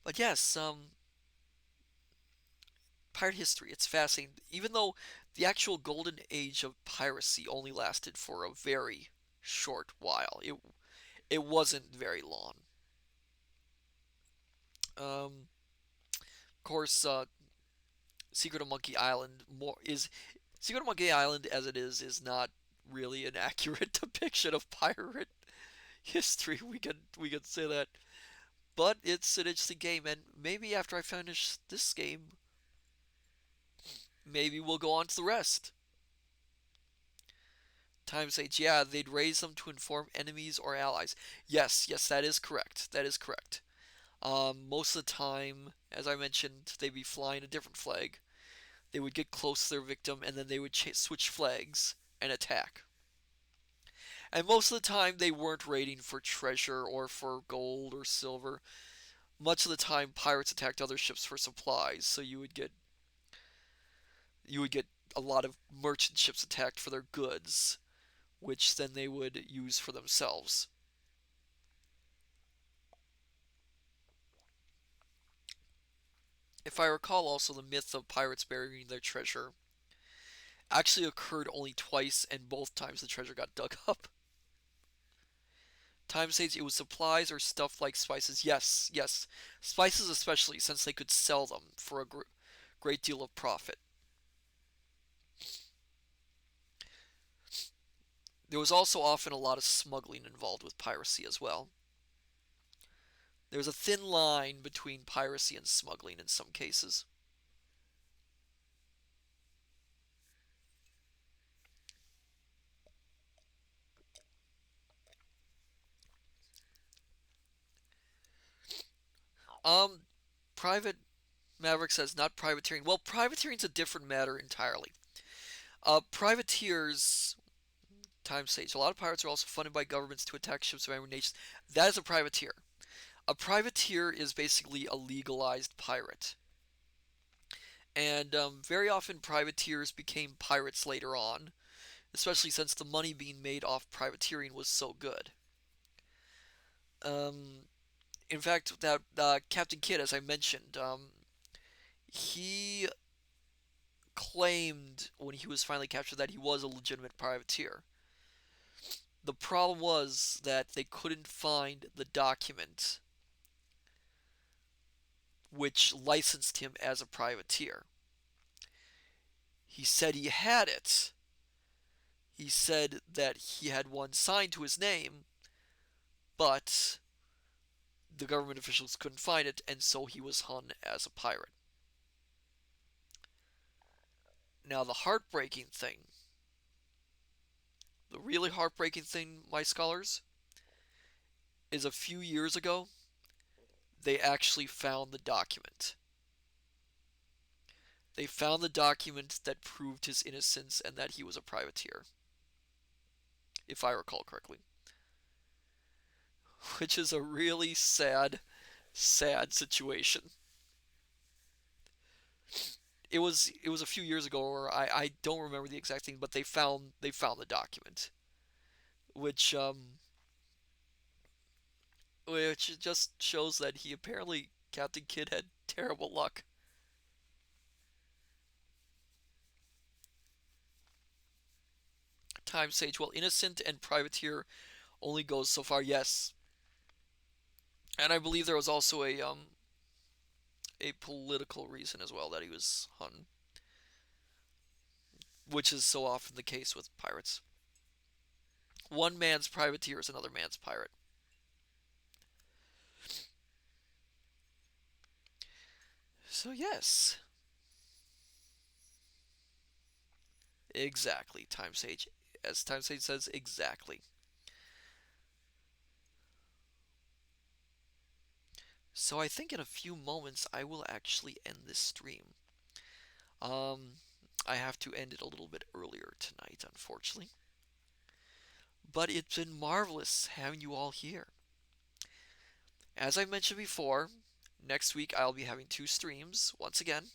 but yes, pirate history. It's fascinating. Even though the actual golden age of piracy only lasted for a very short while, it wasn't very long. Of course, Secret of Monkey Island more is Secret of Monkey Island as it is not really an accurate depiction of pirate history. We could say that, but it's an interesting game, and maybe after I finish this game, maybe we'll go on to the rest. Time Sage, yeah, they'd raise them to inform enemies or allies. Yes, yes, that is correct. That is correct. Most of the time, as I mentioned, they'd be flying a different flag. They would get close to their victim, and then they would switch flags and attack. And most of the time, they weren't raiding for treasure or for gold or silver. Much of the time, pirates attacked other ships for supplies, so you would get a lot of merchant ships attacked for their goods, which then they would use for themselves. If I recall, also the myth of pirates burying their treasure actually occurred only twice, and both times the treasure got dug up. Time says it was supplies or stuff like spices. Yes, yes, spices especially, since they could sell them for a great deal of profit. There was also often a lot of smuggling involved with piracy as well. There's a thin line between piracy and smuggling in some cases. Um, Private Maverick says not privateering. Well, privateering's a different matter entirely. Privateers, time sage. A lot of pirates are also funded by governments to attack ships of enemy nations. That is a privateer. A privateer is basically a legalized pirate. And very often privateers became pirates later on, especially since the money being made off privateering was so good. Um, in fact, that Captain Kidd, as I mentioned, he claimed when he was finally captured that he was a legitimate privateer. The problem was that they couldn't find the document which licensed him as a privateer. He said he had it. He said that he had one signed to his name, but the government officials couldn't find it, and so he was hung as a pirate. Now, the heartbreaking thing, the really heartbreaking thing, my scholars, is a few years ago, they actually found the document. They found the document that proved his innocence and that he was a privateer, if I recall correctly. Which is a really sad, sad situation. It was a few years ago, or I don't remember the exact thing, but they found the document, which which just shows that he apparently Captain Kidd had terrible luck. Time Sage, well, innocent and privateer only goes so far. Yes, and I believe there was also a political reason as well that he was hung, which is so often the case with pirates. One man's privateer is another man's pirate. So yes, exactly. Time Sage, as Time Sage says, exactly. So I think in a few moments I will actually end this stream. Um, I have to end it a little bit earlier tonight, unfortunately. But it's been marvelous having you all here. As I mentioned before, next week I'll be having two streams once again.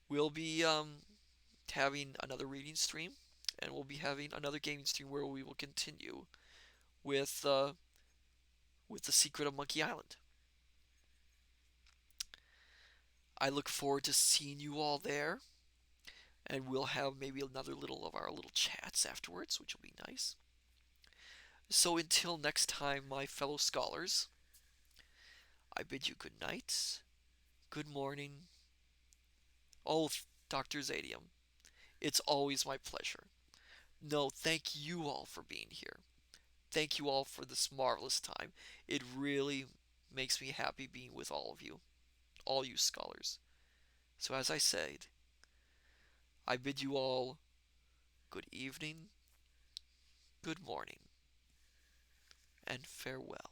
We'll be having another reading stream, and we'll be having another gaming stream where we will continue with the Secret of Monkey Island. I look forward to seeing you all there, and we'll have maybe another little of our little chats afterwards, which will be nice. So until next time, my fellow scholars, I bid you good night, good morning. Oh, Dr. Zadium, it's always my pleasure. No, thank you all for being here. Thank you all for this marvelous time. It really makes me happy being with all you scholars. So as I said, I bid you all good evening, good morning, and farewell.